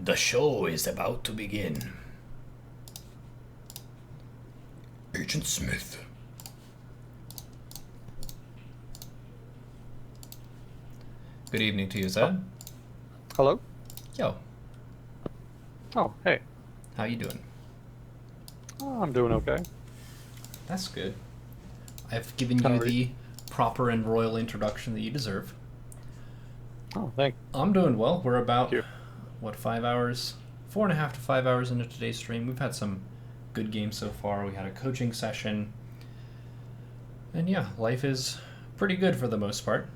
The show is about to begin. Agent Smith. Good evening to you, Zed. Hello? Yo, Oh, hey. how you doing? Oh, I'm doing okay. That's good. I've given How you are the proper and royal introduction that you deserve. Oh, thank I'm doing well. We're about, you. 5 hours? 4.5 to 5 hours into today's stream. We've had some good games so far. We had a coaching session. And yeah, life is pretty good for the most part.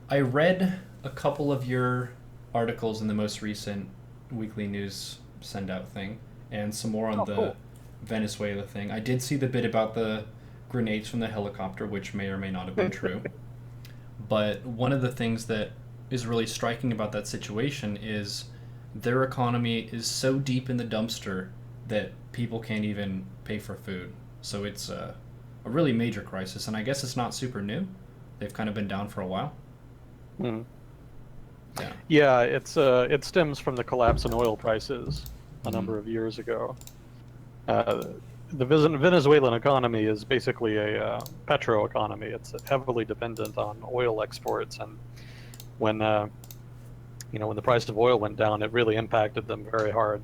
I read a couple of your articles in the most recent weekly news send out thing, and some more on Oh, the cool. Venezuela thing. I did see the bit about the grenades from the helicopter, which may or may not have been true. But one of the things that is really striking about that situation is their economy is so deep in the dumpster that people can't even pay for food. So it's a really major crisis, and I guess it's not super new. They've kind of been down for a while. Hmm. Yeah. Yeah, it stems from the collapse in oil prices a number of years ago. The Venezuelan economy is basically a petro economy. It's heavily dependent on oil exports, and when when the price of oil went down, it really impacted them very hard.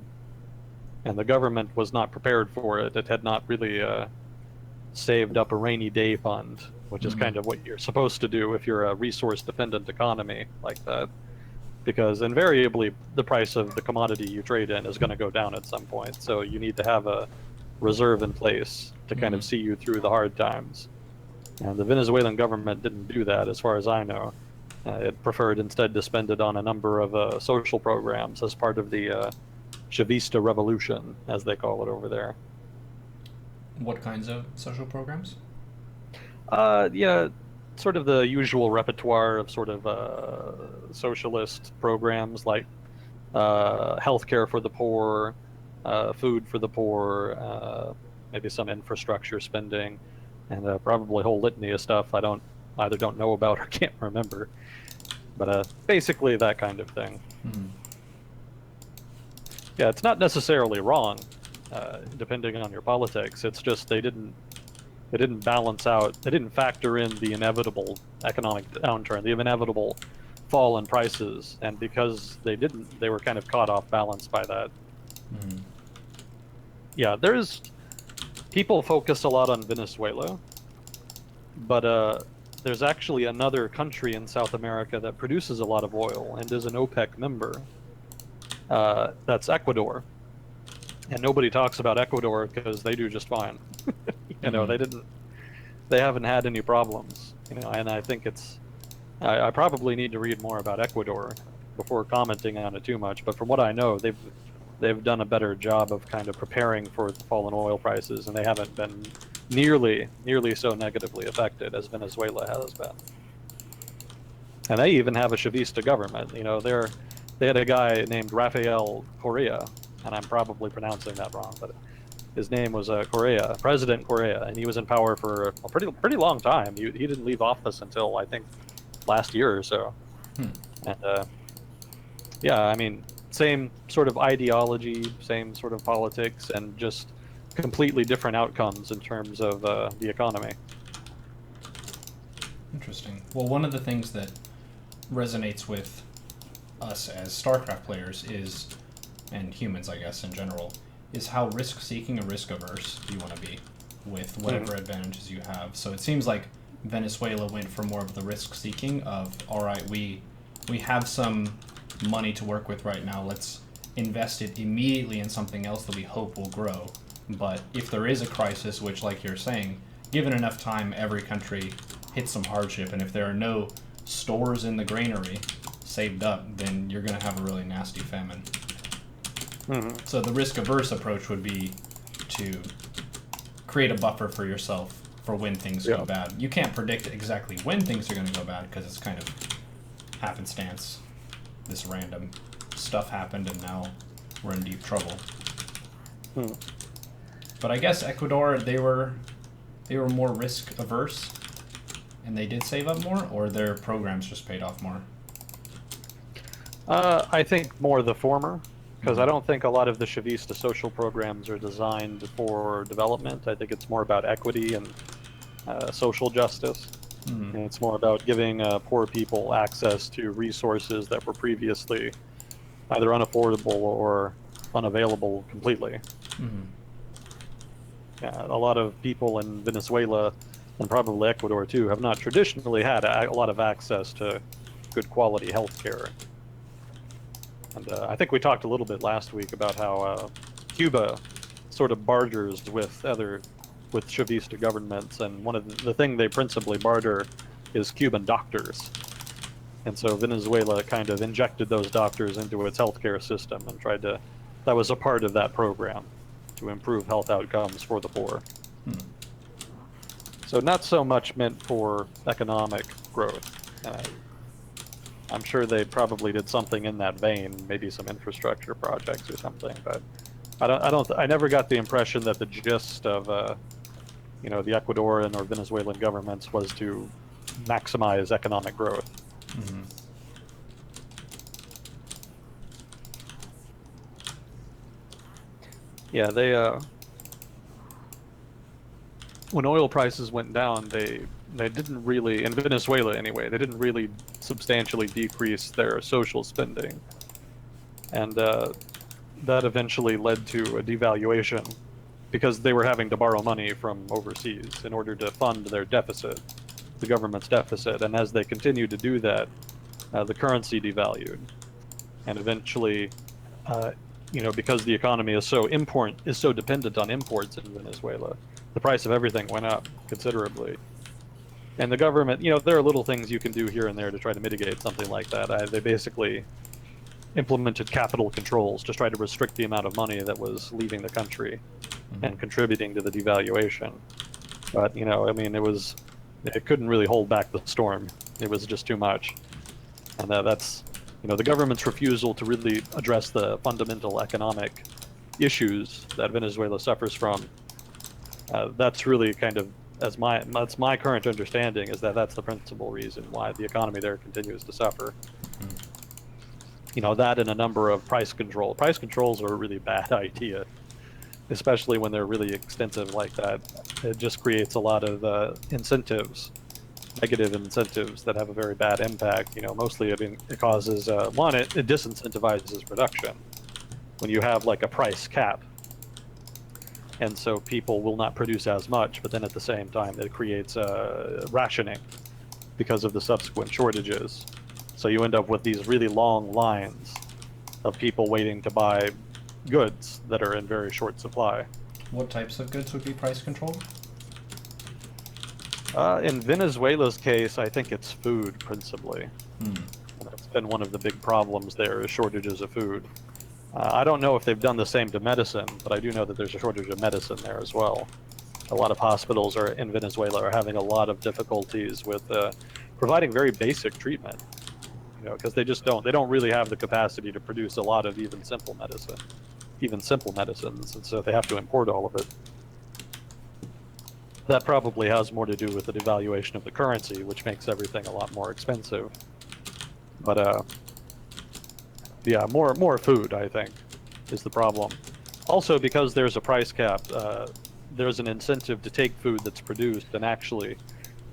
And the government was not prepared for it. It had not really saved up a rainy day fund, which is kind of what you're supposed to do if you're a resource-dependent economy like that. Because invariably, the price of the commodity you trade in is going to go down at some point. So you need to have a reserve in place to kind of see you through the hard times. And the Venezuelan government didn't do that, as far as I know. It preferred instead to spend it on a number of social programs as part of the Chavista revolution, as they call it over there. What kinds of social programs? Yeah, sort of the usual repertoire of sort of socialist programs like healthcare for the poor, food for the poor, maybe some infrastructure spending, and probably a whole litany of stuff I either don't know about or can't remember. But basically that kind of thing. Yeah, it's not necessarily wrong, depending on your politics. It's just they didn't balance out, they didn't factor in the inevitable economic downturn, the inevitable fall in prices, and because they didn't, they were kind of caught off balance by that. Yeah, people focus a lot on Venezuela, but there's actually another country in South America that produces a lot of oil and is an OPEC member. That's Ecuador. And nobody talks about Ecuador because they do just fine. They haven't had any problems, and I think I probably need to read more about Ecuador before commenting on it too much, but from what I know, they've done a better job of kind of preparing for the fall in oil prices, and they haven't been nearly so negatively affected as Venezuela has been. And they even have a Chavista government. They had a guy named Rafael Correa, and I'm probably pronouncing that wrong, but his name was Correa, President Correa, and he was in power for a pretty long time. He didn't leave office until I think last year or so. And yeah, I mean, same sort of ideology, same sort of politics, and just completely different outcomes in terms of the economy. Interesting. Well, one of the things that resonates with us as StarCraft players is, and humans, I guess, in general, is how risk-seeking and risk-averse you want to be with whatever advantages you have. So it seems like Venezuela went for more of the risk-seeking of, all right, we have some money to work with right now, let's invest it immediately in something else that we hope will grow. But if there is a crisis, which, like you're saying, given enough time, every country hits some hardship, and if there are no stores in the granary saved up, then you're going to have a really nasty famine. So the risk-averse approach would be to create a buffer for yourself for when things go bad. You can't predict exactly when things are going to go bad because it's kind of happenstance. This random stuff happened and now we're in deep trouble. But I guess Ecuador, they were more risk-averse and they did save up more, or their programs just paid off more? I think more the former. Because I don't think a lot of the Chavista social programs are designed for development. I think it's more about equity and social justice. Mm-hmm. And it's more about giving poor people access to resources that were previously either unaffordable or unavailable completely. Mm-hmm. Yeah, a lot of people in Venezuela and probably Ecuador too have not traditionally had a lot of access to good quality healthcare. And I think we talked a little bit last week about how Cuba sort of barters with Chavista governments, and one of the thing they principally barter is Cuban doctors. And so Venezuela kind of injected those doctors into its healthcare system and that was a part of that program to improve health outcomes for the poor. So not so much meant for economic growth. I'm sure they probably did something in that vein, maybe some infrastructure projects or something, but I never got the impression that the gist of the Ecuadorian or Venezuelan governments was to maximize economic growth. Mm-hmm. Yeah, they when oil prices went down, they didn't really, in Venezuela anyway, they didn't really substantially decrease their social spending, and that eventually led to a devaluation because they were having to borrow money from overseas in order to fund their deficit, the government's deficit, and as they continued to do that, the currency devalued, and eventually, because the economy is so dependent on imports in Venezuela, the price of everything went up considerably. And the government, there are little things you can do here and there to try to mitigate something like that. They basically implemented capital controls to try to restrict the amount of money that was leaving the country and contributing to the devaluation. But, it couldn't really hold back the storm. It was just too much. And that's, the government's refusal to really address the fundamental economic issues that Venezuela suffers from. That's really kind of, that's my current understanding, is that that's the principal reason why the economy there continues to suffer. That and a number of price control. Price controls are a really bad idea, especially when they're really extensive like that. It just creates a lot of negative incentives that have a very bad impact. Mostly, it causes, it disincentivizes production when you have like a price cap. And so people will not produce as much, but then at the same time, it creates rationing because of the subsequent shortages. So you end up with these really long lines of people waiting to buy goods that are in very short supply. What types of goods would be price controlled? In Venezuela's case, I think it's food principally. That's been one of the big problems there, is shortages of food. I don't know if they've done the same to medicine, but I do know that there's a shortage of medicine there as well. A lot of hospitals in Venezuela are having a lot of difficulties with providing very basic treatment, because they don't really have the capacity to produce a lot of even simple medicines, and so they have to import all of it. That probably has more to do with the devaluation of the currency, which makes everything a lot more expensive. But yeah, more food, I think, is the problem. Also, because there's a price cap, there's an incentive to take food that's produced and actually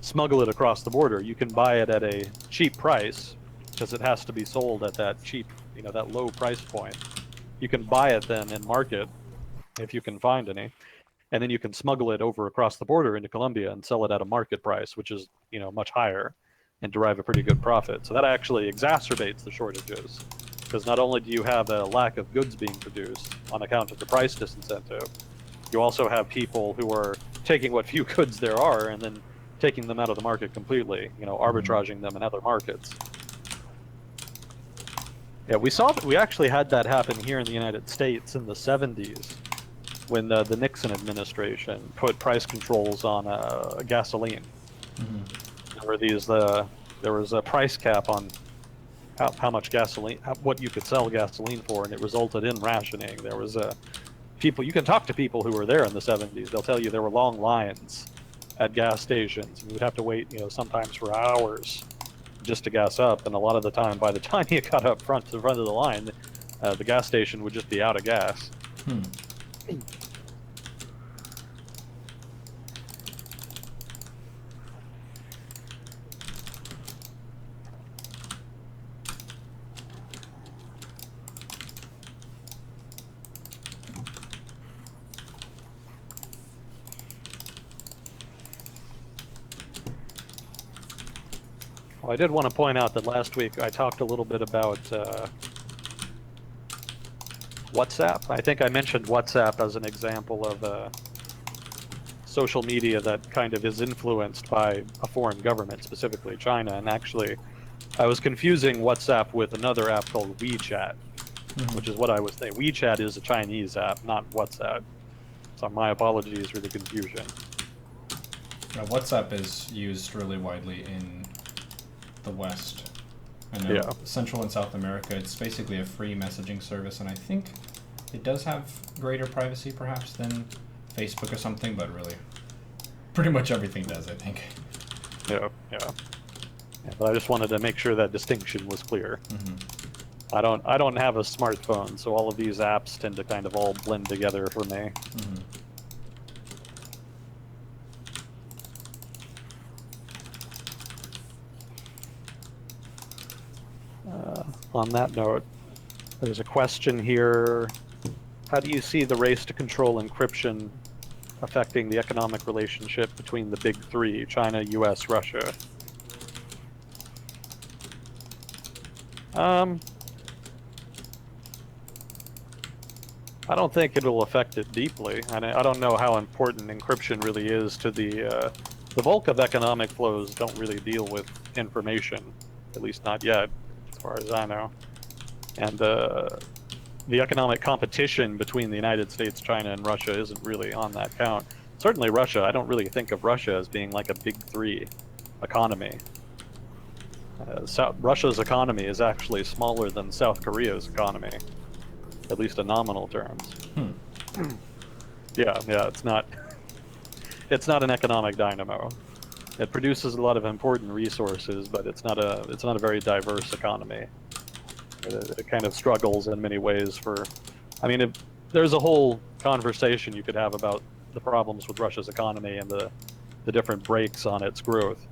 smuggle it across the border. You can buy it at a cheap price because it has to be sold at that cheap, that low price point. You can buy it then in market if you can find any, and then you can smuggle it over across the border into Colombia and sell it at a market price, which is much higher, and derive a pretty good profit. So that actually exacerbates the shortages, because not only do you have a lack of goods being produced on account of the price disincentive, you also have people who are taking what few goods there are and then taking them out of the market completely, arbitraging them in other markets. Yeah, we actually had that happen here in the United States in the 70s when the Nixon administration put price controls on gasoline. There was a price cap on how much gasoline, what you could sell gasoline for, and it resulted in rationing. There was you can talk to people who were there in the 70s. They'll tell you there were long lines at gas stations, and you would have to wait, sometimes for hours just to gas up. And a lot of the time, by the time you got up to the front of the line, The gas station would just be out of gas. Hmm. Well, I did want to point out that last week I talked a little bit about WhatsApp. I think I mentioned WhatsApp as an example of social media that kind of is influenced by a foreign government, specifically China. And actually, I was confusing WhatsApp with another app called WeChat, which is what I was saying. WeChat is a Chinese app, not WhatsApp. So my apologies for the confusion. WhatsApp is used really widely in the West. I know Yeah. Central and South America, it's basically a free messaging service, and I think it does have greater privacy perhaps than Facebook or something, but really pretty much everything does, I think. Yeah. But I just wanted to make sure that distinction was clear. I don't have a smartphone, so all of these apps tend to kind of all blend together for me. On that note, there's a question here. How do you see the race to control encryption affecting the economic relationship between the big three, China, US, Russia? I don't think it'll affect it deeply. I don't know how important encryption really is to the bulk of economic flows don't really deal with information, at least not yet, as far as I know. And the economic competition between the United States, China, and Russia isn't really on that count. Certainly Russia, I don't really think of Russia as being like a big three economy. Russia's economy is actually smaller than South Korea's economy, at least in nominal terms. Yeah, it's not an economic dynamo. It produces a lot of important resources, but it's not a very diverse economy. It kind of struggles in many ways there's a whole conversation you could have about the problems with Russia's economy and the different breaks on its growth.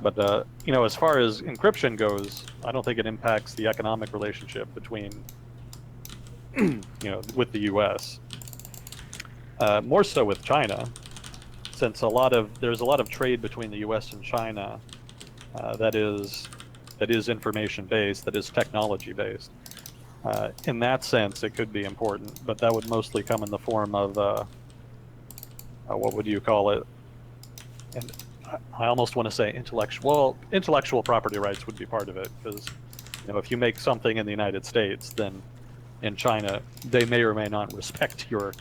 But as far as encryption goes, I don't think it impacts the economic relationship between with the U.S. More so with China, since there's a lot of trade between the U.S. and China that is information based, that is technology based. In that sense, it could be important, but that would mostly come in the form of what would you call it? And I almost want to say intellectual property rights would be part of it, because if you make something in the United States, then in China they may or may not respect your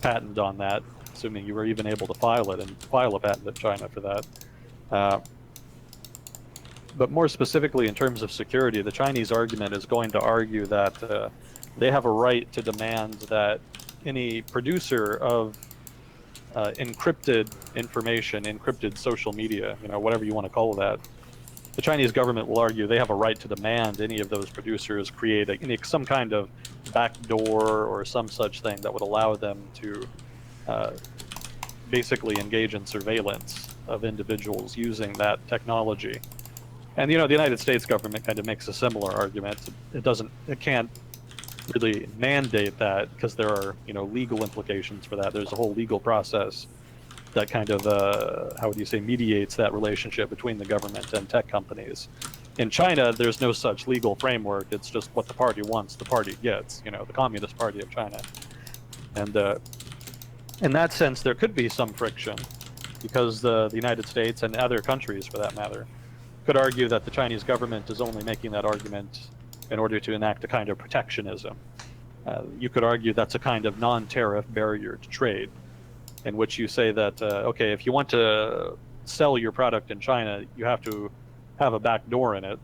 patent on that, assuming you were even able to file it and file a patent in China for that. But more specifically, in terms of security, the Chinese argument is going to argue that they have a right to demand that any producer of encrypted information, encrypted social media, whatever you want to call that, the Chinese government will argue they have a right to demand any of those producers create some kind of backdoor or some such thing that would allow them to basically engage in surveillance of individuals using that technology. And the United States government kind of makes a similar argument. It can't really mandate that because there are legal implications for that. There's a whole legal process that kind of mediates that relationship between the government and tech companies. In China, there's no such legal framework. It's just what the party wants, the party gets. The Communist Party of China. And in that sense, there could be some friction, because the United States and other countries, for that matter, could argue that the Chinese government is only making that argument in order to enact a kind of protectionism. You could argue that's a kind of non-tariff barrier to trade, in which you say that, okay, if you want to sell your product in China, you have to have a back door in it.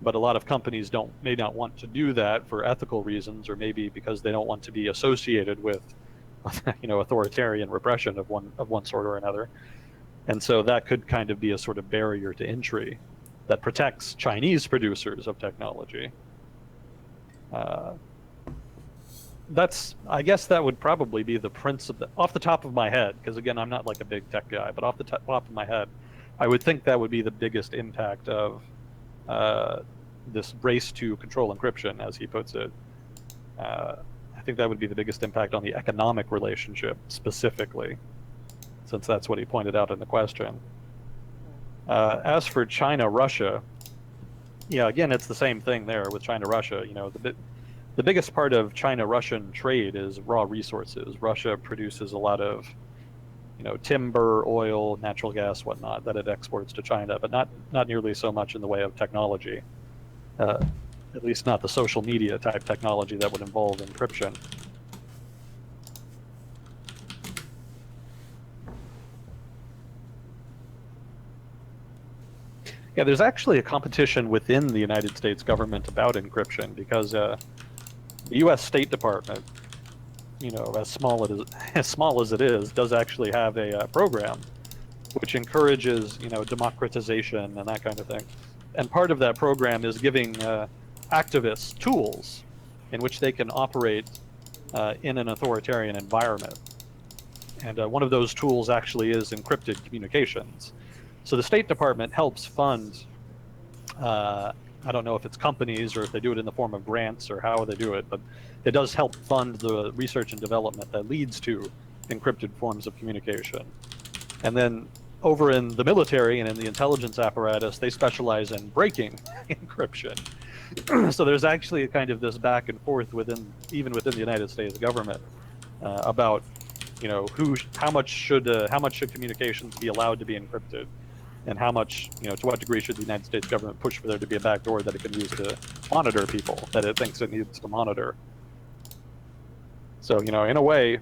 But a lot of companies may not want to do that for ethical reasons, or maybe because they don't want to be associated with authoritarian repression of one sort or another. And so that could kind of be a sort of barrier to entry that protects Chinese producers of technology. I guess that would probably be the principle off the top of my head, because again, I'm not like a big tech guy, but off the top of my head, I would think that would be the biggest impact of this race to control encryption, as he puts it. I think that would be the biggest impact on the economic relationship specifically, since that's what he pointed out in the question. As for China-Russia, yeah, again, it's the same thing there with China-Russia. You know, the biggest part of China-Russian trade is raw resources. Russia produces a lot of, you know, timber, oil, natural gas, whatnot, that it exports to China, but not nearly so much in the way of technology. At least not the social media type technology that would involve encryption. Yeah, there's actually a competition within the United States government about encryption, because the U.S. State Department, you know, as small as it is, does actually have a program which encourages, you know, democratization and that kind of thing. And part of that program is giving activists tools in which they can operate in an authoritarian environment. And one of those tools actually is encrypted communications. So the State Department helps fund, I don't know if it's companies or if they do it in the form of grants or how they do it, but it does help fund the research and development that leads to encrypted forms of communication. And then over in the military and in the intelligence apparatus, they specialize in breaking encryption. So there's actually a kind of this back and forth even within the United States government about, you know, how much should communications be allowed to be encrypted, and how much, you know, to what degree should the United States government push for there to be a backdoor that it can use to monitor people that it thinks it needs to monitor. So, you know, in a way,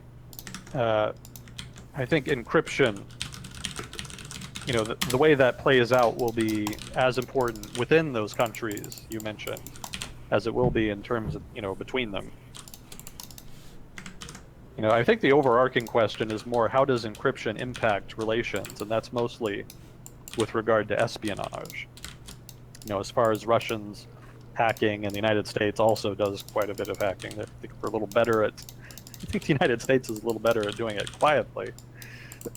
I think encryption, you know, the way that plays out will be as important within those countries you mentioned as it will be in terms of, you know, between them. You know, I think the overarching question is more, how does encryption impact relations? And that's mostly with regard to espionage. You know, as far as Russians hacking, and the United States also does quite a bit of hacking. I think we're a little better at, I think the United States is a little better at doing it quietly.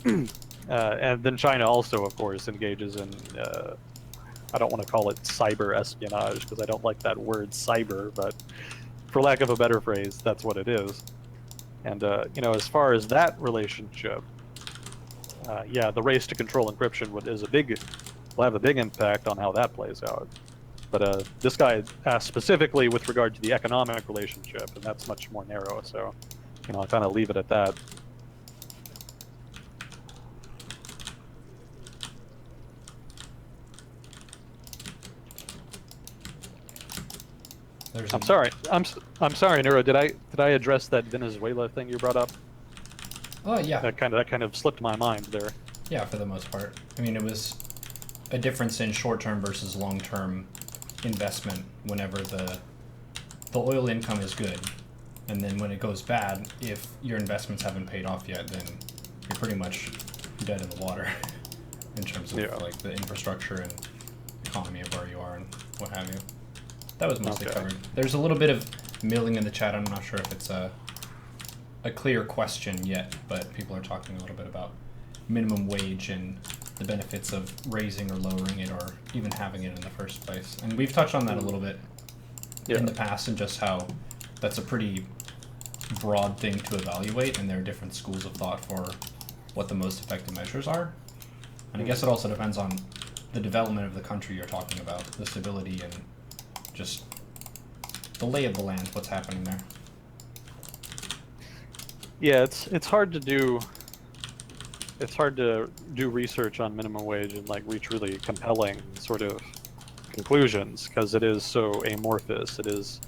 And then China also, of course, engages in, I don't want to call it cyber espionage, because I don't like that word cyber, but for lack of a better phrase, that's what it is. And, you know, as far as that relationship, yeah, the race to control encryption will have a big impact on how that plays out. But this guy asked specifically with regard to the economic relationship, and that's much more narrow, so, you know, I'll kind of leave it at that. I'm sorry. I'm sorry, Neuro. Did I address that Venezuela thing you brought up? Oh yeah. That kind of slipped my mind there. Yeah, for the most part. I mean, it was a difference in short-term versus long-term investment. Whenever the oil income is good, and then when it goes bad, if your investments haven't paid off yet, then you're pretty much dead in the water in terms of like the infrastructure and economy of where you are and what have you. That was mostly covered. There's a little bit of milling in the chat. I'm not sure if it's a clear question yet, but people are talking a little bit about minimum wage and the benefits of raising or lowering it, or even having it in the first place. And we've touched on that a little bit in the past, and just how that's a pretty broad thing to evaluate, and there are different schools of thought for what the most effective measures are. And I guess it also depends on the development of the country you're talking about, the stability and just the lay of the land, what's happening there. Yeah, it's hard to do. It's hard to do research on minimum wage and like reach really compelling sort of conclusions, because it is so amorphous. It is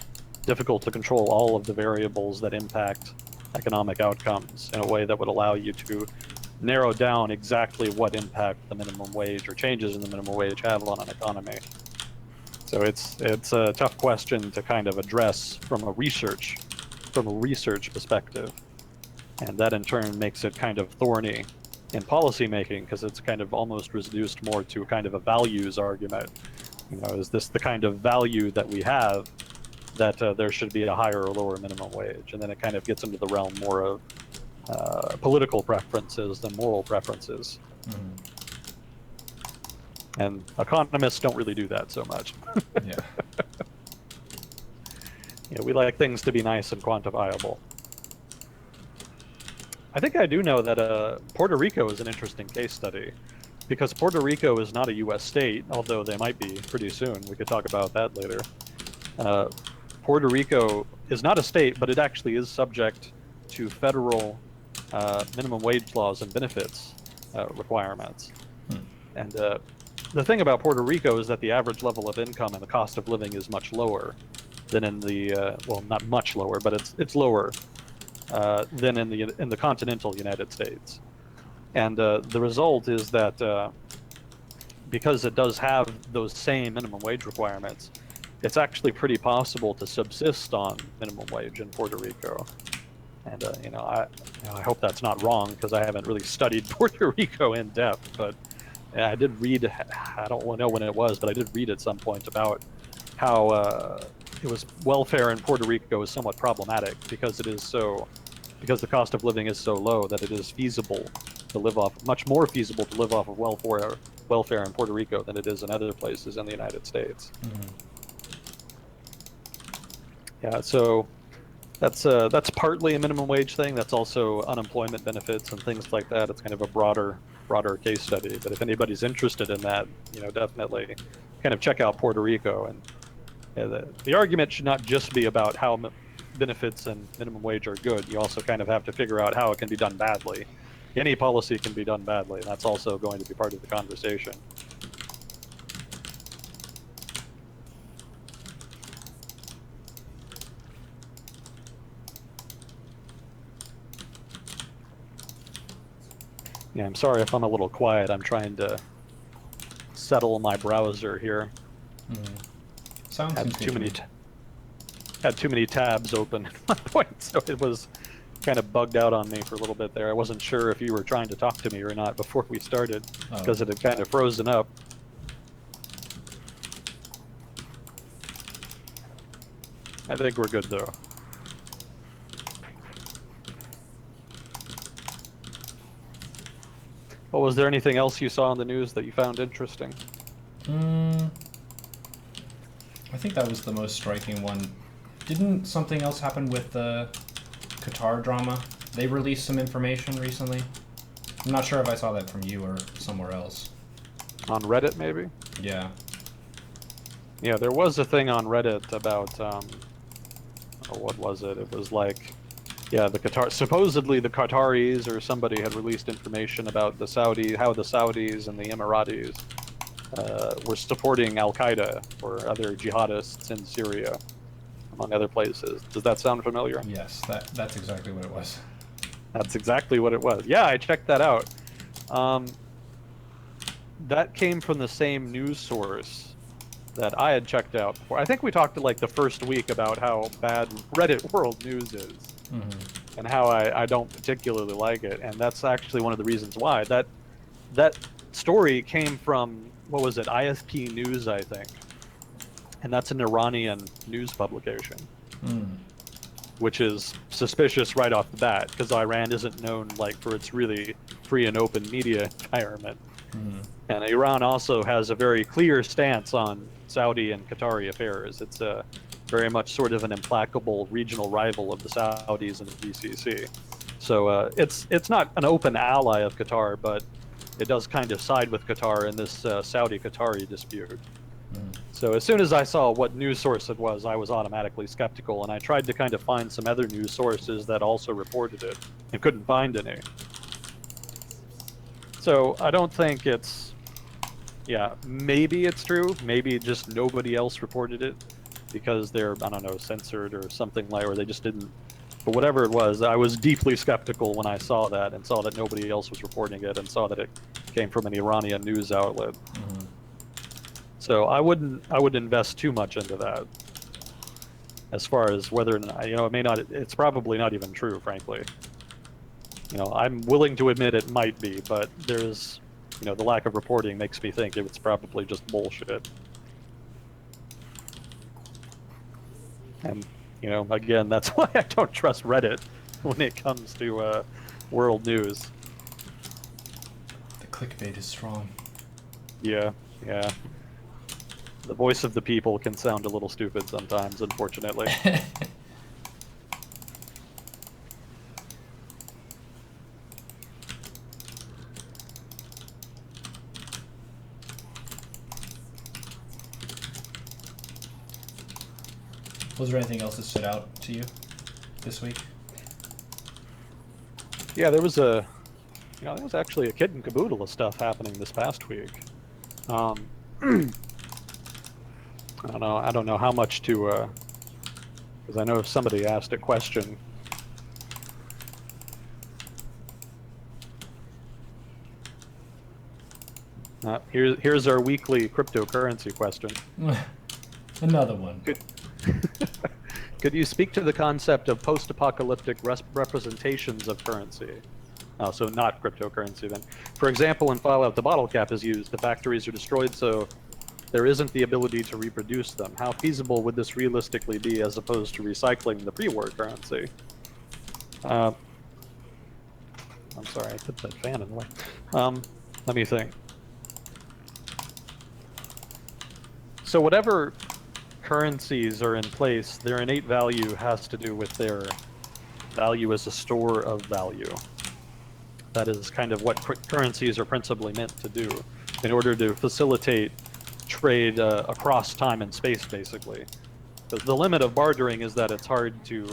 difficult to control all of the variables that impact economic outcomes in a way that would allow you to narrow down exactly what impact the minimum wage or changes in the minimum wage have on an economy. So it's a tough question to kind of address from a research perspective, and that in turn makes it kind of thorny in policy making, because it's kind of almost reduced more to kind of a values argument. You know, is this the kind of value that we have that there should be a higher or lower minimum wage, and then it kind of gets into the realm more of political preferences than moral preferences. And economists don't really do that so much. Yeah. Yeah, we like things to be nice and quantifiable. I think I do know that Puerto Rico is an interesting case study, because Puerto Rico is not a U.S. state, although they might be pretty soon. We could talk about that later. Puerto Rico is not a state, but it actually is subject to federal minimum wage laws and benefits requirements. And the thing about Puerto Rico is that the average level of income and the cost of living is much lower than in the well, not much lower, but it's lower than in the continental United States. And the result is that because it does have those same minimum wage requirements, it's actually pretty possible to subsist on minimum wage in Puerto Rico. And I hope that's not wrong, because I haven't really studied Puerto Rico in depth, but I did read, I don't know when it was, but I did read at some point about how it was welfare in Puerto Rico is somewhat problematic because the cost of living is so low that it is feasible to live off, much more feasible to live off of welfare in Puerto Rico than it is in other places in the United States. Yeah, so that's partly a minimum wage thing. That's also unemployment benefits and things like that. It's kind of a broader case study. But if anybody's interested in that, definitely kind of check out Puerto Rico. And the argument should not just be about how benefits and minimum wage are good. You also kind of have to figure out how it can be done badly. Any policy can be done badly, and that's also going to be part of the conversation. Yeah, I'm sorry if I'm a little quiet. I'm trying to settle my browser here. Sounds had too many tabs open at one point, so it was kind of bugged out on me for a little bit there. I wasn't sure if you were trying to talk to me or not before we started, because it had kind of frozen up. I think we're good though. Well, was there anything else you saw in the news that you found interesting? I think that was the most striking one. Didn't something else happen with the Qatar drama? They released some information recently. I'm not sure if I saw that from you or somewhere else. On Reddit, maybe? Yeah. Yeah, there was a thing on Reddit about, what was it? It was like, yeah, supposedly the Qataris or somebody had released information about how the Saudis and the Emiratis were supporting Al-Qaeda or other jihadists in Syria, among other places. Does that sound familiar? Yes, that's exactly what it was. That's exactly what it was. Yeah, I checked that out. That came from the same news source that I had checked out before. I think we talked like the first week about how bad Reddit World News is. And how I don't particularly like it, and that's actually one of the reasons why. That story came from, what was it, ISP News, I think, and that's an Iranian news publication, which is suspicious right off the bat, because Iran isn't known like for its really free and open media environment, and Iran also has a very clear stance on Saudi and Qatari affairs. It's very much sort of an implacable regional rival of the Saudis and the GCC. So it's not an open ally of Qatar, but it does kind of side with Qatar in this Saudi-Qatari dispute. So as soon as I saw what news source it was, I was automatically skeptical, and I tried to kind of find some other news sources that also reported it, and couldn't find any. So I don't think it's, yeah, maybe it's true, maybe just nobody else reported it, because they're, I don't know, censored or something like, or they just didn't. But whatever it was, I was deeply skeptical when I saw that, and saw that nobody else was reporting it, and saw that it came from an Iranian news outlet. So I wouldn't invest too much into that. As far as whether or not, it may not, it's probably not even true, frankly. I'm willing to admit it might be, but there's, the lack of reporting makes me think it's probably just bullshit. And, again, that's why I don't trust Reddit when it comes to world news. The clickbait is strong. Yeah. The voice of the people can sound a little stupid sometimes, unfortunately. Was there anything else that stood out to you this week? Yeah, there was there was actually a kit and caboodle of stuff happening this past week. I don't know how much to, because I know somebody asked a question. Here's our weekly cryptocurrency question. Another one. Could you speak to the concept of post-apocalyptic representations of currency? Oh, so not cryptocurrency then. For example, in Fallout, the bottle cap is used. The factories are destroyed, so there isn't the ability to reproduce them. How feasible would this realistically be as opposed to recycling the pre-war currency? I'm sorry, I put that fan in the way. Let me think. So whatever currencies are in place, their innate value has to do with their value as a store of value. That is kind of what currencies are principally meant to do, in order to facilitate trade across time and space, basically. Because the limit of bartering is that it's hard to,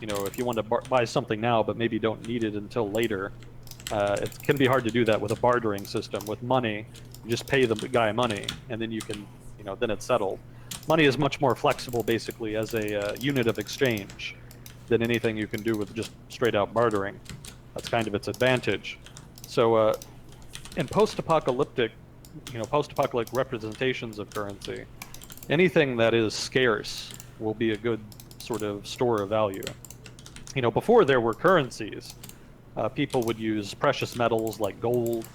if you want to buy something now but maybe don't need it until later, it can be hard to do that with a bartering system. With money, you just pay the guy money, and then you can, then it's settled. Money is much more flexible, basically, as a unit of exchange than anything you can do with just straight-out bartering. That's kind of its advantage. So, in post-apocalyptic representations of currency, anything that is scarce will be a good sort of store of value. Before there were currencies, people would use precious metals like gold,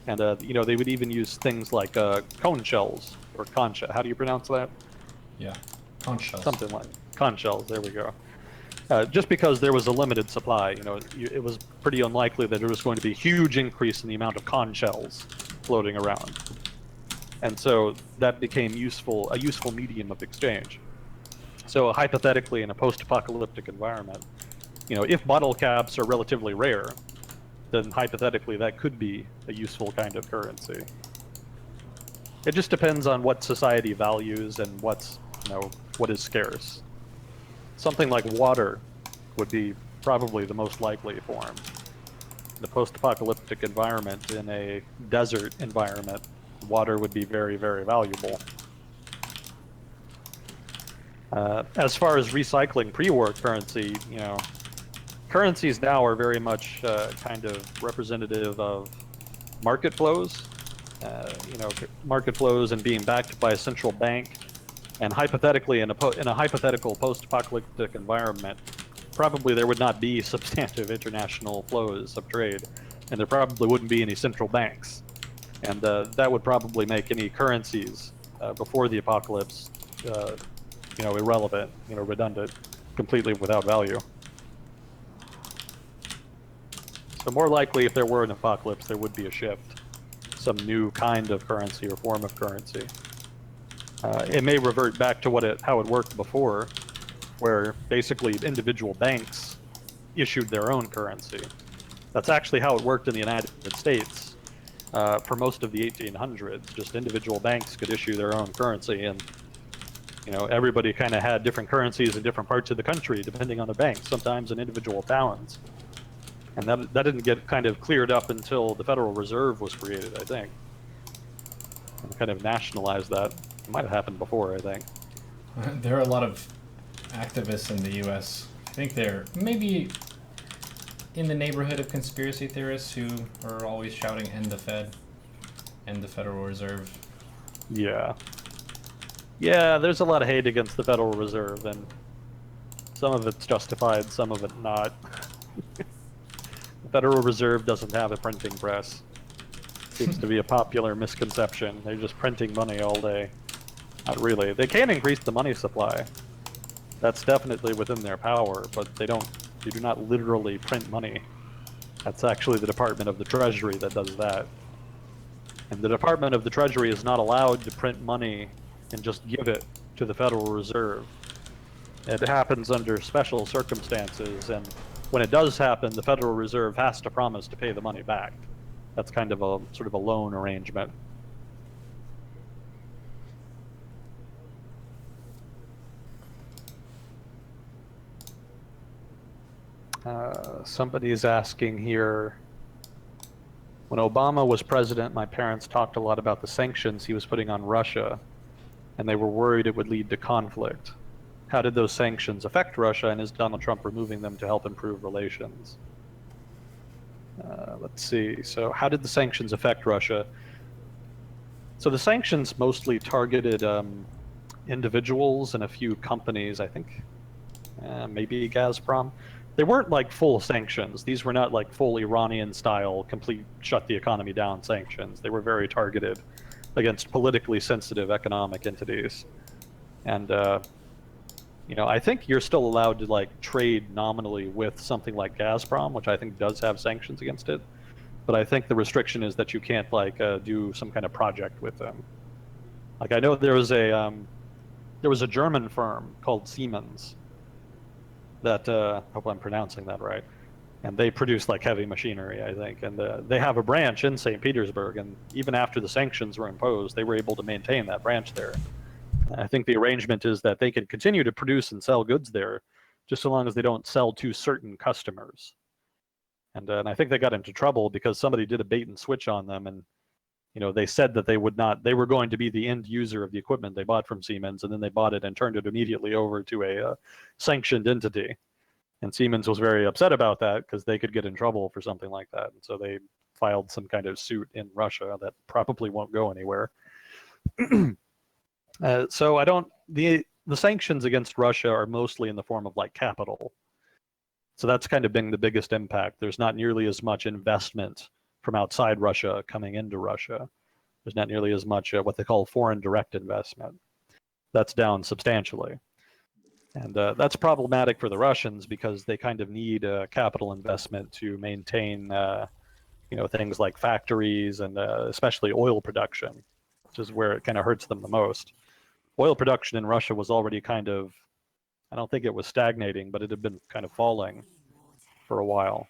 and they would even use things like cone shells or concha. How do you pronounce that? Yeah, conch shells. Something like conch shells. There we go. Just because there was a limited supply, it was pretty unlikely that there was going to be a huge increase in the amount of conch shells floating around, and so that became a useful medium of exchange. So hypothetically, in a post-apocalyptic environment, if bottle caps are relatively rare, then hypothetically that could be a useful kind of currency. It just depends on what society values and what is scarce. Something like water would be probably the most likely form. In the post-apocalyptic environment, in a desert environment, water would be very, very valuable. As far as recycling pre-war currency, currencies now are very much kind of representative of market flows. Market flows and being backed by a central bank. And hypothetically, in a hypothetical post-apocalyptic environment, probably there would not be substantive international flows of trade, and there probably wouldn't be any central banks. And that would probably make any currencies before the apocalypse, irrelevant, redundant, completely without value. So more likely, if there were an apocalypse, there would be a shift, some new kind of currency or form of currency. It may revert back to how it worked before, where basically individual banks issued their own currency. That's actually how it worked in the United States for most of the 1800s. Just individual banks could issue their own currency, and everybody kind of had different currencies in different parts of the country, depending on the bank, sometimes in individual towns. And that didn't get kind of cleared up until the Federal Reserve was created, I think, and kind of nationalized that. It might have happened before, I think. There are a lot of activists in the U.S. I think they're maybe in the neighborhood of conspiracy theorists who are always shouting, "End the Fed, end the Federal Reserve." Yeah, there's a lot of hate against the Federal Reserve, and some of it's justified, some of it not. The Federal Reserve doesn't have a printing press. Seems to be a popular misconception. They're just printing money all day. Not really. They can increase the money supply. That's definitely within their power, but they do not literally print money. That's actually the Department of the Treasury that does that. And the Department of the Treasury is not allowed to print money and just give it to the Federal Reserve. It happens under special circumstances, and when it does happen, the Federal Reserve has to promise to pay the money back. That's kind of a sort of a loan arrangement. Somebody's asking here, when Obama was president, my parents talked a lot about the sanctions he was putting on Russia, and they were worried it would lead to conflict. How did those sanctions affect Russia, and is Donald Trump removing them to help improve relations? Let's see. So how did the sanctions affect Russia? So the sanctions mostly targeted individuals and a few companies, I think, maybe Gazprom. They weren't like full sanctions. These were not like full Iranian-style, complete shut the economy down sanctions. They were very targeted against politically sensitive economic entities. And I think you're still allowed to like trade nominally with something like Gazprom, which I think does have sanctions against it. But I think the restriction is that you can't like do some kind of project with them. Like I know there was a German firm called Siemens that hope I'm pronouncing that right, and they produce like heavy machinery, I think, and they have a branch in St. Petersburg, and even after the sanctions were imposed, they were able to maintain that branch there. I think the arrangement is that they can continue to produce and sell goods there, just so long as they don't sell to certain customers. And I think they got into trouble because somebody did a bait and switch on them, and they said that they were going to be the end user of the equipment they bought from Siemens, and then they bought it and turned it immediately over to a sanctioned entity. And Siemens was very upset about that because they could get in trouble for something like that. And so they filed some kind of suit in Russia that probably won't go anywhere. So the sanctions against Russia are mostly in the form of like capital. So that's kind of been the biggest impact. There's not nearly as much investment from outside Russia coming into Russia. There's not nearly as much what they call foreign direct investment. That's down substantially. And that's problematic for the Russians because they kind of need capital investment to maintain things like factories and especially oil production, which is where it kind of hurts them the most. Oil production in Russia was already kind of, I don't think it was stagnating, but it had been kind of falling for a while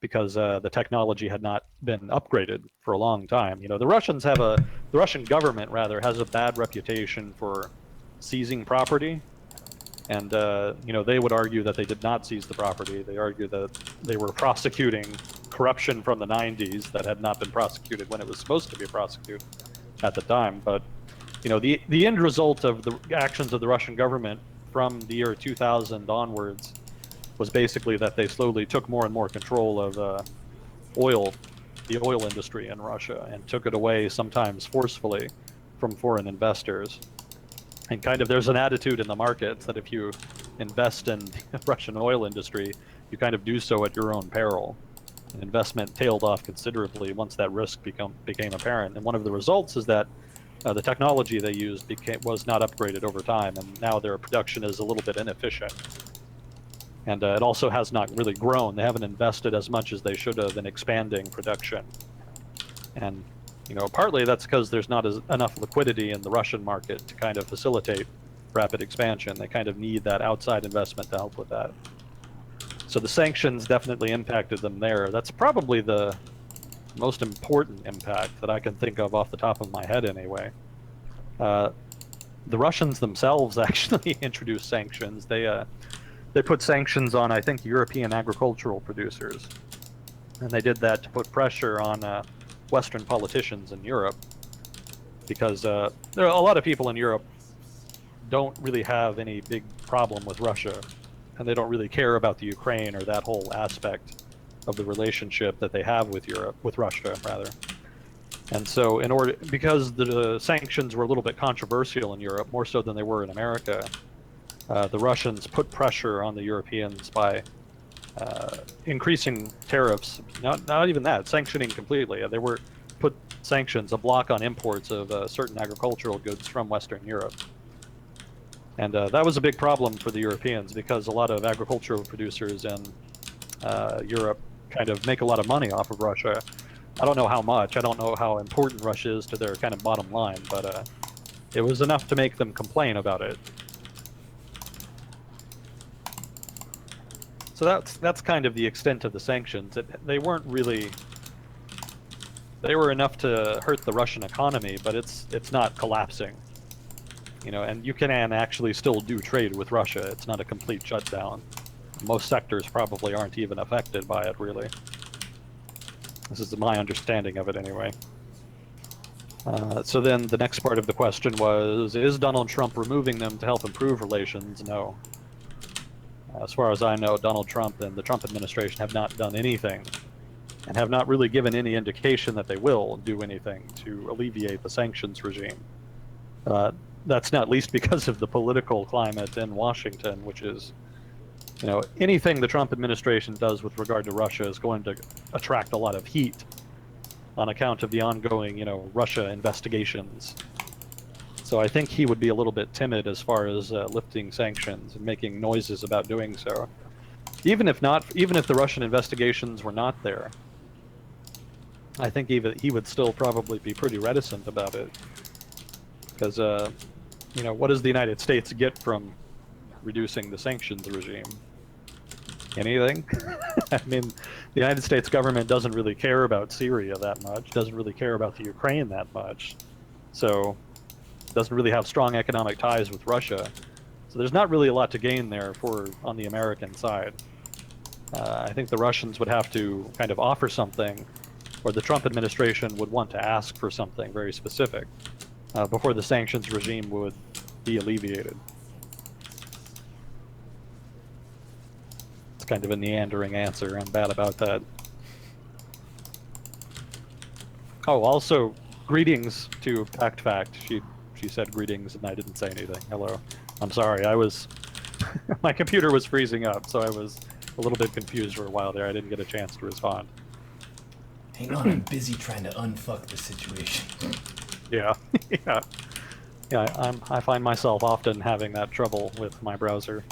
because the technology had not been upgraded for a long time. The Russian government rather has a bad reputation for seizing property. And they would argue that they did not seize the property. They argue that they were prosecuting corruption from the 90s that had not been prosecuted when it was supposed to be prosecuted at the time. But the end result of the actions of the Russian government from the year 2000 onwards was basically that they slowly took more and more control of the oil industry in Russia and took it away sometimes forcefully from foreign investors. And kind of there's an attitude in the markets that if you invest in the Russian oil industry, you kind of do so at your own peril. And investment tailed off considerably once that risk became apparent. And one of the results is that the technology they used was not upgraded over time, and now their production is a little bit inefficient. And it also has not really grown. They haven't invested as much as they should have in expanding production. And partly that's because there's not enough liquidity in the Russian market to kind of facilitate rapid expansion. They kind of need that outside investment to help with that. So the sanctions definitely impacted them there. That's probably the most important impact that I can think of off the top of my head anyway. The Russians themselves actually introduced sanctions. They put sanctions on, I think, European agricultural producers. And they did that to put pressure on Western politicians in Europe, because there are a lot of people in Europe don't really have any big problem with Russia, and they don't really care about the Ukraine or that whole aspect of the relationship that they have with Russia rather. And so because the sanctions were a little bit controversial in Europe, more so than they were in America, the Russians put pressure on the Europeans by increasing tariffs, not even that, sanctioning completely. They were put sanctions, a block on imports of certain agricultural goods from Western Europe. And that was a big problem for the Europeans because a lot of agricultural producers in Europe kind of make a lot of money off of Russia. I don't know how much. I don't know how important Russia is to their kind of bottom line, but it was enough to make them complain about it. So that's kind of the extent of the sanctions. They weren't really. They were enough to hurt the Russian economy, but it's not collapsing. You know, and you can actually still do trade with Russia. It's not a complete shutdown. Most sectors probably aren't even affected by it, really. This is my understanding of it, anyway. So then the next part of the question was, is Donald Trump removing them to help improve relations? No. As far as I know, Donald Trump and the Trump administration have not done anything and have not really given any indication that they will do anything to alleviate the sanctions regime. That's not least because of the political climate in Washington, which is, you know, anything the Trump administration does with regard to Russia is going to attract a lot of heat on account of the ongoing, you know, Russia investigations. So I think he would be a little bit timid as far as lifting sanctions and making noises about doing so. Even if the Russian investigations were not there, I think he would still probably be pretty reticent about it. Because, you know, what does the United States get from reducing the sanctions regime? Anything? I mean, the United States government doesn't really care about Syria that much, doesn't really care about the Ukraine that much, so doesn't really have strong economic ties with Russia. So there's not really a lot to gain there on the American side. I think the Russians would have to kind of offer something, or the Trump administration would want to ask for something very specific before the sanctions regime would be alleviated. It's kind of a meandering answer. I'm bad about that. Oh, also, greetings to Fact. She said greetings and I didn't say anything. Hello. I'm sorry, my computer was freezing up, so I was a little bit confused for a while there. I didn't get a chance to respond. Hang on, I'm busy trying to unfuck the situation. Yeah, yeah. I find myself often having that trouble with my browser.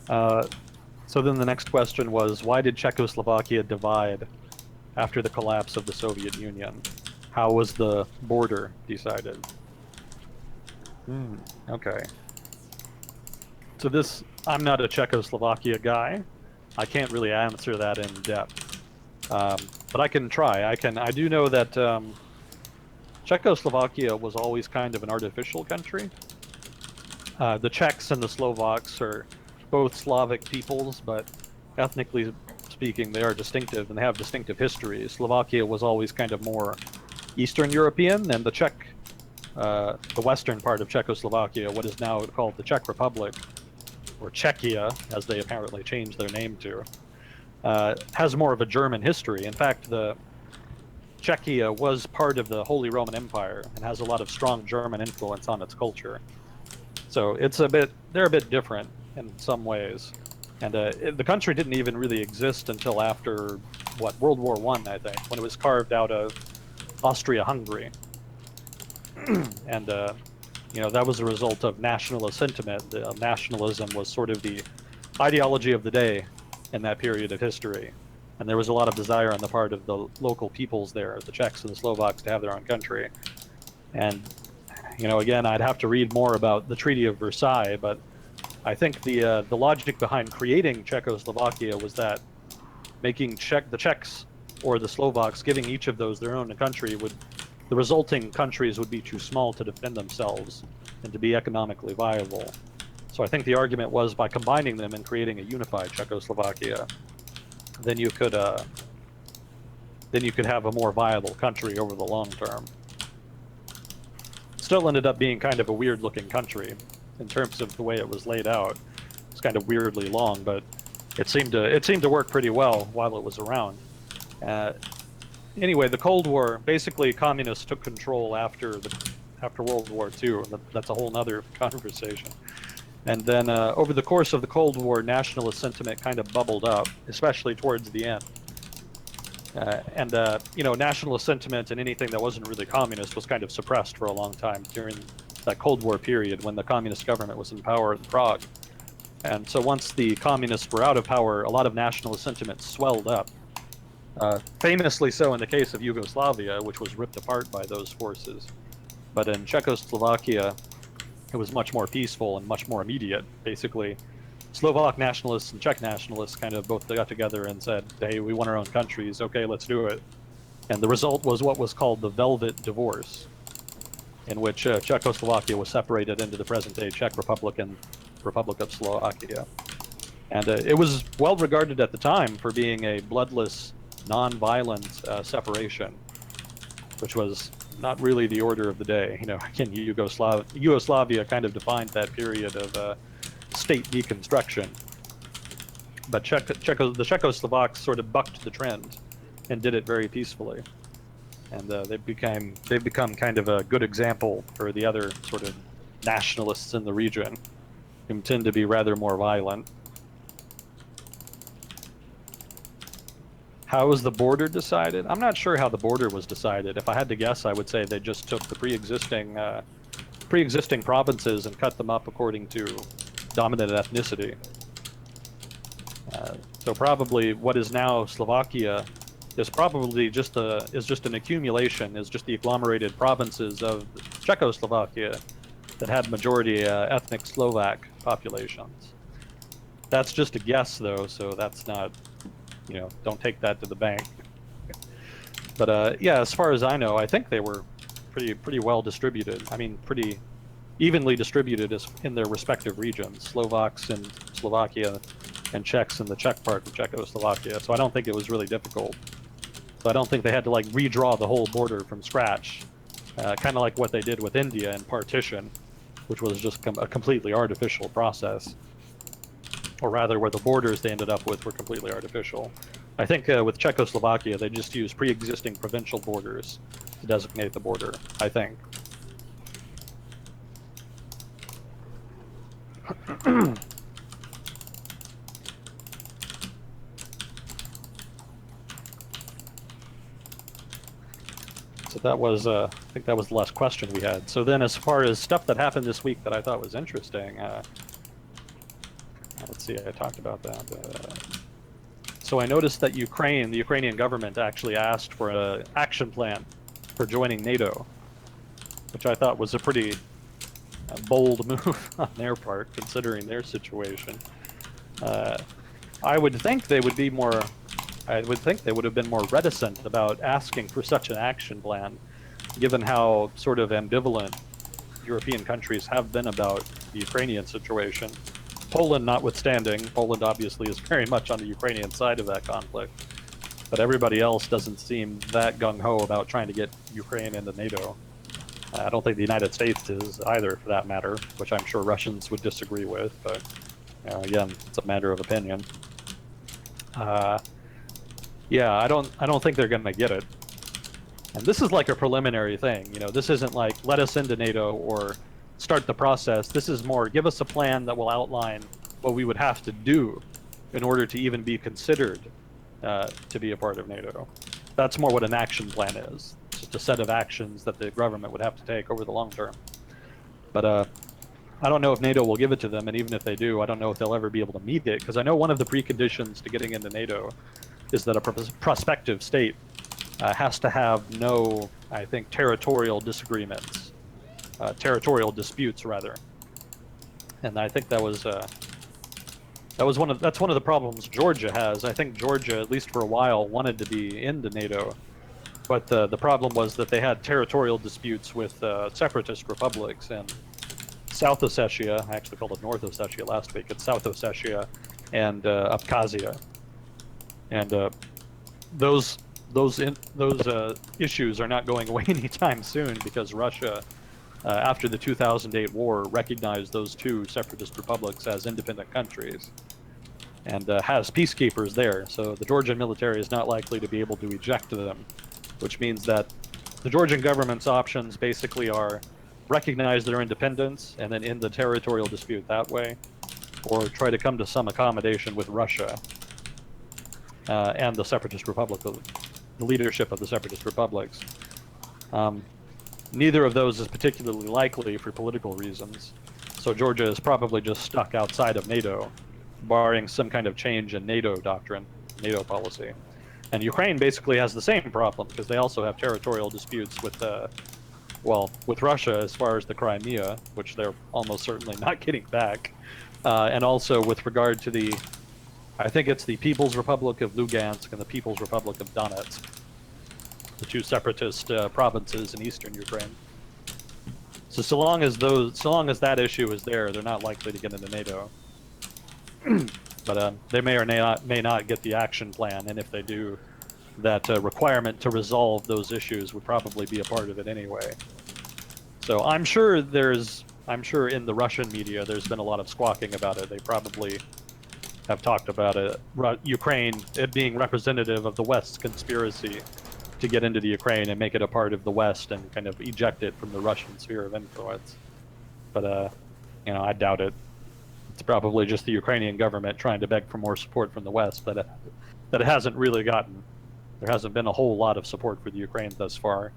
So then the next question was, why did Czechoslovakia divide after the collapse of the Soviet Union? How was the border decided? Okay. So I'm not a Czechoslovakia guy. I can't really answer that in depth. But I can try. I do know that Czechoslovakia was always kind of an artificial country. The Czechs and the Slovaks are both Slavic peoples, but ethnically speaking, they are distinctive and they have distinctive histories. Slovakia was always kind of more Eastern European, and the western part of Czechoslovakia, what is now called the Czech Republic, or Czechia, as they apparently changed their name to, has more of a German history. In fact, the Czechia was part of the Holy Roman Empire and has a lot of strong German influence on its culture. So they're a bit different in some ways. And the country didn't even really exist until after, World War I, I think, when it was carved out of Austria-Hungary. And, you know, that was a result of nationalist sentiment. Nationalism was sort of the ideology of the day in that period of history. And there was a lot of desire on the part of the local peoples there, the Czechs and the Slovaks, to have their own country. And, you know, again, I'd have to read more about the Treaty of Versailles, but I think the logic behind creating Czechoslovakia was that making the Czechs or the Slovaks, giving each of those their own country, the resulting countries would be too small to defend themselves and to be economically viable. So I think the argument was, by combining them and creating a unified Czechoslovakia, then you could have a more viable country over the long term. Still ended up being kind of a weird-looking country in terms of the way it was laid out. It's kind of weirdly long, but it seemed to work pretty well while it was around. Anyway, the Cold War, basically communists took control after World War II. That's a whole other conversation. And then over the course of the Cold War, nationalist sentiment kind of bubbled up, especially towards the end. You know, nationalist sentiment and anything that wasn't really communist was kind of suppressed for a long time during that Cold War period when the communist government was in power in Prague. And so once the communists were out of power, a lot of nationalist sentiment swelled up. Famously so in the case of Yugoslavia, which was ripped apart by those forces. But in Czechoslovakia, it was much more peaceful and much more immediate. Basically, Slovak nationalists and Czech nationalists kind of both got together and said, hey, we want our own countries, okay, let's do it. And the result was what was called the Velvet Divorce, in which Czechoslovakia was separated into the present-day Czech Republic and Republic of Slovakia. And it was well regarded at the time for being a bloodless, non-violent separation, which was not really the order of the day. You know, again, Yugoslavia kind of defined that period of state deconstruction. But the Czechoslovaks sort of bucked the trend and did it very peacefully. And they've become kind of a good example for the other sort of nationalists in the region, who tend to be rather more violent. How was the border decided? I'm not sure how the border was decided. If I had to guess, I would say they just took the pre-existing provinces and cut them up according to dominant ethnicity. So probably what is now Slovakia is probably just an accumulation, is just the agglomerated provinces of Czechoslovakia that had majority ethnic Slovak populations. That's just a guess, though, so that's not, you know, don't take that to the bank. But yeah, as far as I know, I think they were pretty well distributed. I mean, pretty evenly distributed in their respective regions. Slovaks in Slovakia and Czechs in the Czech part of Czechoslovakia. So I don't think it was really difficult. So I don't think they had to like redraw the whole border from scratch, kind of like what they did with India and partition, which was just a completely artificial process. Or rather, where the borders they ended up with were completely artificial. I think with Czechoslovakia, they just used pre-existing provincial borders to designate the border, I think. So that was, I think that was the last question we had. So then as far as stuff that happened this week that I thought was interesting, let's see, I talked about that. So I noticed that the Ukrainian government actually asked for an action plan for joining NATO, which I thought was a pretty bold move on their part, considering their situation. I would think they would be more, I would think they would have been more reticent about asking for such an action plan, given how sort of ambivalent European countries have been about the Ukrainian situation. Poland notwithstanding, Poland obviously is very much on the Ukrainian side of that conflict, but everybody else doesn't seem that gung-ho about trying to get Ukraine into NATO. I don't think the United States is either, for that matter, which I'm sure Russians would disagree with, but you know, again, it's a matter of opinion. Yeah, I don't think they're going to get it. And this is like a preliminary thing, you know, this isn't like let us into NATO or start the process. This is more give us a plan that will outline what we would have to do in order to even be considered to be a part of NATO. That's more what an action plan is. It's just a set of actions that the government would have to take over the long term. But I don't know if NATO will give it to them, and even if they do, I don't know if they'll ever be able to meet it, because I know one of the preconditions to getting into NATO is that a prospective state has to have no, I think, territorial disagreements. Territorial disputes, rather, and I think that's one of the problems Georgia has. I think Georgia, at least for a while, wanted to be into NATO, but the problem was that they had territorial disputes with separatist republics and South Ossetia. I actually called it North Ossetia last week. It's South Ossetia and Abkhazia, and those issues are not going away anytime soon because Russia, after the 2008 war, recognized those two separatist republics as independent countries and has peacekeepers there. So the Georgian military is not likely to be able to eject them, which means that the Georgian government's options basically are recognize their independence and then end the territorial dispute that way, or try to come to some accommodation with Russia and the separatist republic, the leadership of the separatist republics. neither of those is particularly likely for political reasons. So Georgia is probably just stuck outside of NATO, barring some kind of change in NATO doctrine, NATO policy. And Ukraine basically has the same problem because they also have territorial disputes with, with Russia as far as the Crimea, which they're almost certainly not getting back, and also with regard to the, I think it's the People's Republic of Lugansk and the People's Republic of Donetsk, the two separatist provinces in eastern Ukraine. So long as that issue is there, they're not likely to get into NATO. But they may or may not get the action plan, and if they do, that requirement to resolve those issues would probably be a part of it anyway. So I'm sure in the Russian media there's been a lot of squawking about it. They probably have talked about it, Ukraine, it being representative of the West's conspiracy to get into the Ukraine and make it a part of the West and kind of eject it from the Russian sphere of influence. But I doubt it. It's probably just the Ukrainian government trying to beg for more support from the West that it hasn't really gotten. There hasn't been a whole lot of support for the Ukraine thus far.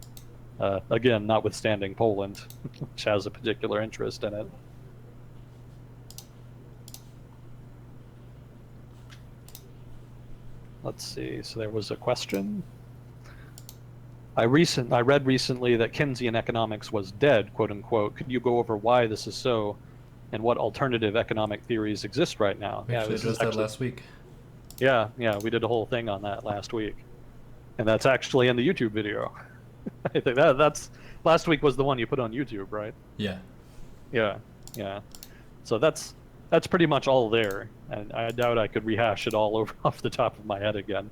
Again, notwithstanding Poland, which has a particular interest in it. Let's see, so there was a question. I read recently that Keynesian economics was dead, quote unquote. Could you go over why this is so and what alternative economic theories exist right now? We actually addressed that last week. Yeah, we did a whole thing on that last week. And that's actually in the YouTube video. I think that's last week was the one you put on YouTube, right? Yeah. Yeah. So that's pretty much all there, and I doubt I could rehash it all over off the top of my head again.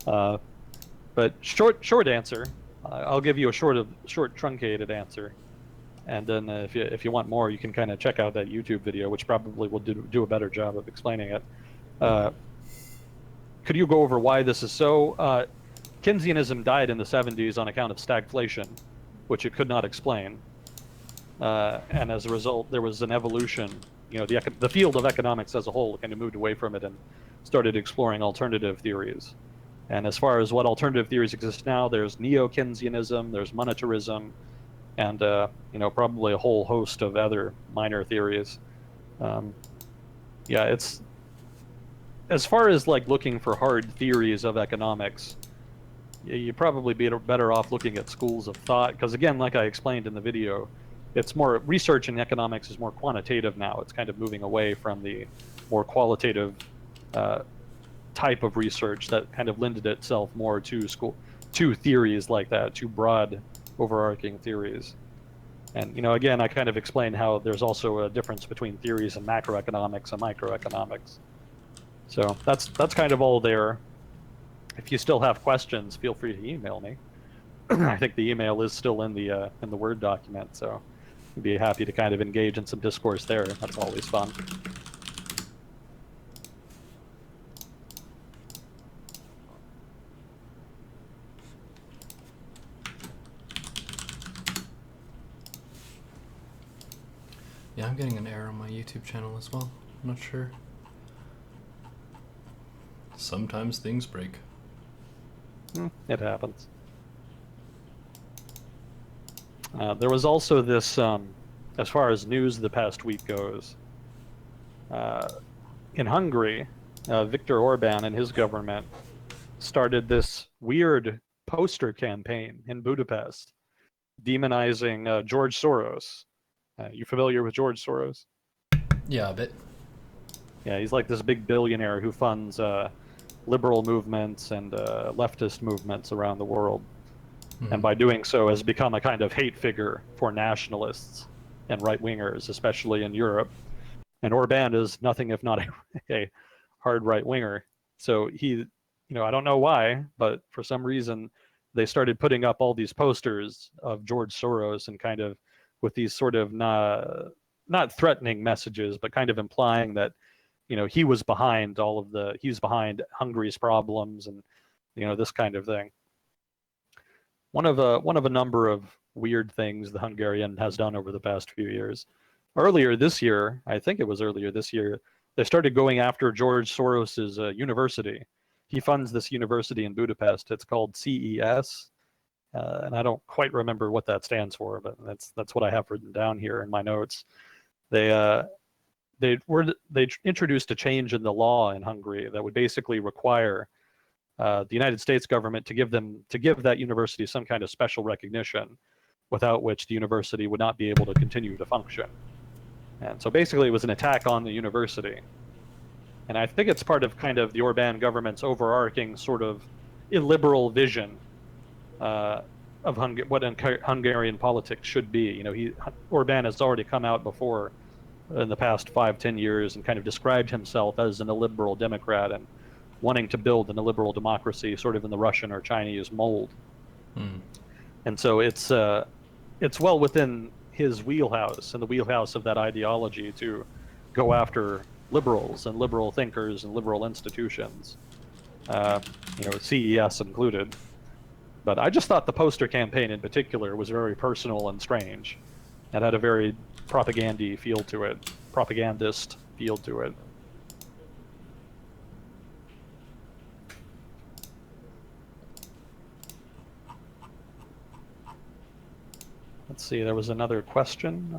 But short answer, I'll give you a short truncated answer, and then if you want more, you can kind of check out that YouTube video, which probably will do a better job of explaining it. Could you go over why this is so? Keynesianism died in the 70s on account of stagflation, which it could not explain, and as a result, there was an evolution. The field of economics as a whole kind of moved away from it and started exploring alternative theories. And as far as what alternative theories exist now, there's neo-Keynesianism, there's monetarism, and probably a whole host of other minor theories. It's as far as like looking for hard theories of economics, you'd probably be better off looking at schools of thought, because again, like I explained in the video, it's more research in economics is more quantitative now. It's kind of moving away from the more qualitative type of research that kind of lended itself more to theories like that, to broad overarching theories. And again, I kind of explained how there's also a difference between theories in macroeconomics and microeconomics. So that's kind of all there. If you still have questions, feel free to email me. I think the email is still in the Word document, so I'd be happy to kind of engage in some discourse there. That's always fun. Yeah, I'm getting an error on my YouTube channel as well. I'm not sure. Sometimes things break. It happens. There was also this, as far as news the past week goes, in Hungary, Viktor Orban and his government started this weird poster campaign in Budapest demonizing George Soros. You familiar with George Soros? Yeah, a bit. Yeah, he's like this big billionaire who funds liberal movements and leftist movements around the world. Mm-hmm. And by doing so has become a kind of hate figure for nationalists and right-wingers, especially in Europe. And Orban is nothing if not a hard right-winger. So he, I don't know why, but for some reason they started putting up all these posters of George Soros and kind of with these sort of not threatening messages, but kind of implying that he was behind he's behind Hungary's problems and this kind of thing. One of a number of weird things the Hungarian has done over the past few years. Earlier this year, I think it was earlier this year, they started going after George Soros's university. He funds this university in Budapest. It's called CES, and I don't quite remember what that stands for, but that's what I have written down here in my notes. They introduced a change in the law in Hungary that would basically require the United States government to give that university some kind of special recognition, without which the university would not be able to continue to function. And so basically it was an attack on the university. And I think it's part of kind of the Orbán government's overarching sort of illiberal vision of what Hungarian politics should be. You know, Orbán has already come out before in the past 5-10 years and kind of described himself as an illiberal Democrat and wanting to build an illiberal democracy sort of in the Russian or Chinese mold. And so it's well within his wheelhouse and the wheelhouse of that ideology to go after liberals and liberal thinkers and liberal institutions, CES included. But I just thought the poster campaign in particular was very personal and strange, and had a very propagandist feel to it. Let's see, there was another question.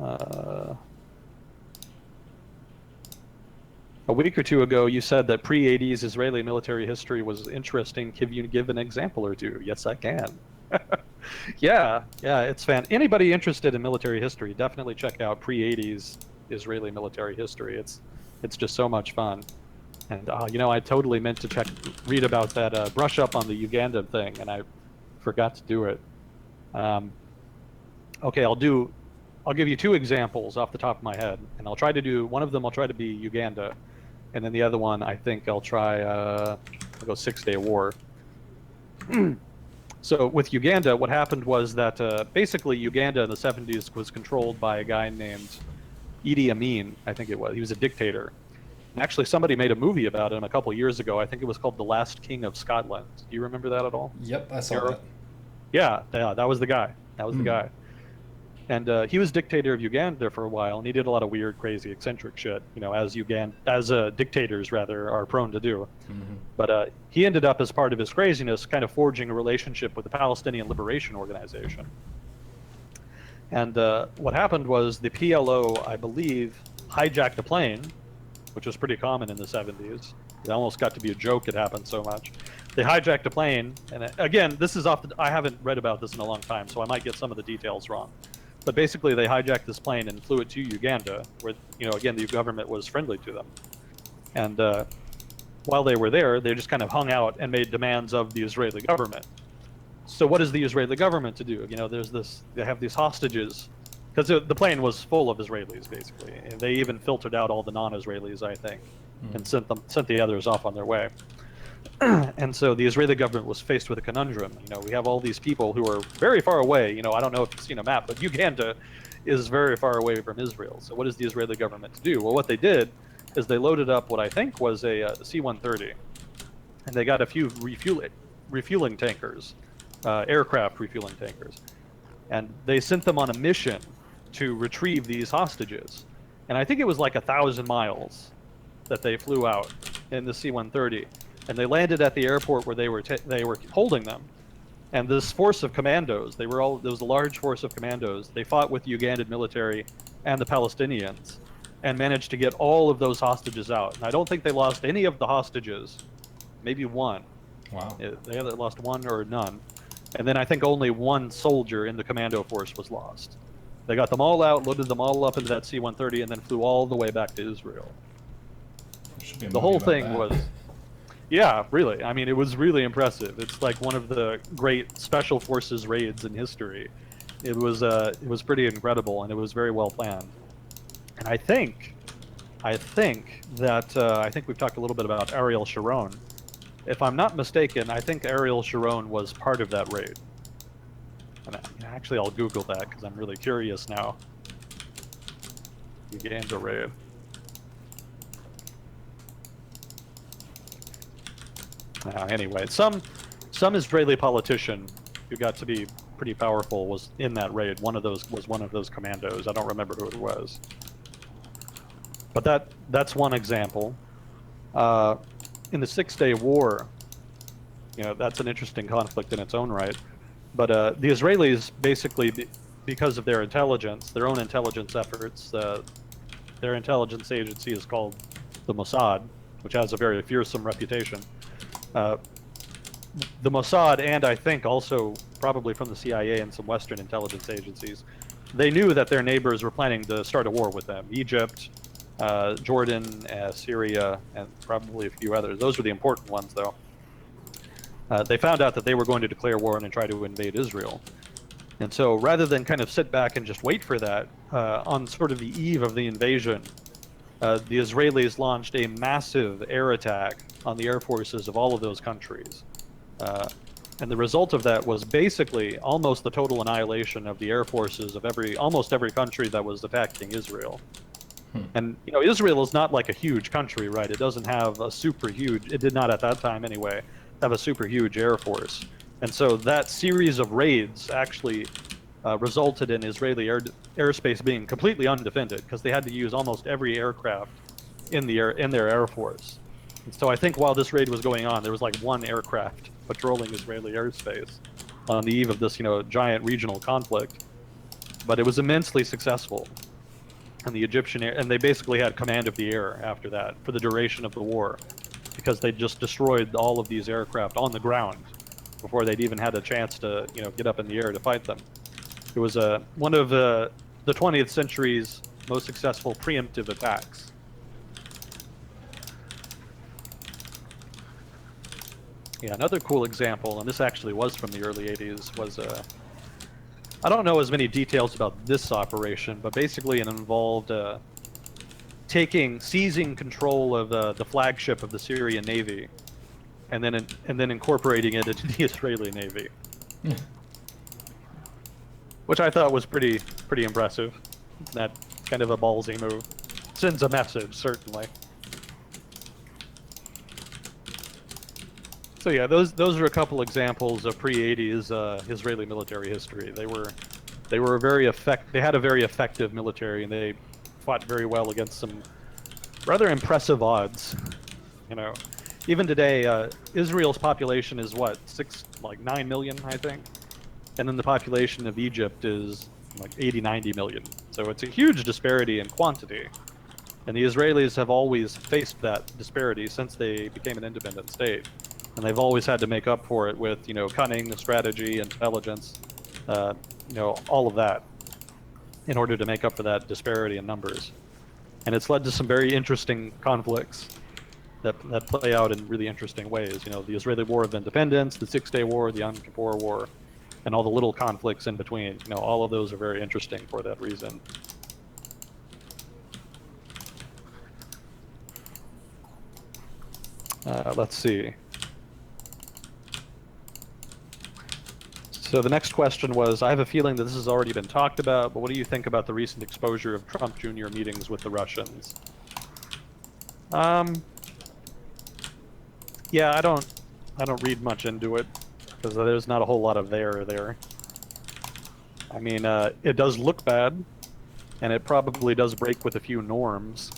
A week or two ago, you said that pre-80s Israeli military history was interesting. Can you give an example or two? Yes, I can. Yeah, it's anybody interested in military history, definitely check out pre-80s Israeli military history. It's just so much fun. And I totally meant to read about that brush up on the Uganda thing, and I forgot to do it. Okay, I'll give you two examples off the top of my head, and I'll try to do one of them. I'll try to be Uganda, and then the other one I think I'll try. I'll go 6-Day War. So with Uganda, what happened was that basically Uganda in the 70s was controlled by a guy named Idi Amin, I think it was. He was a dictator. And actually, somebody made a movie about him a couple years ago. I think it was called The Last King of Scotland. Do you remember that at all? Yep, I saw that. Yeah, that was the guy. The guy. And he was dictator of Uganda for a while, and he did a lot of weird, crazy, eccentric shit, as dictators rather are prone to do. But he ended up, as part of his craziness, kind of forging a relationship with the Palestinian Liberation Organization. And what happened was the PLO, I believe, hijacked a plane, which was pretty common in the 70s. It almost got to be a joke, it happened so much. They hijacked a plane, and again, this is I haven't read about this in a long time, so I might get some of the details wrong. But basically, they hijacked this plane and flew it to Uganda, where, again, the government was friendly to them. And while they were there, they just kind of hung out and made demands of the Israeli government. So what is the Israeli government to do? They have these hostages, because the plane was full of Israelis, basically. And they even filtered out all the non-Israelis, I think, and sent the others off on their way. And so the Israeli government was faced with a conundrum. We have all these people who are very far away. I don't know if you've seen a map, but Uganda is very far away from Israel. So what is the Israeli government to do? Well, what they did is they loaded up what I think was a C-130, and they got a few refueling tankers, aircraft refueling tankers, and they sent them on a mission to retrieve these hostages. And I think it was like 1,000 miles that they flew out in the C-130. And they landed at the airport where they were holding them, and this force of commandos, there was a large force of commandos. They fought with the Ugandan military and the Palestinians, and managed to get all of those hostages out. And I don't think they lost any of the hostages, maybe one. Wow. They either lost one or none, and then I think only one soldier in the commando force was lost. They got them all out, loaded them all up into that C-130, and then flew all the way back to Israel. The whole thing was. Yeah, really. I mean, it was really impressive. It's like one of the great special forces raids in history. It was pretty incredible, and it was very well planned. And I think we've talked a little bit about Ariel Sharon. If I'm not mistaken, I think Ariel Sharon was part of that raid. And actually, I'll Google that because I'm really curious now. Uganda raid. Anyway, some Israeli politician who got to be pretty powerful was in that raid. One of those was one of those commandos. I don't remember who it was. But that's one example. In the 6-Day War, that's an interesting conflict in its own right. But the Israelis basically, because of their intelligence, their own intelligence efforts, their intelligence agency is called the Mossad, which has a very fearsome reputation. The Mossad, and I think also probably from the CIA and some Western intelligence agencies, they knew that their neighbors were planning to start a war with them. Egypt, Jordan, Syria, and probably a few others. Those were the important ones, though. They found out that they were going to declare war and try to invade Israel. And so rather than kind of sit back and just wait for that, on sort of the eve of the invasion, the Israelis launched a massive air attack on the air forces of all of those countries. And the result of that was basically almost the total annihilation of the air forces of almost every country that was attacking Israel. And, you know, Israel is not like a huge country, right? It doesn't have a super huge, it did not at that time anyway, have a super huge air force. And so that series of raids actually resulted in Israeli airspace being completely undefended, because they had to use almost every aircraft in their air force. And so I think while this raid was going on, there was like one aircraft patrolling Israeli airspace on the eve of this, you know, giant regional conflict. But it was immensely successful. And the Egyptian air, and they basically had command of the air after that for the duration of the war, because they just destroyed all of these aircraft on the ground before they'd even had a chance to, you know, get up in the air to fight them. It was one of the 20th century's most successful preemptive attacks. Yeah, another cool example, and this actually was from the early 80s, was I don't know as many details about this operation, but basically it involved seizing control of the flagship of the Syrian Navy, and then incorporating it into the Israeli Navy, which I thought was pretty impressive. That kind of a ballsy move. Sends a message, certainly. So yeah, those are a couple examples of pre-80s Israeli military history. They were they had a very effective military, and they fought very well against some rather impressive odds. You know, even today, Israel's population is what, 9 million, I think, and then the population of Egypt is like 80, 90 million. So it's a huge disparity in quantity, and the Israelis have always faced that disparity since they became an independent state. And they've always had to make up for it with, you know, cunning, strategy, intelligence, you know, all of that, in order to make up for that disparity in numbers. And it's led to some very interesting conflicts that play out in really interesting ways. You know, the Israeli War of Independence, the Six-Day War, the Yom Kippur War, and all the little conflicts in between. You know, all of those are very interesting for that reason. Let's see. So the next question was, I have a feeling that this has already been talked about, but what do you think about the recent exposure of Trump Jr. meetings with the Russians? Yeah, I don't read much into it, because there's not a whole lot of there. I mean, it does look bad, and it probably does break with a few norms.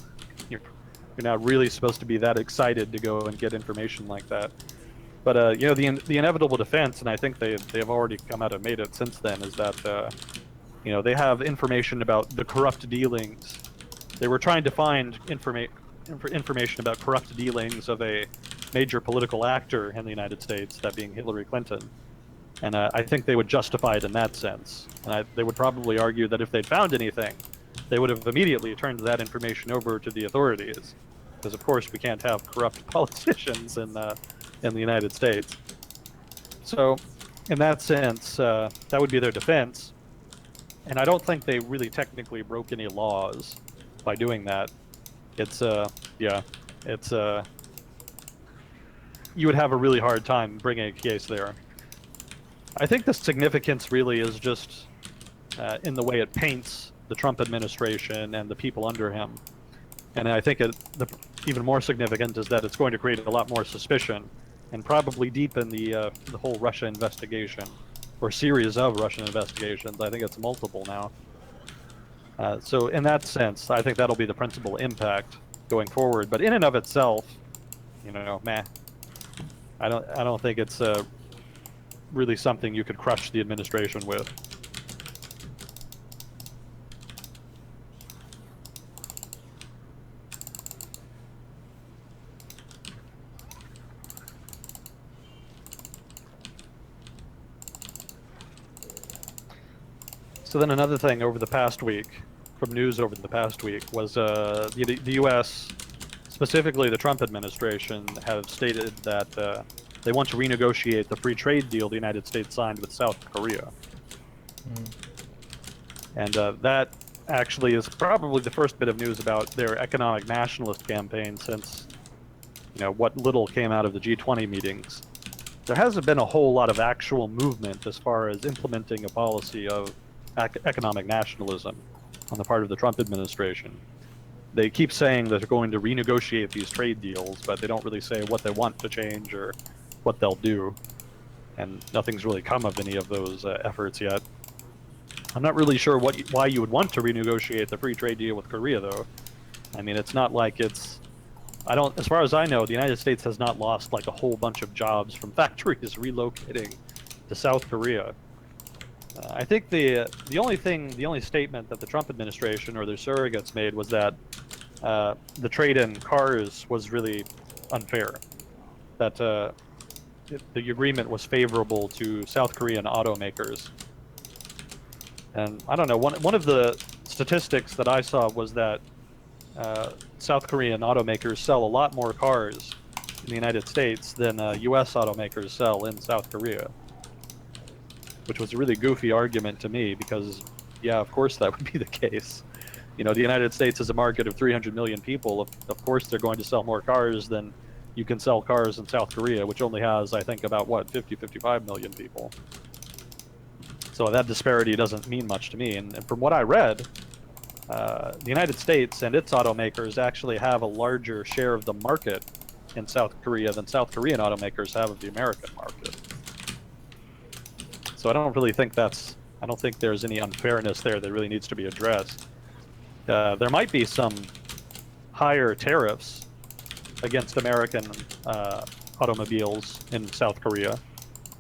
You're not really supposed to be that excited to go and get information like that. But you know, the inevitable defense, and I think they have already come out and made it since then, is that you know, they have information about the corrupt dealings. They were trying to find information about corrupt dealings of a major political actor in the United States, that being Hillary Clinton, and I think they would justify it in that sense. And they would probably argue that if they'd found anything, they would have immediately turned that information over to the authorities, because of course we can't have corrupt politicians in the United States. So, in that sense, that would be their defense. And I don't think they really technically broke any laws by doing that. It's you would have a really hard time bringing a case there. I think the significance really is just in the way it paints the Trump administration and the people under him. And I think even more significant is that it's going to create a lot more suspicion, and probably deepen the whole Russia investigation, or series of Russian investigations. I think it's multiple now. So in that sense, I think that'll be the principal impact going forward. But in and of itself, you know, meh. I don't think it's really something you could crush the administration with. So then another thing over the past week, from news over the past week, was the U.S., specifically the Trump administration, have stated that they want to renegotiate the free trade deal the United States signed with South Korea. And that actually is probably the first bit of news about their economic nationalist campaign since, what little came out of the G20 meetings. There hasn't been a whole lot of actual movement as far as implementing a policy of economic nationalism on the part of the Trump administration. They keep saying that they're going to renegotiate these trade deals, but they don't really say what they want to change or what they'll do. And nothing's really come of any of those efforts yet. I'm not really sure why you would want to renegotiate the free trade deal with Korea, though. I mean, it's not like it's... as far as I know, the United States has not lost like a whole bunch of jobs from factories relocating to South Korea. I think the only statement that the Trump administration or their surrogates made was that the trade in cars was really unfair. That the agreement was favorable to South Korean automakers. And I don't know, one of the statistics that I saw was that South Korean automakers sell a lot more cars in the United States than U.S. automakers sell in South Korea. Which was a really goofy argument to me because, yeah, of course that would be the case. The United States is a market of 300 million people. Of course they're going to sell more cars than you can sell cars in South Korea, which only has, I think, about, 55 million people. So that disparity doesn't mean much to me. And from what I read, the United States and its automakers actually have a larger share of the market in South Korea than South Korean automakers have of the American market. So I don't think there's any unfairness there that really needs to be addressed. There might be some higher tariffs against American automobiles in South Korea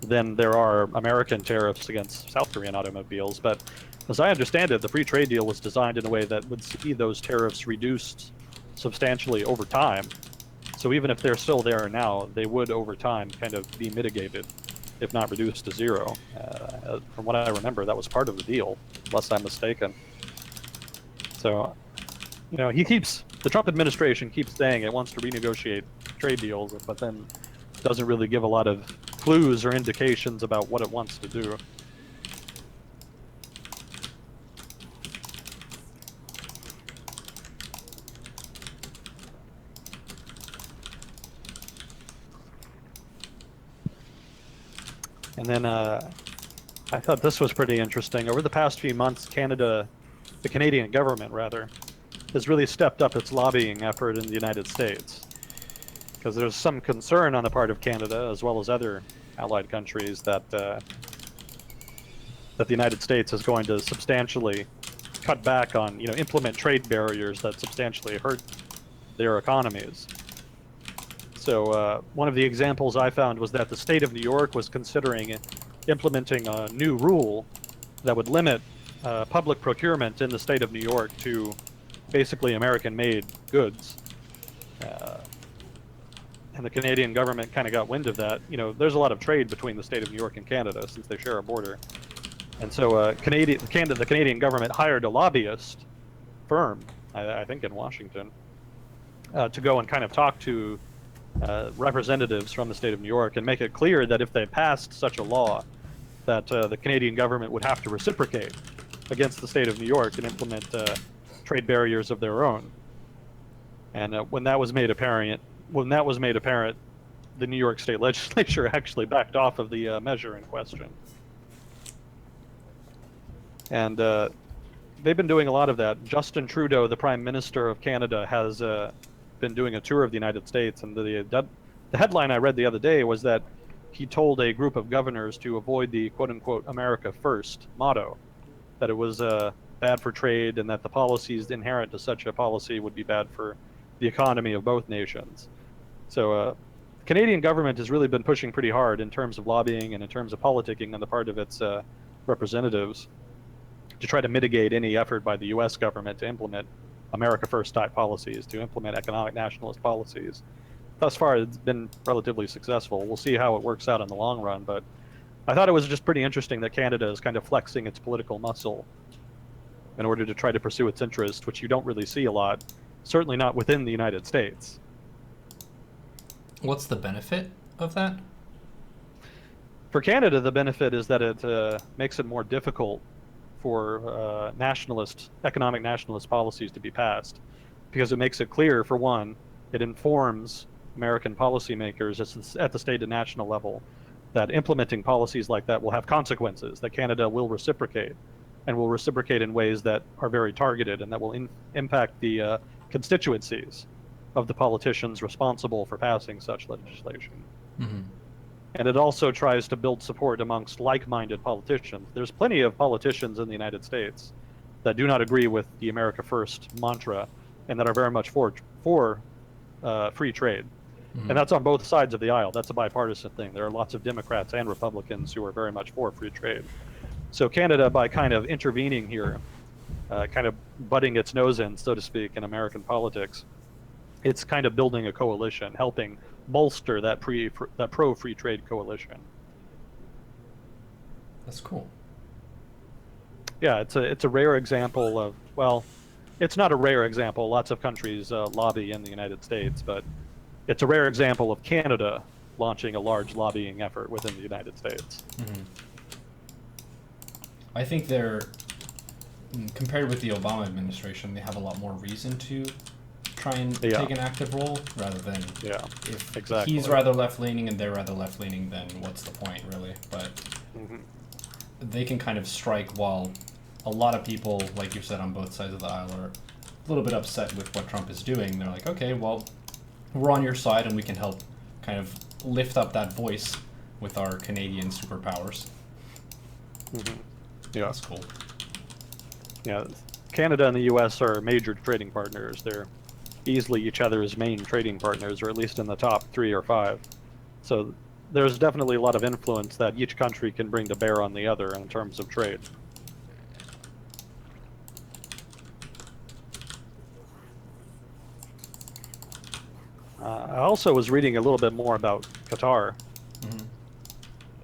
than there are American tariffs against South Korean automobiles. But as I understand it, the free trade deal was designed in a way that would see those tariffs reduced substantially over time. So even if they're still there now, they would over time kind of be mitigated, if not reduced to zero. From what I remember, that was part of the deal, unless I'm mistaken. So, the Trump administration keeps saying it wants to renegotiate trade deals, but then doesn't really give a lot of clues or indications about what it wants to do. And then I thought this was pretty interesting. Over the past few months, the Canadian government rather, has really stepped up its lobbying effort in the United States. Because there's some concern on the part of Canada, as well as other allied countries, that the United States is going to substantially cut back on, implement trade barriers that substantially hurt their economies. So one of the examples I found was that the state of New York was considering implementing a new rule that would limit public procurement in the state of New York to basically American-made goods. And the Canadian government kind of got wind of that. There's a lot of trade between the state of New York and Canada since they share a border. And so the Canadian government hired a lobbyist firm, I think in Washington, to go and kind of talk to representatives from the state of New York and make it clear that if they passed such a law, that the Canadian government would have to reciprocate against the state of New York and implement trade barriers of their own. And when that was made apparent, the New York State Legislature actually backed off of the measure in question. And they've been doing a lot of that. Justin Trudeau, the Prime Minister of Canada, has been doing a tour of the United States, and the headline I read the other day was that he told a group of governors to avoid the quote-unquote America First motto, that it was bad for trade and that the policies inherent to such a policy would be bad for the economy of both nations. So Canadian government has really been pushing pretty hard in terms of lobbying and in terms of politicking on the part of its representatives to try to mitigate any effort by the U.S. government to implement America First type policies, to implement economic nationalist policies. Thus far, it's been relatively successful. We'll see how it works out in the long run, but I thought it was just pretty interesting that Canada is kind of flexing its political muscle in order to try to pursue its interest, which you don't really see a lot, certainly not within the United States. What's the benefit of that? For Canada, the benefit is that it makes it more difficult for economic nationalist policies to be passed, because it makes it clear, for one, it informs American policymakers at the state and national level that implementing policies like that will have consequences, that Canada will reciprocate, and will reciprocate in ways that are very targeted and that will impact the constituencies of the politicians responsible for passing such legislation. Mm-hmm. And it also tries to build support amongst like-minded politicians. There's plenty of politicians in the United States that do not agree with the America First mantra and that are very much for free trade. Mm-hmm. And that's on both sides of the aisle. That's a bipartisan thing. There are lots of Democrats and Republicans who are very much for free trade. So Canada, by kind of intervening here, kind of butting its nose in, so to speak, in American politics, it's kind of building a coalition, helping bolster that pro-free trade coalition. That's cool. Yeah, it's a rare example of, well, it's not a rare example. Lots of countries lobby in the United States, but it's a rare example of Canada launching a large lobbying effort within the United States. Mm-hmm. I think compared with the Obama administration, they have a lot more reason to try and take an active role, rather than if exactly. He's rather left-leaning and they're rather left-leaning, then what's the point, really? But they can kind of strike while a lot of people, like you said, on both sides of the aisle are a little bit upset with what Trump is doing. They're like, okay, well, we're on your side and we can help kind of lift up that voice with our Canadian superpowers. Mm-hmm. Yeah. That's cool. Yeah, Canada and the U.S. are major trading partners. They're easily each other's main trading partners, or at least in the top 3 or 5. So there's definitely a lot of influence that each country can bring to bear on the other in terms of trade. I also was reading a little bit more about Qatar,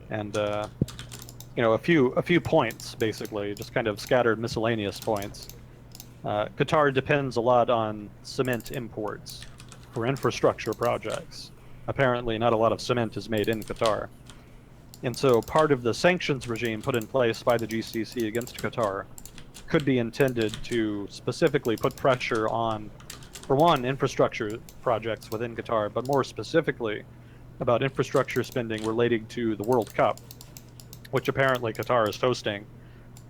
and a few points, basically, just kind of scattered miscellaneous points. Qatar depends a lot on cement imports for infrastructure projects. Apparently, not a lot of cement is made in Qatar. And so part of the sanctions regime put in place by the GCC against Qatar could be intended to specifically put pressure on, for one, infrastructure projects within Qatar, but more specifically about infrastructure spending relating to the World Cup, which apparently Qatar is hosting.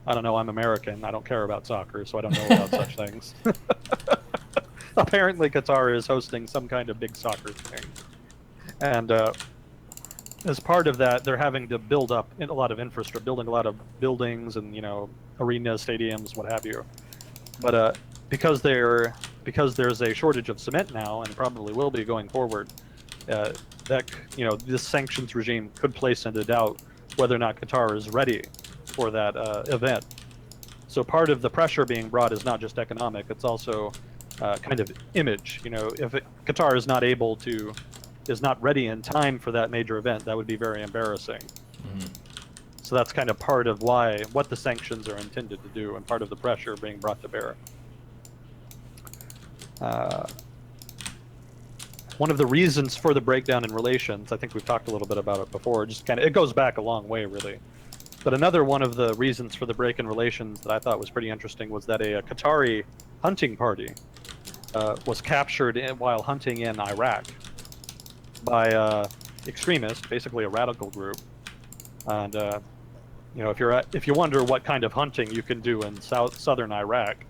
I don't know, I'm American, I don't care about soccer, so I don't know about such things. Apparently Qatar is hosting some kind of big soccer thing. And as part of that, they're having to build up a lot of infrastructure, building a lot of buildings and, arenas, stadiums, what have you. But because there's a shortage of cement now, and probably will be going forward, this sanctions regime could place into doubt whether or not Qatar is ready for that event. So part of the pressure being brought is not just economic; it's also kind of image. If Qatar is not ready in time for that major event, that would be very embarrassing. Mm-hmm. So that's kind of part of what the sanctions are intended to do, and part of the pressure being brought to bear. One of the reasons for the breakdown in relations, I think we've talked a little bit about it before, it goes back a long way, really. But another one of the reasons for the break in relations that I thought was pretty interesting was that a Qatari hunting party was captured while hunting in Iraq by extremists, basically a radical group. And if you wonder what kind of hunting you can do in southern Iraq,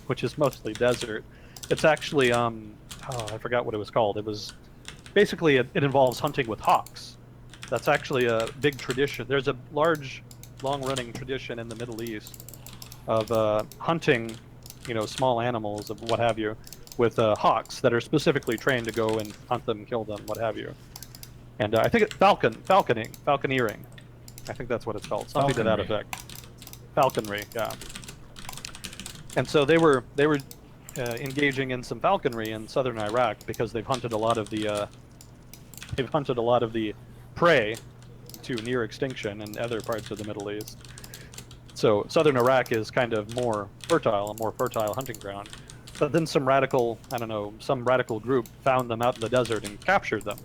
which is mostly desert, it's actually I forgot what it was called. It was basically it involves hunting with hawks. That's actually a big tradition. There's a large, long-running tradition in the Middle East of hunting, small animals of what have you, with hawks that are specifically trained to go and hunt them, kill them, what have you. And I think it's falconeering. I think that's what it's called, something to that effect. Falconry, yeah. And so they were engaging in some falconry in southern Iraq because they've hunted a lot of the prey to near extinction in other parts of the Middle East. So southern Iraq is kind of a more fertile hunting ground. But then some radical group found them out in the desert and captured them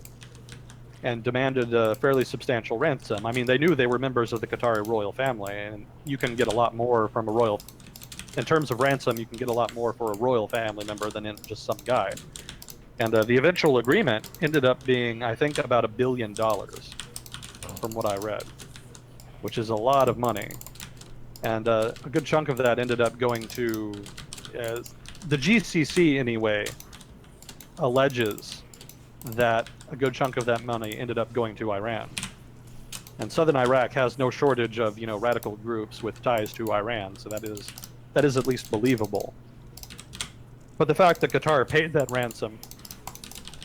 and demanded a fairly substantial ransom. I mean, they knew they were members of the Qatari royal family, and you can get a lot more from a royal... In terms of ransom, you can get a lot more for a royal family member than in just some guy. And the eventual agreement ended up being, I think, about $1 billion, from what I read, which is a lot of money. And a good chunk of that ended up going to... the GCC, anyway, alleges that a good chunk of that money ended up going to Iran. And southern Iraq has no shortage of, radical groups with ties to Iran, so that is at least believable. But the fact that Qatar paid that ransom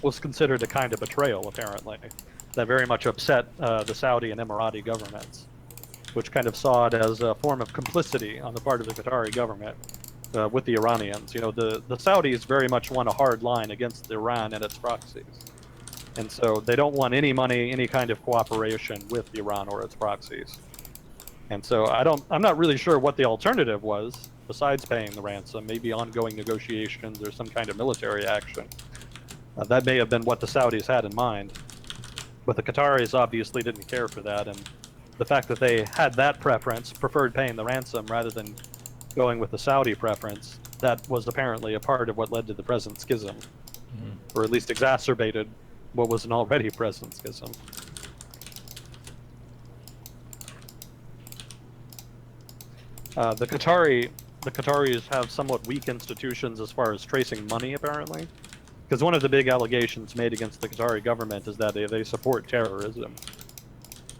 was considered a kind of betrayal, apparently. That very much upset the Saudi and Emirati governments, which kind of saw it as a form of complicity on the part of the Qatari government with the Iranians. The Saudis very much want a hard line against Iran and its proxies. And so they don't want any money, any kind of cooperation with Iran or its proxies. And so I'm not really sure what the alternative was, besides paying the ransom, maybe ongoing negotiations or some kind of military action. That may have been what the Saudis had in mind. But the Qataris obviously didn't care for that, and the fact that they had that preference, preferred paying the ransom rather than going with the Saudi preference, that was apparently a part of what led to the present schism, or at least exacerbated what was an already present schism. The Qataris have somewhat weak institutions as far as tracing money, apparently, because one of the big allegations made against the Qatari government is that they support terrorism,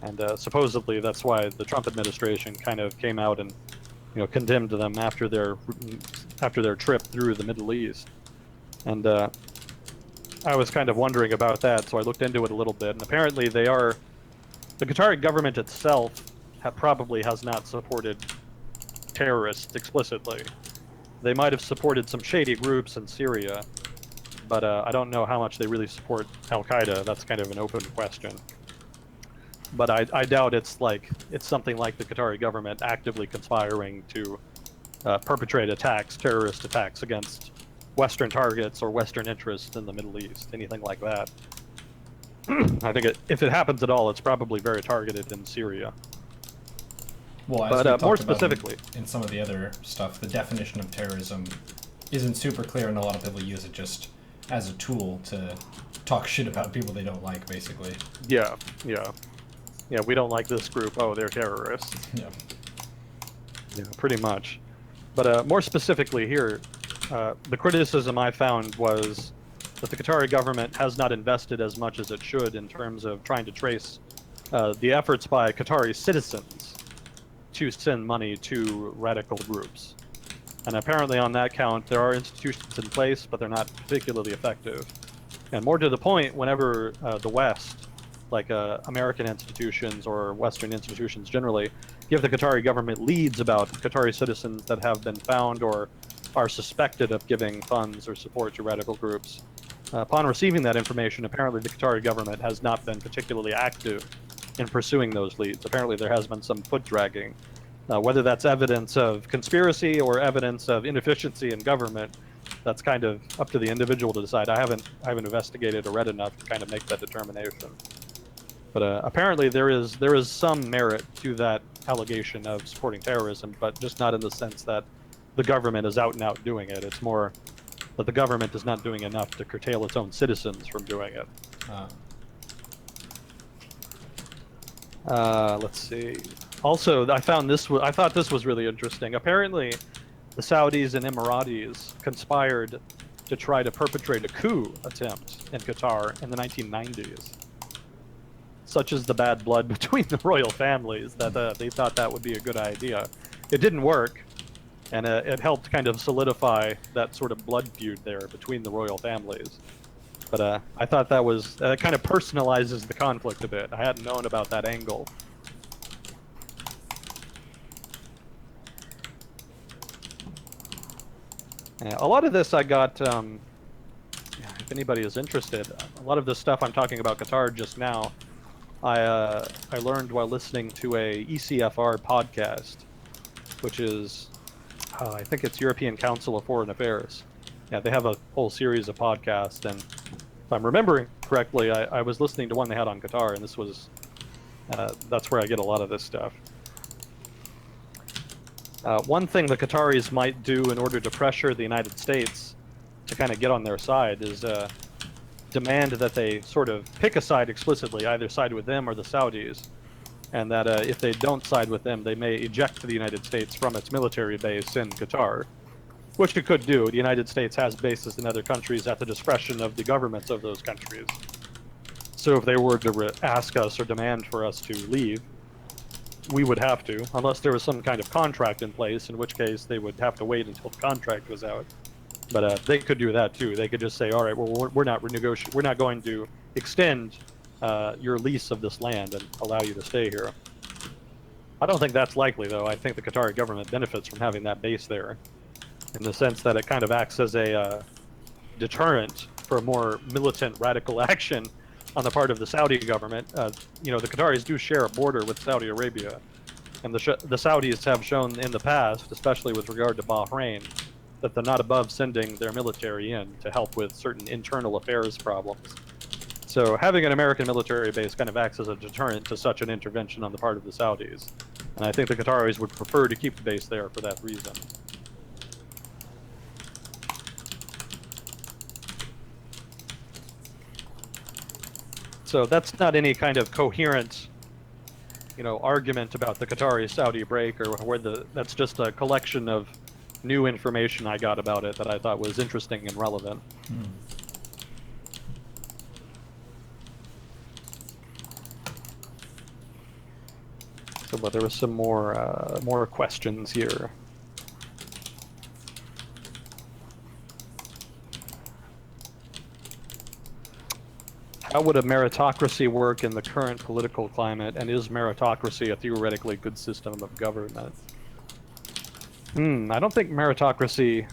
and supposedly that's why the Trump administration kind of came out and condemned them after their trip through the Middle East. And I was kind of wondering about that, so I looked into it a little bit, and apparently the Qatari government itself probably has not supported terrorists explicitly. They might have supported some shady groups in Syria, but I don't know how much they really support Al-Qaeda. That's kind of an open question. But I doubt it's something like the Qatari government actively conspiring to perpetrate terrorist attacks against Western targets or Western interests in the Middle East, anything like that. I think if it happens at all, it's probably very targeted in Syria. Well, as but more specifically, in some of the other stuff, the definition of terrorism isn't super clear, and a lot of people use it just as a tool to talk shit about people they don't like, basically. Yeah, we don't like this group. Oh, they're terrorists. Yeah, pretty much. But more specifically here, the criticism I found was that the Qatari government has not invested as much as it should in terms of trying to trace the efforts by Qatari citizens to send money to radical groups. And apparently on that count, there are institutions in place, but they're not particularly effective. And more to the point, whenever the West, like American institutions or Western institutions generally, give the Qatari government leads about Qatari citizens that have been found or are suspected of giving funds or support to radical groups. Upon receiving that information, apparently the Qatari government has not been particularly active in pursuing those leads. Apparently there has been some foot dragging. Whether that's evidence of conspiracy or evidence of inefficiency in government, that's kind of up to the individual to decide. I haven't investigated or read enough to kind of make that determination. But apparently there is some merit to that allegation of supporting terrorism, but just not in the sense that the government is out and out doing it. It's more that the government is not doing enough to curtail its own citizens from doing it. Let's see. Also, I thought this was really interesting. Apparently, the Saudis and Emiratis conspired to try to perpetrate a coup attempt in Qatar in the 1990s. Such is the bad blood between the royal families that they thought that would be a good idea. It didn't work, and it helped kind of solidify that sort of blood feud there between the royal families. But I thought that was kind of personalizes the conflict a bit. I hadn't known about that angle. A lot of this I got, if anybody is interested, a lot of this stuff I'm talking about Qatar just now, I learned while listening to a ECFR podcast, which is, I think it's European Council of Foreign Affairs. Yeah, they have a whole series of podcasts, and if I'm remembering correctly, I was listening to one they had on Qatar, and this was, that's where I get a lot of this stuff. One thing the Qataris might do in order to pressure the United States to kind of get on their side is demand that they sort of pick a side explicitly, either side with them or the Saudis, and that if they don't side with them, they may eject the United States from its military base in Qatar, which it could do. The United States has bases in other countries at the discretion of the governments of those countries. So if they were to ask us or demand for us to leave, we would have to, unless there was some kind of contract in place, in which case they would have to wait until the contract was out. But they could do that too. They could just say, all right, well, we're not going to extend your lease of this land and allow you to stay here. I don't think that's likely, though. I think the Qatari government benefits from having that base there, in the sense that it kind of acts as a deterrent for more militant radical action on the part of the Saudi government. You know, the Qataris do share a border with Saudi Arabia, and the Saudis have shown in the past, especially with regard to Bahrain, that they're not above sending their military in to help with certain internal affairs problems. So having an American military base kind of acts as a deterrent to such an intervention on the part of the Saudis. And I think the Qataris would prefer to keep the base there for that reason. So that's not any kind of coherent, you know, argument about the Qatari-Saudi break, or where that's just a collection of new information I got about it that I thought was interesting and relevant. So, but there was some more questions here. How would a meritocracy work in the current political climate, and is meritocracy a theoretically good system of government? I don't think meritocracy,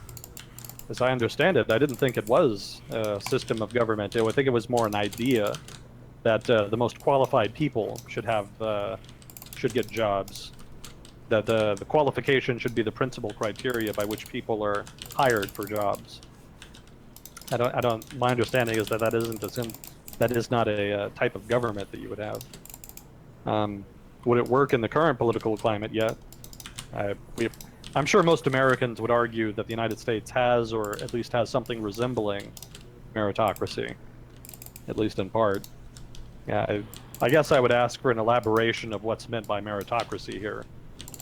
as I understand it, I didn't think it was a system of government. I think it was more an idea that the most qualified people should get jobs. That the qualification should be the principal criteria by which people are hired for jobs. My understanding is that that is not a type of government that you would have. Would it work in the current political climate yet? I'm sure most Americans would argue that the United States has, or at least has something resembling meritocracy, at least in part. Yeah, I guess I would ask for an elaboration of what's meant by meritocracy here,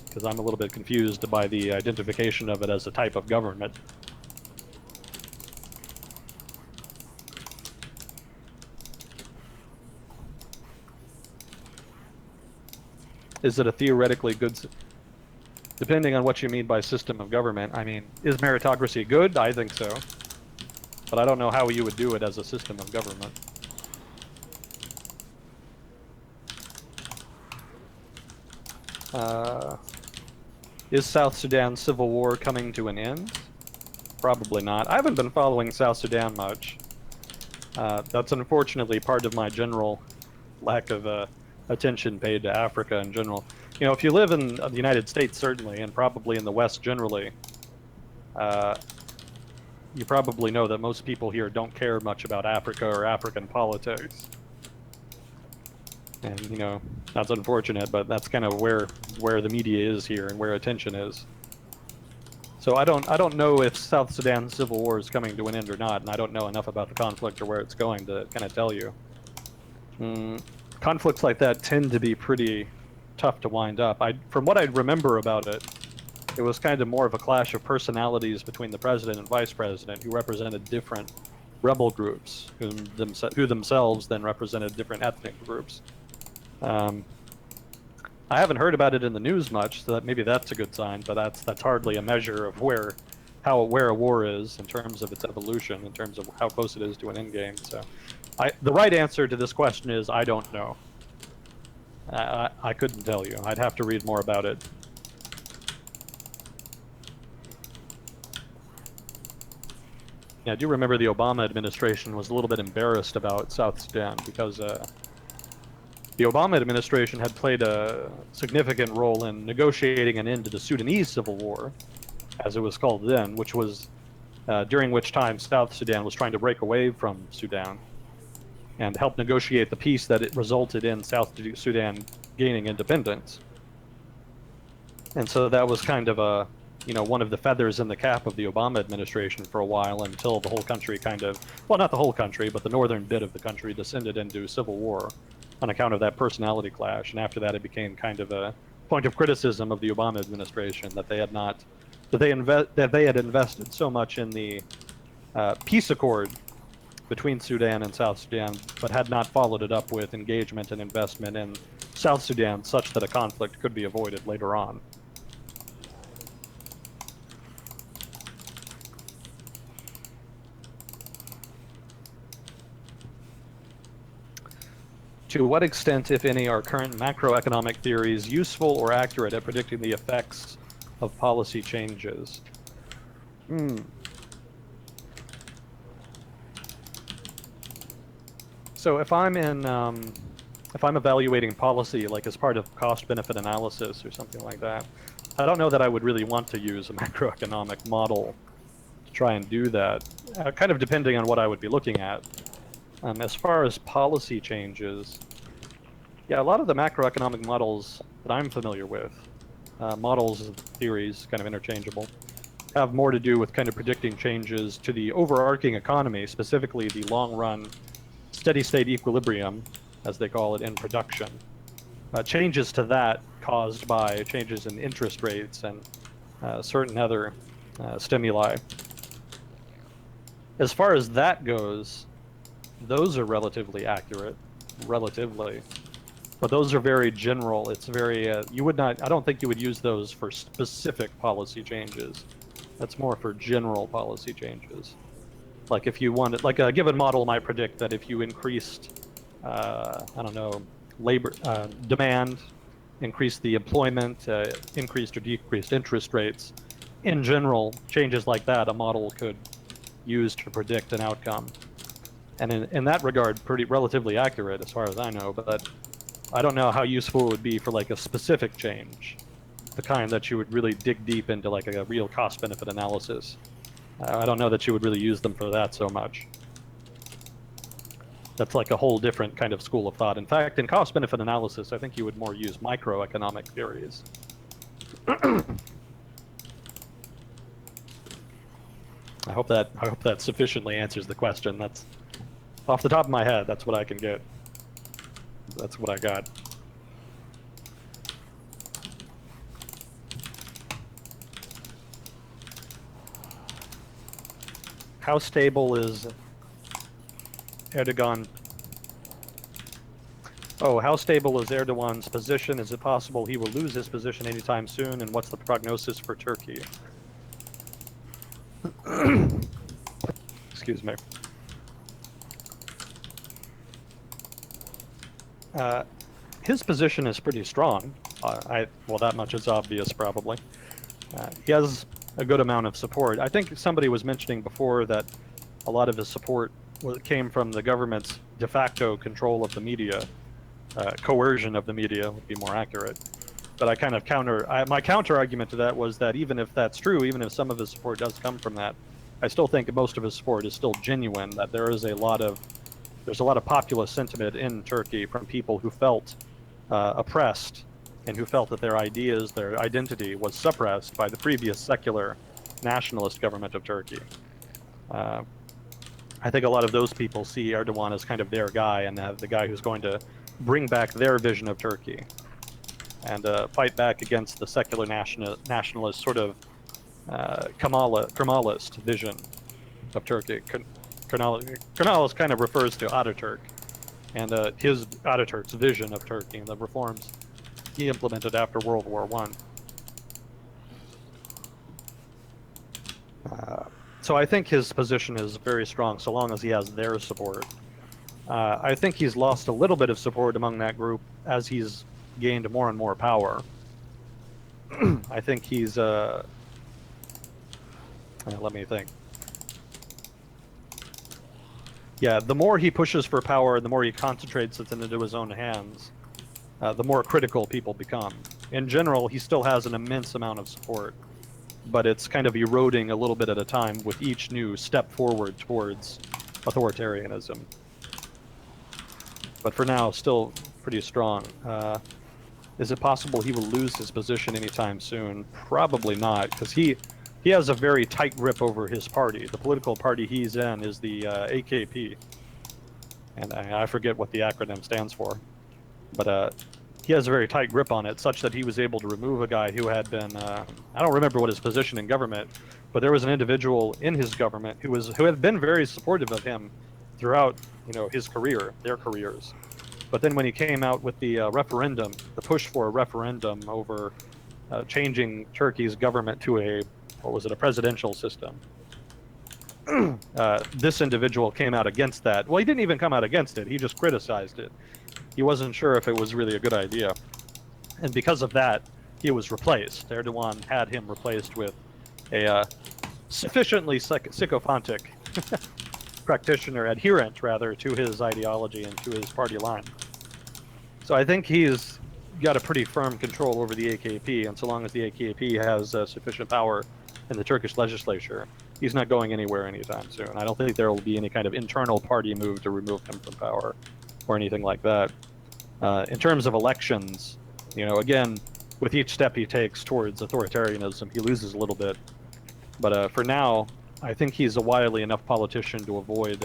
because I'm a little bit confused by the identification of it as a type of government. Is it a theoretically good... Depending on what you mean by system of government, I mean, is meritocracy good? I think so. But I don't know how you would do it as a system of government. Is South Sudan's civil war coming to an end? Probably not. I haven't been following South Sudan much. That's unfortunately part of my general lack of attention paid to Africa in general. You know, if you live in the United States, certainly, and probably in the West generally, you probably know that most people here don't care much about Africa or African politics. And, you know, that's unfortunate, but that's kind of where the media is here and where attention is. So I don't know if South Sudan's civil war is coming to an end or not, and I don't know enough about the conflict or where it's going to kind of tell you. Conflicts like that tend to be pretty tough to wind up. From what I remember about it, it was kind of more of a clash of personalities between the president and vice president, who represented different rebel groups, who themselves then represented different ethnic groups. I haven't heard about it in the news much, so maybe that's a good sign, but that's hardly a measure of where where a war is in terms of its evolution, in terms of how close it is to an end game. So, the right answer to this question is I don't know. I couldn't tell you. I'd have to read more about it. Yeah, I do remember the Obama administration was a little bit embarrassed about South Sudan because the Obama administration had played a significant role in negotiating an end to the Sudanese civil war, as it was called then, which was during which time South Sudan was trying to break away from Sudan and help negotiate the peace that it resulted in South Sudan gaining independence. And so that was kind of a, one of the feathers in the cap of the Obama administration for a while, until the whole country well, not the whole country, but the northern bit of the country descended into civil war on account of that personality clash. And after that, it became kind of a point of criticism of the Obama administration that they had invested so much in the peace accord between Sudan and South Sudan, but had not followed it up with engagement and investment in South Sudan such that a conflict could be avoided later on. To what extent, if any, are current macroeconomic theories useful or accurate at predicting the effects of policy changes? So if I'm evaluating policy, like as part of cost-benefit analysis or something like that, I don't know that I would really want to use a macroeconomic model to try and do that, kind of depending on what I would be looking at. As far as policy changes, yeah, a lot of the macroeconomic models that I'm familiar with, models and theories, kind of interchangeable, have more to do with kind of predicting changes to the overarching economy, specifically the long-run steady-state equilibrium, as they call it, in production. Changes to that caused by changes in interest rates and certain other stimuli. As far as that goes, those are relatively accurate, but those are very general. It's very, I don't think you would use those for specific policy changes. That's more for general policy changes. Like if you wanted, like a given model might predict that if you increased, labor demand, increased the employment, increased or decreased interest rates, in general, changes like that, a model could use to predict an outcome. And in that regard, relatively accurate as far as I know, but I don't know how useful it would be for like a specific change, the kind that you would really dig deep into like a real cost-benefit analysis. I don't know that you would really use them for that so much. That's like a whole different kind of school of thought. In fact, in cost-benefit analysis, I think you would more use microeconomic theories. I hope that sufficiently answers the question. That's off the top of my head. That's what I can get. That's what I got. How stable is Erdogan? Oh, how stable is Erdogan's position? Is it possible he will lose his position anytime soon? And what's the prognosis for Turkey? Excuse me. His position is pretty strong. Well, that much is obvious, probably. He has a good amount of support. I think somebody was mentioning before that a lot of his support came from the government's de facto control of the media, coercion of the media would be more accurate. But I kind of my counter argument to that was that even if that's true, even if some of his support does come from that, I still think most of his support is still genuine, that there's a lot of populist sentiment in Turkey from people who felt oppressed and who felt that their ideas, their identity was suppressed by the previous secular nationalist government of Turkey. I think a lot of those people see Erdogan as kind of their guy and the guy who's going to bring back their vision of Turkey and fight back against the secular nationalist sort of Kemalist vision of Turkey. Kemalist kind of refers to Ataturk and his Ataturk's vision of Turkey and the reforms he implemented after World War I. So I think his position is very strong so long as he has their support. I think he's lost a little bit of support among that group as he's gained more and more power. I think he's let me think. Yeah, the more he pushes for power, the more he concentrates it into his own hands, the more critical people become. In general, he still has an immense amount of support, but it's kind of eroding a little bit at a time with each new step forward towards authoritarianism. But for now, still pretty strong. Is it possible he will lose his position anytime soon? Probably not, because he has a very tight grip over his party. The political party he's in is the AKP, and I forget what the acronym stands for, but he has a very tight grip on it, such that he was able to remove a guy who had been, I don't remember what his position in government, but there was an individual in his government who had been very supportive of him throughout, his career, their careers. But then when he came out with the referendum, the push for a referendum over changing Turkey's government to a presidential system, this individual came out against that. Well, he didn't even come out against it. He just criticized it. He wasn't sure if it was really a good idea. And because of that, he was replaced. Erdogan had him replaced with a sufficiently sycophantic practitioner, adherent rather, to his ideology and to his party line. So I think he's got a pretty firm control over the AKP, and so long as the AKP has sufficient power in the Turkish legislature, he's not going anywhere anytime soon. I don't think there will be any kind of internal party move to remove him from power or anything like that. In terms of elections, again, with each step he takes towards authoritarianism, he loses a little bit. But for now, I think he's a wily enough politician to avoid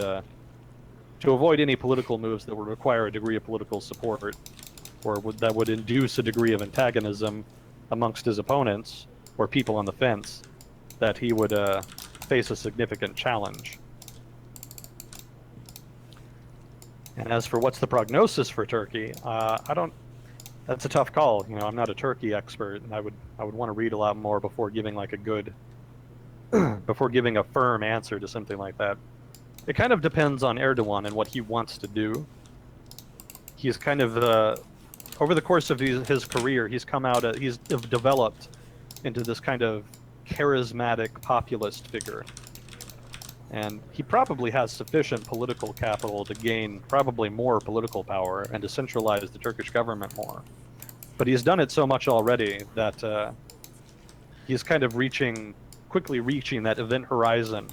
any political moves that would require a degree of political support, or that would induce a degree of antagonism amongst his opponents or people on the fence, that he would face a significant challenge. And as for what's the prognosis for Turkey, that's a tough call. I'm not a Turkey expert, and I would want to read a lot more before giving before giving a firm answer to something like that. It kind of depends on Erdogan and what he wants to do. He's kind of over the course of his career, he's developed into this kind of charismatic populist figure. And he probably has sufficient political capital to gain probably more political power and to centralize the Turkish government more. But he's done it so much already that he's kind of quickly reaching that event horizon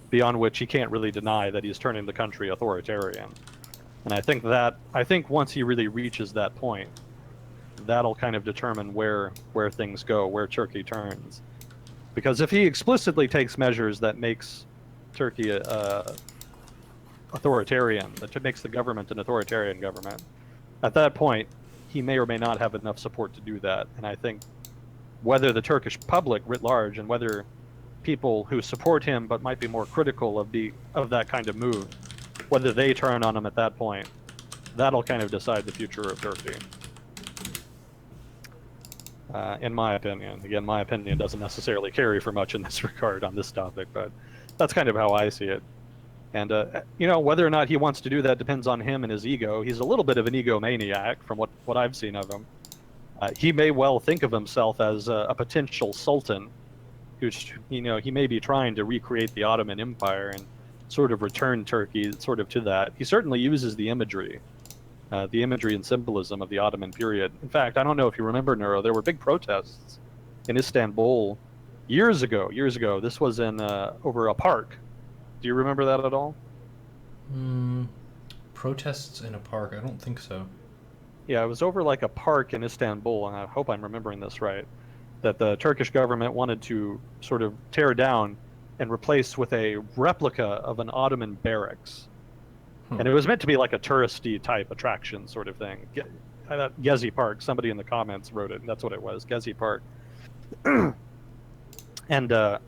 beyond which he can't really deny that he's turning the country authoritarian. And I think once he really reaches that point, that'll kind of determine where things go, where Turkey turns. Because if he explicitly takes measures that makes Turkey authoritarian, that makes the government an authoritarian government, at that point, he may or may not have enough support to do that. And I think whether the Turkish public writ large and whether people who support him but might be more critical of that kind of move, whether they turn on him at that point, that'll kind of decide the future of Turkey. In my opinion. Again, my opinion doesn't necessarily carry for much in this regard on this topic, but that's kind of how I see it. And, whether or not he wants to do that depends on him and his ego. He's a little bit of an egomaniac from what I've seen of him. He may well think of himself as a potential sultan, who's, he may be trying to recreate the Ottoman Empire and sort of return Turkey sort of to that. He certainly uses the imagery and symbolism of the Ottoman period. In fact, I don't know if you remember, Neuro, there were big protests in Istanbul years ago. This was in over a park. Do you remember that at all? Protests in a park? I don't think so. Yeah, it was over like a park in Istanbul, and I hope I'm remembering this right, that the Turkish government wanted to sort of tear down and replace with a replica of an Ottoman barracks. And it was meant to be like a touristy type attraction sort of thing. Gezi Park, somebody in the comments wrote it, and that's what it was, Gezi Park. And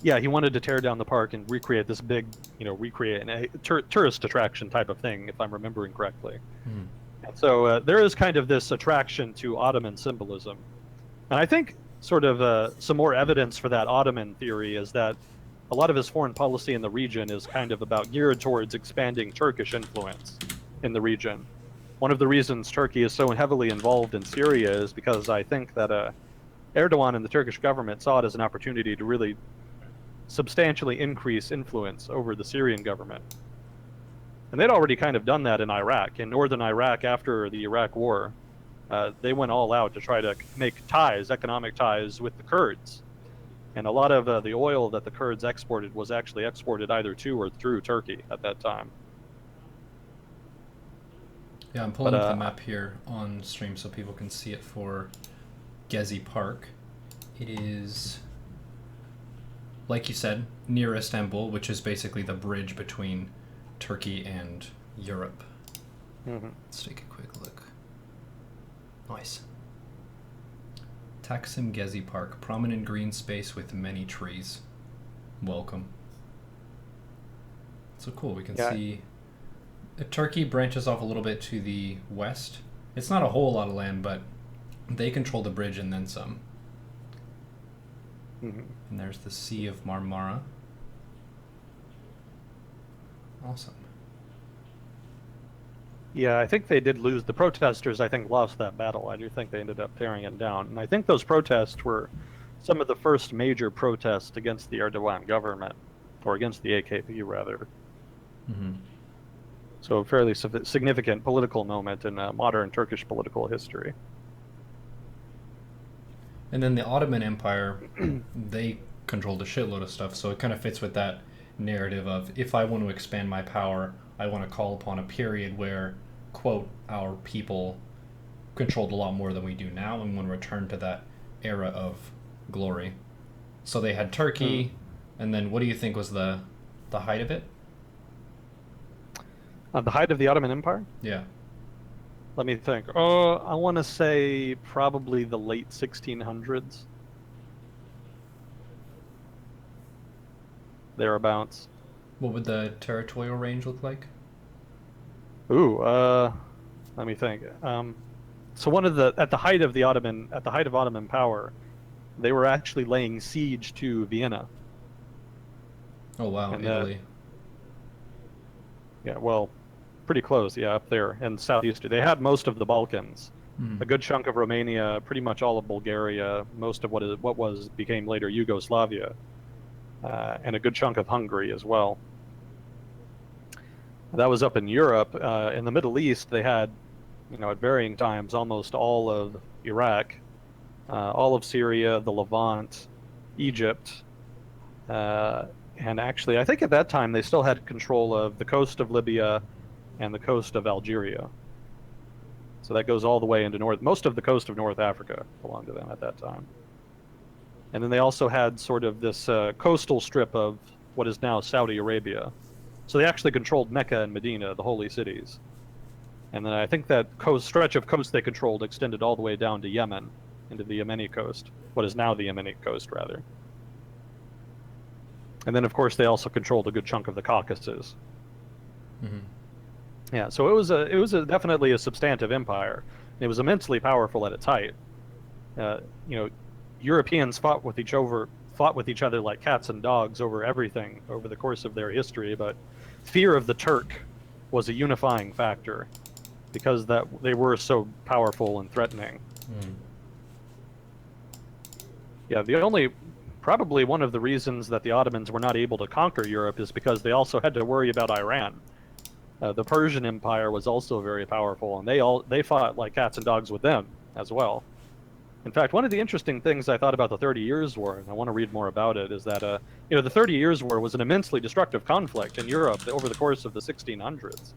he wanted to tear down the park and recreate this big, recreate a tourist attraction type of thing, if I'm remembering correctly. And so there is kind of this attraction to Ottoman symbolism. And I think sort of some more evidence for that Ottoman theory is that a lot of his foreign policy in the region is kind of about geared towards expanding Turkish influence in the region. One of the reasons Turkey is so heavily involved in Syria is because I think that Erdogan and the Turkish government saw it as an opportunity to really substantially increase influence over the Syrian government. And they'd already kind of done that in Iraq. In northern Iraq, after the Iraq War, they went all out to try to make ties, economic ties, with the Kurds. And a lot of the oil that the Kurds exported was actually exported either to or through Turkey at that time. Yeah, I'm pulling up the map here on stream so people can see it for Gezi Park. It is, like you said, near Istanbul, which is basically the bridge between Turkey and Europe. Mm-hmm. Let's take a quick look. Nice. Taksim Gezi Park, prominent green space with many trees. Welcome. So cool, we can see Turkey branches off a little bit to the west. It's not a whole lot of land, but they control the bridge and then some. Mm-hmm. And there's the Sea of Marmara. Awesome. Yeah, I think they did lose. The protesters, I think, lost that battle. I do think they ended up tearing it down. And I think those protests were some of the first major protests against the Erdogan government, or against the AKP, rather. Mm-hmm. So a fairly significant political moment in modern Turkish political history. And then the Ottoman Empire, they controlled a shitload of stuff, so it kind of fits with that narrative of, if I want to expand my power, I want to call upon a period where, quote, our people controlled a lot more than we do now, and want to return to that era of glory. So they had Turkey, and then what do you think was the height of it? The height of the Ottoman Empire? Yeah. Let me think. I want to say probably the late 1600s. Thereabouts. What would the territorial range look like? Ooh, let me think. So at the height of Ottoman power, they were actually laying siege to Vienna. Oh wow, And Italy. Yeah, well, pretty close, yeah, up there in southeast. They had most of the Balkans, a good chunk of Romania, pretty much all of Bulgaria, most of what became later Yugoslavia, and a good chunk of Hungary as well. That was up in Europe. In the Middle East, they had, at varying times, almost all of Iraq, all of Syria, the Levant, Egypt, and actually, I think at that time they still had control of the coast of Libya and the coast of Algeria. So that goes all the way into most of the coast of North Africa belonged to them at that time. And then they also had sort of this coastal strip of what is now Saudi Arabia. So they actually controlled Mecca and Medina, the holy cities. And then I think that stretch of coast they controlled extended all the way down to Yemen, into the Yemeni coast, what is now the Yemeni coast, rather. And then, of course, they also controlled a good chunk of the Caucasus. Mm-hmm. Yeah, so it was definitely a substantive empire. It was immensely powerful at its height. Europeans fought with each other like cats and dogs over everything over the course of their history, but fear of the Turk was a unifying factor because they were so powerful and threatening. Yeah, probably one of the reasons that the Ottomans were not able to conquer Europe is because they also had to worry about Iran. The Persian Empire was also very powerful, and they fought like cats and dogs with them as well. In fact, one of the interesting things I thought about the 30 Years' War, and I want to read more about it, is that the 30 Years' War was an immensely destructive conflict in Europe over the course of the 1600s,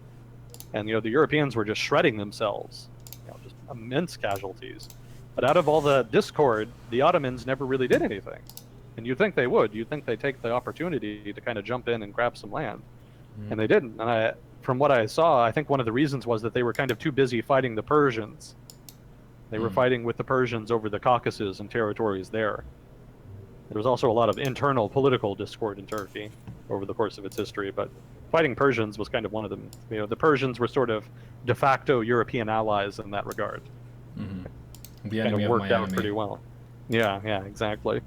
and the Europeans were just shredding themselves, just immense casualties. But out of all the discord, the Ottomans never really did anything, and you'd think they would. You'd think they'd take the opportunity to kind of jump in and grab some land, and they didn't. And from what I saw, I think one of the reasons was that they were kind of too busy fighting the Persians. They were fighting with the Persians over the Caucasus and territories there. There was also a lot of internal political discord in Turkey over the course of its history, but fighting Persians was kind of one of them. The Persians were sort of de facto European allies in that regard. Mm-hmm. The kind enemy of of worked my out enemy. pretty well. Yeah, exactly.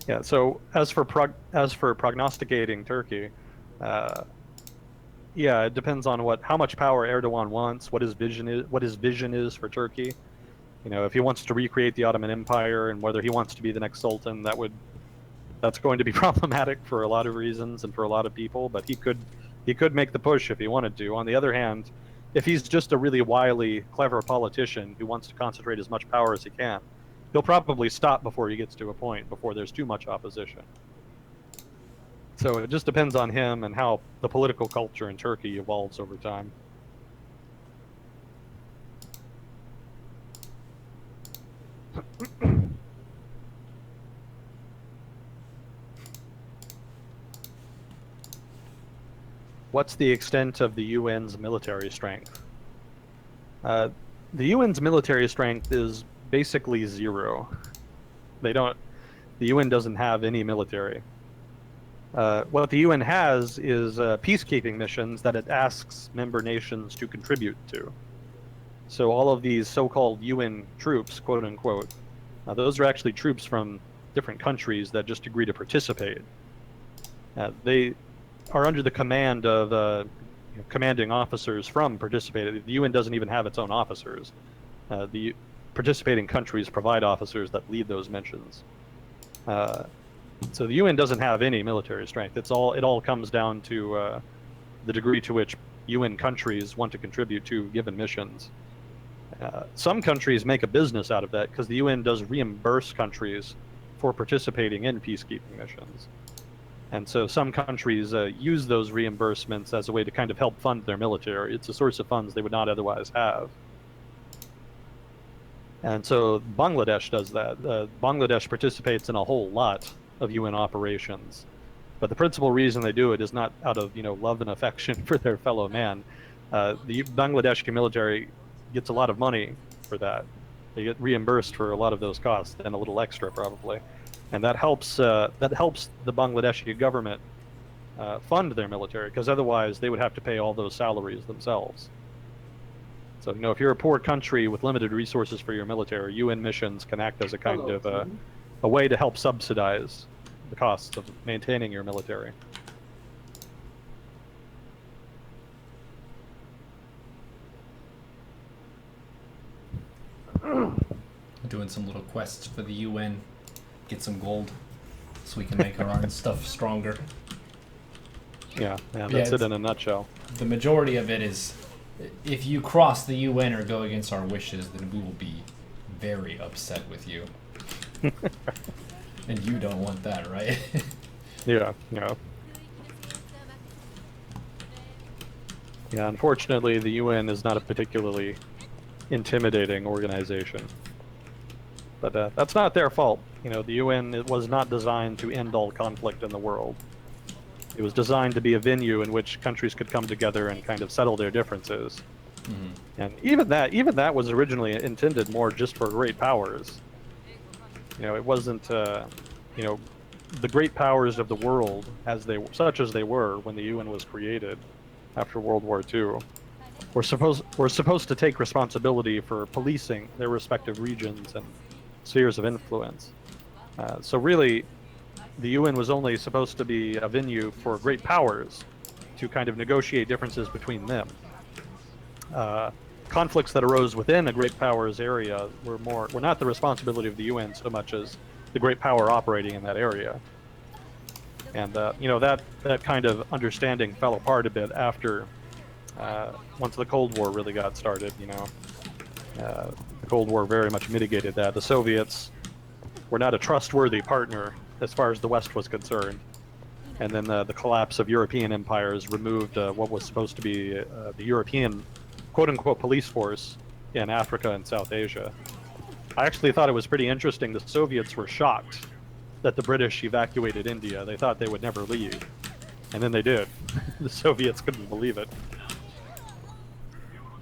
Yeah. So as for prognosticating Turkey, uh, yeah, it depends on how much power Erdogan wants, what his vision is for Turkey. You know, if he wants to recreate the Ottoman Empire and whether he wants to be the next sultan, that's going to be problematic for a lot of reasons and for a lot of people. But he could make the push if he wanted to. On the other hand, if he's just a really wily, clever politician who wants to concentrate as much power as he can, he'll probably stop before he gets to a point before there's too much opposition. So it just depends on him and how the political culture in Turkey evolves over time. What's the extent of the UN's military strength? The UN's military strength is basically zero. The UN doesn't have any military. What the UN has is peacekeeping missions that it asks member nations to contribute to. So all of these so-called UN troops, quote unquote, those are actually troops from different countries that just agree to participate. They are under the command of commanding officers from participating. The UN doesn't even have its own officers. The participating countries provide officers that lead those missions. So the UN doesn't have any military strength. It all comes down to the degree to which UN countries want to contribute to given missions. Some countries make a business out of that because the UN does reimburse countries for participating in peacekeeping missions. And so some countries use those reimbursements as a way to kind of help fund their military. It's a source of funds they would not otherwise have. And so Bangladesh does that. Bangladesh participates in a whole lot of UN operations. But the principal reason they do it is not out of love and affection for their fellow man. The Bangladeshi military gets a lot of money for that. They get reimbursed for a lot of those costs and a little extra probably. And that helps the Bangladeshi government fund their military, because otherwise they would have to pay all those salaries themselves. So if you're a poor country with limited resources for your military, UN missions can act as a kind of a way to help subsidize the costs of maintaining your military. Doing some little quests for the UN, get some gold, so we can make our own stuff stronger. Yeah, that's it in a nutshell. The majority of it is, if you cross the UN or go against our wishes, then we will be very upset with you. And you don't want that, right? Yeah. Yeah, unfortunately, the UN is not a particularly intimidating organization. But that's not their fault. The UN was not designed to end all conflict in the world. It was designed to be a venue in which countries could come together and kind of settle their differences. Mm-hmm. And even that was originally intended more just for great powers. It wasn't, the great powers of the world, such as they were when the UN was created after World War II, were supposed to take responsibility for policing their respective regions and spheres of influence. So really, the UN was only supposed to be a venue for great powers to kind of negotiate differences between them. Conflicts that arose within a great powers area were not the responsibility of the UN so much as the great power operating in that area. And that kind of understanding fell apart a bit after once the Cold War really got started. The Cold War very much mitigated that. The Soviets were not a trustworthy partner as far as the West was concerned. And then the collapse of European empires removed what was supposed to be the European quote-unquote police force in Africa and South Asia. I actually thought it was pretty interesting. The Soviets were shocked that the British evacuated India. They thought they would never leave. And then they did. The Soviets couldn't believe it.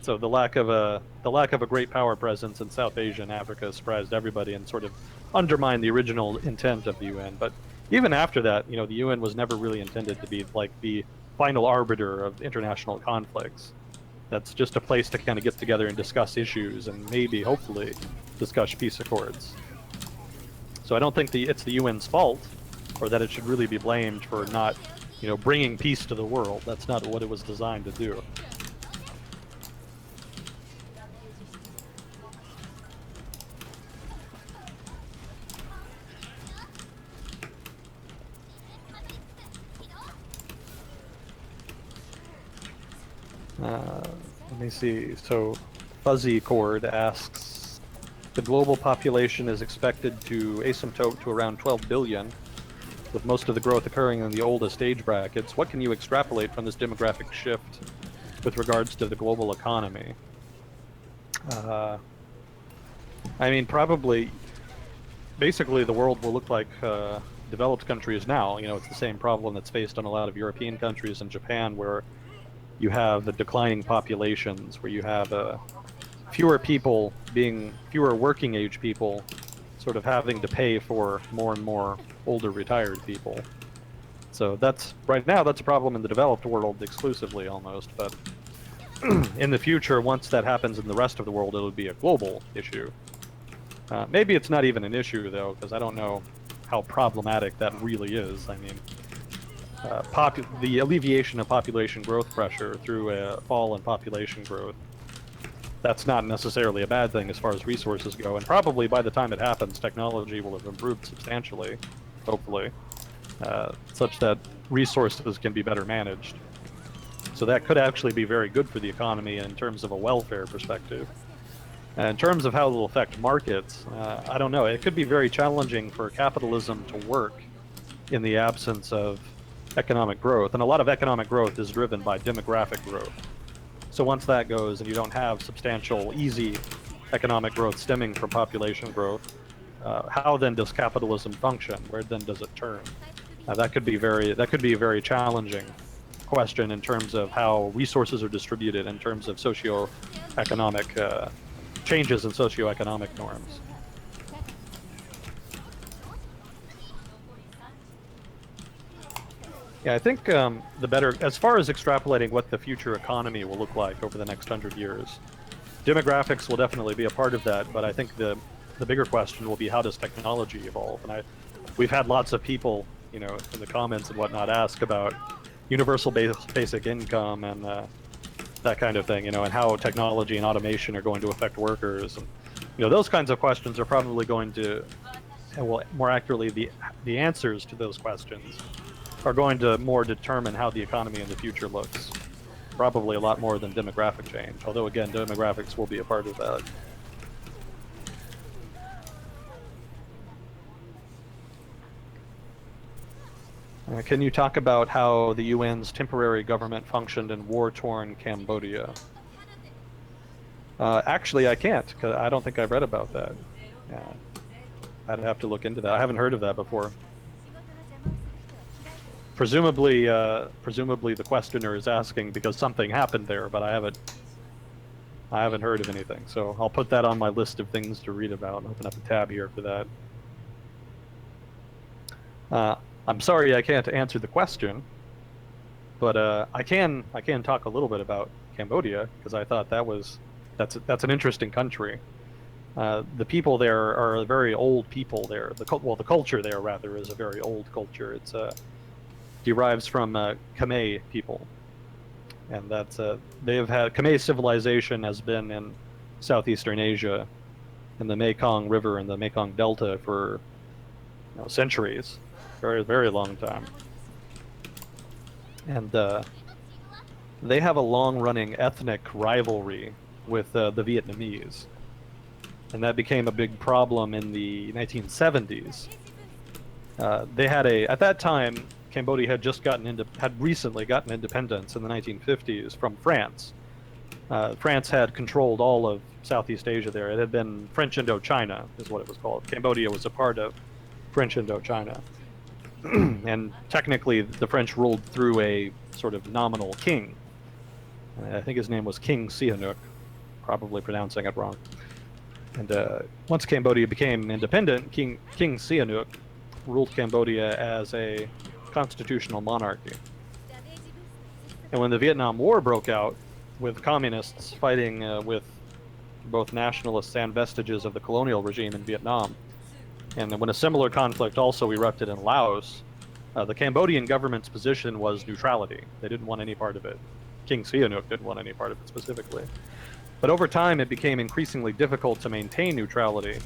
So the lack of a great power presence in South Asia and Africa surprised everybody and sort of undermined the original intent of the UN. But even after that, the UN was never really intended to be like the final arbiter of international conflicts. That's just a place to kind of get together and discuss issues and maybe, hopefully, discuss peace accords. So I don't think it's the UN's fault, or that it should really be blamed for not, bringing peace to the world. That's not what it was designed to do. Let me see. So, Fuzzy Cord asks, the global population is expected to asymptote to around 12 billion, with most of the growth occurring in the oldest age brackets. What can you extrapolate from this demographic shift with regards to the global economy? I mean, probably, basically, the world will look like developed countries now. It's the same problem that's faced on a lot of European countries and Japan, where you have the declining populations, where you have fewer working age people sort of having to pay for more and more older retired people. So right now that's a problem in the developed world exclusively almost, but in the future, once that happens in the rest of the world, it'll be a global issue. Maybe it's not even an issue though, because I don't know how problematic that really is. I mean, the alleviation of population growth pressure through a fall in population growth, that's not necessarily a bad thing as far as resources go, and probably by the time it happens, technology will have improved substantially, hopefully, such that resources can be better managed. So that could actually be very good for the economy in terms of a welfare perspective. And in terms of how it will affect markets, I don't know. It could be very challenging for capitalism to work in the absence of economic growth, and a lot of economic growth is driven by demographic growth. So once that goes and you don't have substantial, easy economic growth stemming from population growth, how then does capitalism function? Where then does it turn? That could be a very challenging question in terms of how resources are distributed, in terms of socio-economic changes in socio-economic norms. Yeah, I think as far as extrapolating what the future economy will look like over the next 100 years, demographics will definitely be a part of that, but I think the bigger question will be, how does technology evolve? And we've had lots of people, in the comments and whatnot, ask about universal basic income and that kind of thing, and how technology and automation are going to affect workers. And, those kinds of questions are probably going to, well, more accurately, the answers to those questions are going to more determine how the economy in the future looks. Probably a lot more than demographic change, although again, demographics will be a part of that. Can you talk about how the UN's temporary government functioned in war-torn Cambodia? Actually, I can't, because I don't think I've read about that. Yeah. I'd have to look into that. I haven't heard of that before. Presumably the questioner is asking because something happened there, but I haven't heard of anything. So I'll put that on my list of things to read about. Open up a tab here for that. I'm sorry I can't answer the question, but I can talk a little bit about Cambodia, because I thought that's an interesting country. The people there are very old people there. The culture there rather is a very old culture. It's derives from Khmer people, and that's Khmer civilization has been in southeastern Asia, in the Mekong River and the Mekong Delta for centuries, very, very long time, and they have a long-running ethnic rivalry with the Vietnamese, and that became a big problem in the 1970s. At that time, Cambodia had recently gotten independence in the 1950s from France. France had controlled all of Southeast Asia there. It had been French Indochina, is what it was called. Cambodia was a part of French Indochina. And technically, the French ruled through a sort of nominal king. I think his name was King Sihanouk, probably pronouncing it wrong. And once Cambodia became independent, King Sihanouk ruled Cambodia as a constitutional monarchy. And when the Vietnam War broke out, with communists fighting with both nationalists and vestiges of the colonial regime in Vietnam, And when a similar conflict also erupted in Laos, the Cambodian government's position was neutrality. They didn't want any part of it. King Sihanouk didn't want any part of it specifically. But over time, it became increasingly difficult to maintain neutrality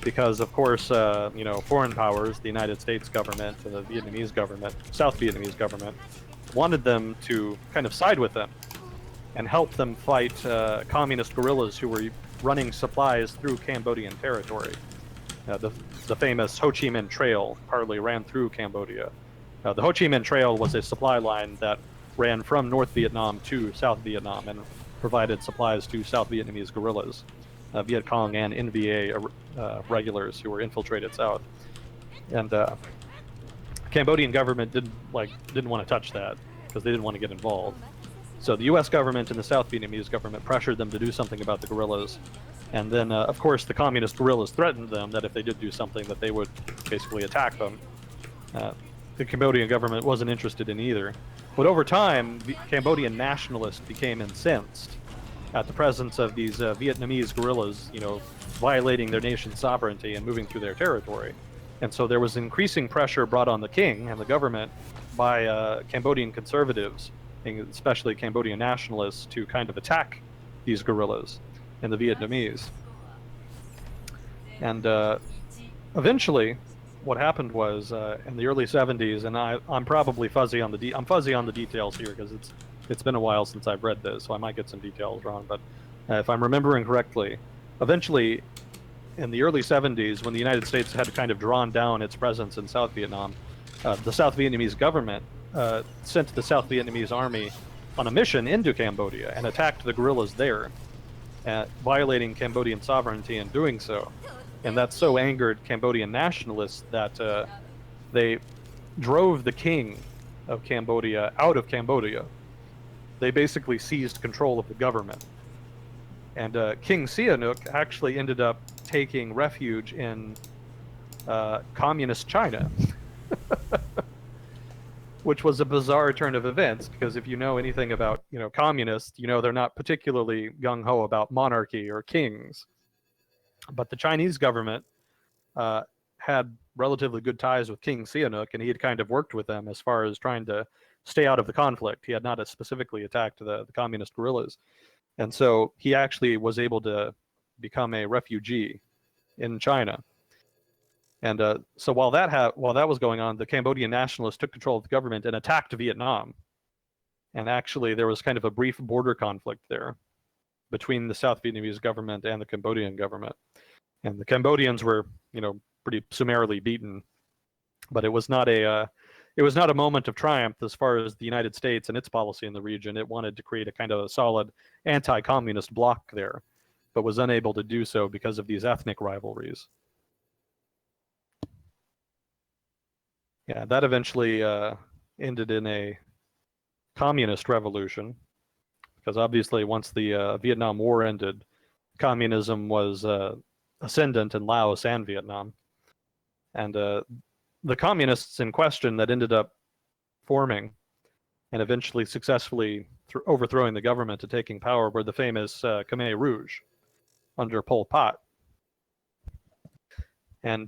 because, of course, foreign powers, the United States government and the Vietnamese government, South Vietnamese government, wanted them to kind of side with them and help them fight communist guerrillas who were running supplies through Cambodian territory. The famous Ho Chi Minh Trail partly ran through Cambodia. The Ho Chi Minh Trail was a supply line that ran from North Vietnam to South Vietnam and provided supplies to South Vietnamese guerrillas, Viet Cong and NVA regulars who were infiltrated south. And Cambodian government didn't want to touch that because they didn't want to get involved. So the U.S. government and the South Vietnamese government pressured them to do something about the guerrillas. And then, of course, the communist guerrillas threatened them that if they did do something, that they would basically attack them. The Cambodian government wasn't interested in either. But over time, the Cambodian nationalists became incensed at the presence of these Vietnamese guerrillas, violating their nation's sovereignty and moving through their territory. And so there was increasing pressure brought on the king and the government by Cambodian conservatives, especially Cambodian nationalists, to kind of attack these guerrillas and the Vietnamese. And eventually, what happened was in the early 70s, and I'm probably fuzzy on the details here because it's been a while since I've read this, so I might get some details wrong. But if I'm remembering correctly, eventually, in the early 70s, when the United States had kind of drawn down its presence in South Vietnam, the South Vietnamese government sent the South Vietnamese army on a mission into Cambodia and attacked the guerrillas there, violating Cambodian sovereignty in doing so. And that so angered Cambodian nationalists that they drove the king of Cambodia out of Cambodia. They basically seized control of the government. And King Sihanouk actually ended up taking refuge in communist China, which was a bizarre turn of events, because if you know anything about communists, they're not particularly gung-ho about monarchy or kings. But the Chinese government had relatively good ties with King Sihanouk, and he had kind of worked with them as far as trying to stay out of the conflict. He had not specifically attacked the communist guerrillas. And so he actually was able to become a refugee in China. And so while that was going on, the Cambodian nationalists took control of the government and attacked Vietnam. And actually, there was kind of a brief border conflict there between the South Vietnamese government and the Cambodian government. And the Cambodians were, pretty summarily beaten. But it was not a moment of triumph as far as the United States and its policy in the region. It wanted to create a kind of a solid anti-communist bloc there, but was unable to do so because of these ethnic rivalries. Yeah, that eventually ended in a communist revolution, because obviously once the Vietnam War ended, communism was ascendant in Laos and Vietnam. And the communists in question that ended up forming and eventually successfully overthrowing the government and taking power were the famous Khmer Rouge under Pol Pot. And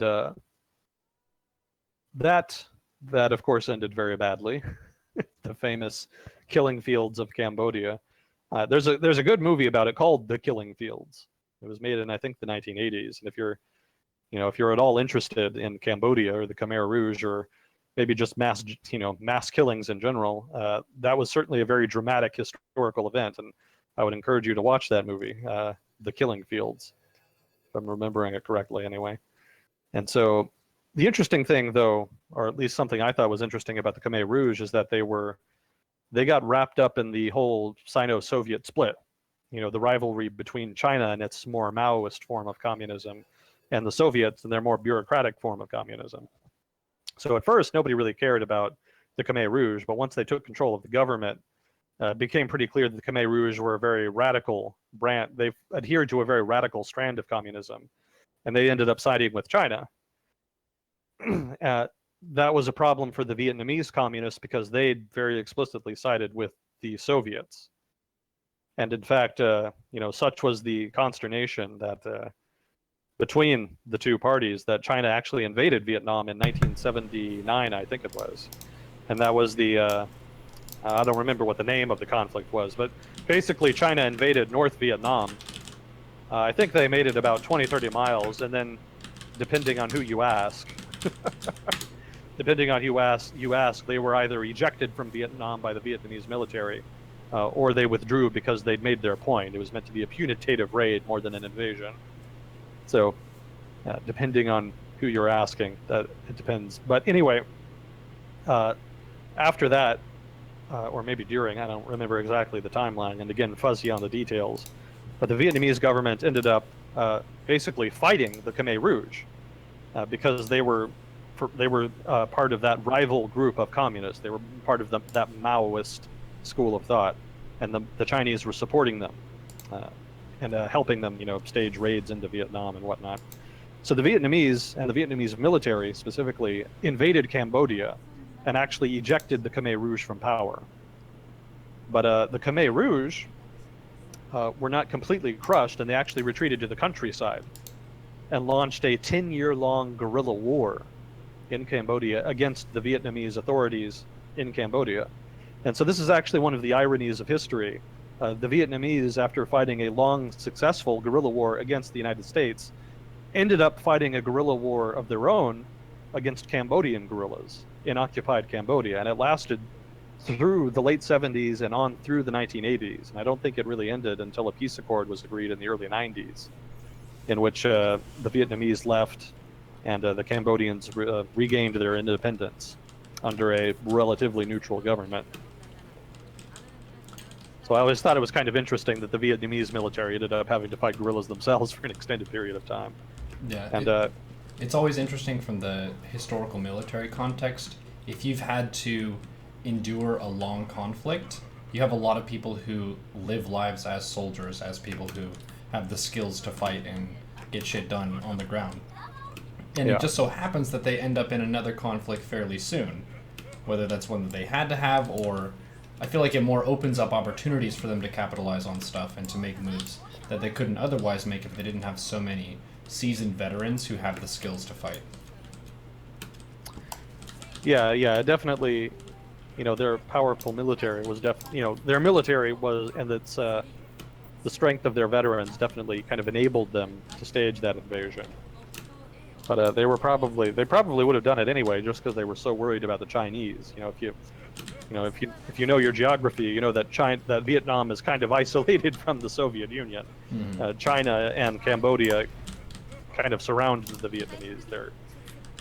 that of course ended very badly. The famous killing fields of Cambodia. There's a good movie about it called The Killing Fields. It was made in, I think, the 1980s. And if you're at all interested in Cambodia or the Khmer Rouge, or maybe just mass killings in general, that was certainly a very dramatic historical event, and I would encourage you to watch that movie, The Killing Fields, if I'm remembering it correctly anyway. And so the interesting thing, though, or at least something I thought was interesting about the Khmer Rouge, is that they got wrapped up in the whole Sino-Soviet split, the rivalry between China and its more Maoist form of communism, and the Soviets and their more bureaucratic form of communism. So at first, nobody really cared about the Khmer Rouge, but once they took control of the government, it became pretty clear that the Khmer Rouge were a very radical brand. They adhered to a very radical strand of communism, and they ended up siding with China. That was a problem for the Vietnamese communists because they very explicitly sided with the Soviets. And in fact, such was the consternation that between the two parties that China actually invaded Vietnam in 1979, I think it was. And that was the, I don't remember what the name of the conflict was, but basically China invaded North Vietnam. I think they made it about 20, 30 miles, and then depending on who you ask, depending on who you ask, they were either ejected from Vietnam by the Vietnamese military, or they withdrew because they'd made their point. It was meant to be a punitive raid more than an invasion. So, depending on who you're asking, that it depends. But anyway, after that, or maybe during, I don't remember exactly the timeline, and again, fuzzy on the details, but the Vietnamese government ended up basically fighting the Khmer Rouge because they were part of that rival group of communists. They were part of that Maoist school of thought, and the Chinese were supporting them and helping them, stage raids into Vietnam and whatnot. So the Vietnamese and the Vietnamese military specifically invaded Cambodia and actually ejected the Khmer Rouge from power. But the Khmer Rouge were not completely crushed, and they actually retreated to the countryside and launched a 10-year-long guerrilla war in Cambodia against the Vietnamese authorities in Cambodia. And so this is actually one of the ironies of history. The Vietnamese, after fighting a long, successful guerrilla war against the United States, ended up fighting a guerrilla war of their own against Cambodian guerrillas in occupied Cambodia. And it lasted through the late 70s and on through the 1980s. And I don't think it really ended until a peace accord was agreed in the early 90s, in which the Vietnamese left and the Cambodians regained their independence under a relatively neutral government. So I always thought it was kind of interesting that the Vietnamese military ended up having to fight guerrillas themselves for an extended period of time. Yeah, and it's always interesting from the historical military context. If you've had to endure a long conflict, you have a lot of people who live lives as soldiers, as people who have the skills to fight and get shit done on the ground. And It just so happens that they end up in another conflict fairly soon, whether that's one that they had to have, or I feel like it more opens up opportunities for them to capitalize on stuff and to make moves that they couldn't otherwise make if they didn't have so many seasoned veterans who have the skills to fight. Yeah, definitely. Their powerful military was their military was, and it's the strength of their veterans definitely kind of enabled them to stage that invasion. But they probably would have done it anyway, just because they were so worried about the Chinese. If you know your geography, you know that Vietnam is kind of isolated from the Soviet Union. Mm-hmm. China and Cambodia kind of surrounded the Vietnamese there.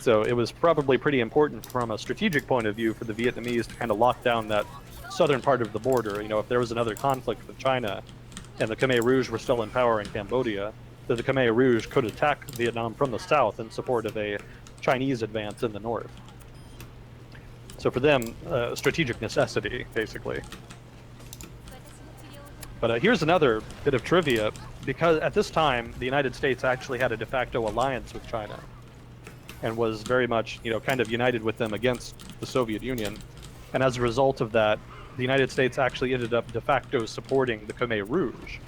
So it was probably pretty important from a strategic point of view for the Vietnamese to kind of lock down that southern part of the border. If there was another conflict with China and the Khmer Rouge were still in power in Cambodia, that the Khmer Rouge could attack Vietnam from the south in support of a Chinese advance in the north. So for them, strategic necessity, basically. But here's another bit of trivia, because at this time, the United States actually had a de facto alliance with China and was very much, kind of united with them against the Soviet Union. And as a result of that, the United States actually ended up de facto supporting the Khmer Rouge,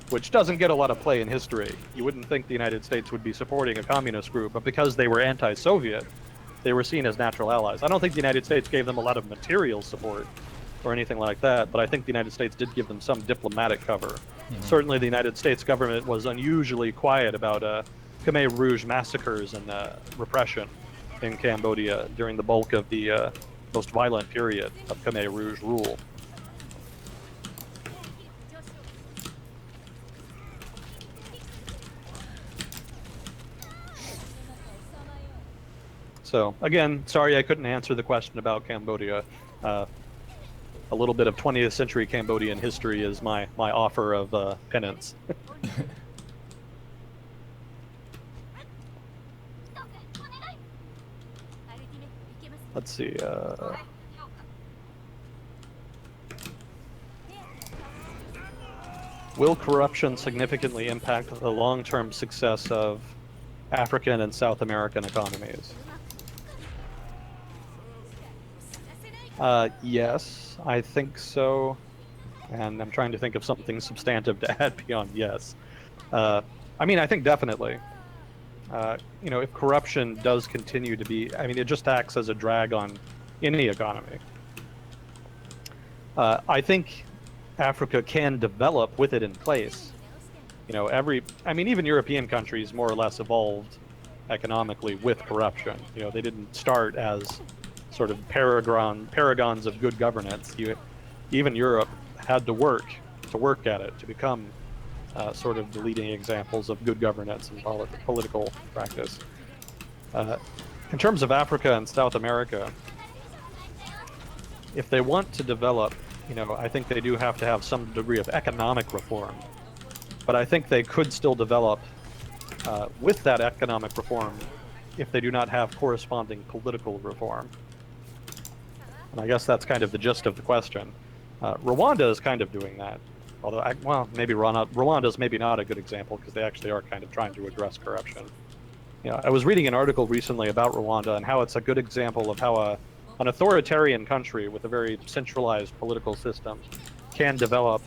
which doesn't get a lot of play in history. You wouldn't think the United States would be supporting a communist group, but because they were anti-Soviet, they were seen as natural allies. I don't think the United States gave them a lot of material support or anything like that, but I think the United States did give them some diplomatic cover. Mm-hmm. Certainly the United States government was unusually quiet about Khmer Rouge massacres and repression in Cambodia during the bulk of the most violent period of Khmer Rouge rule. So again, sorry I couldn't answer the question about Cambodia. A little bit of 20th century Cambodian history is my offer of penance. Let's see. Will corruption significantly impact the long-term success of African and South American economies? Yes, I think so. And I'm trying to think of something substantive to add beyond yes. I mean, I think definitely. If corruption does continue to be, I mean, it just acts as a drag on any economy. I think Africa can develop with it in place. Even European countries more or less evolved economically with corruption. They didn't start as sort of paragons of good governance. Even Europe had to work at it to become sort of the leading examples of good governance and political practice. In terms of Africa and South America, if they want to develop, I think they do have to have some degree of economic reform. But I think they could still develop with that economic reform if they do not have corresponding political reform. And I guess that's kind of the gist of the question. Rwanda is kind of doing that. Although, maybe Rwanda's maybe not a good example because they actually are kind of trying to address corruption. I was reading an article recently about Rwanda and how it's a good example of how an authoritarian country with a very centralized political system can develop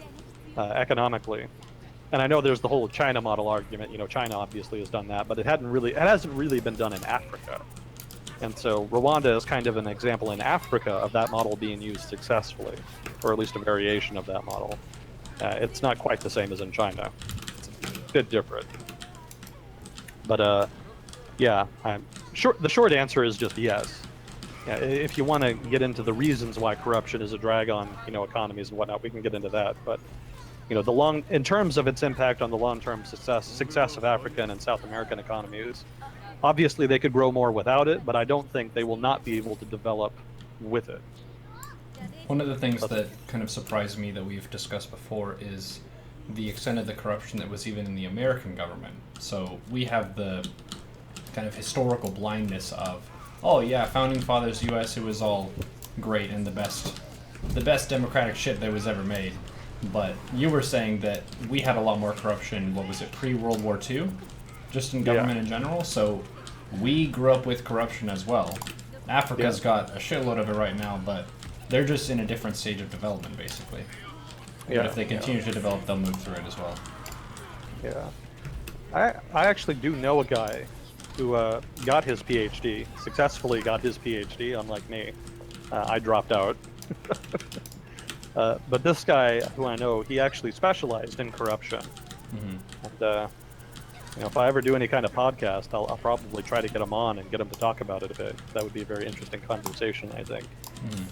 economically. And I know there's the whole China model argument. China obviously has done that, but it hasn't really been done in Africa. And so Rwanda is kind of an example in Africa of that model being used successfully, or at least a variation of that model. It's not quite the same as in China. It's a bit different. But yeah, the short answer is just yes. Yeah, if you want to get into the reasons why corruption is a drag on economies and whatnot, we can get into that. But in terms of its impact on the long-term success of African and South American economies, obviously they could grow more without it, but I don't think they will not be able to develop with it. One of the things that kind of surprised me that we've discussed before is the extent of the corruption that was even in the American government. So we have the kind of historical blindness of, oh yeah, founding fathers U.S., it was all great and the best democratic shit that was ever made. But you were saying that we had a lot more corruption, what was it, pre-World War II? Just in government in general? So we grew up with corruption as well. Africa's got a shitload of it right now, but they're just in a different stage of development, basically. But if they continue to develop, they'll move through it as well. Yeah. I actually do know a guy who got his PhD, successfully got his PhD, unlike me. I dropped out. But this guy, who I know, he actually specialized in corruption. Mm-hmm. And if I ever do any kind of podcast, I'll probably try to get him on and get him to talk about it a bit. That would be a very interesting conversation, I think. Mm.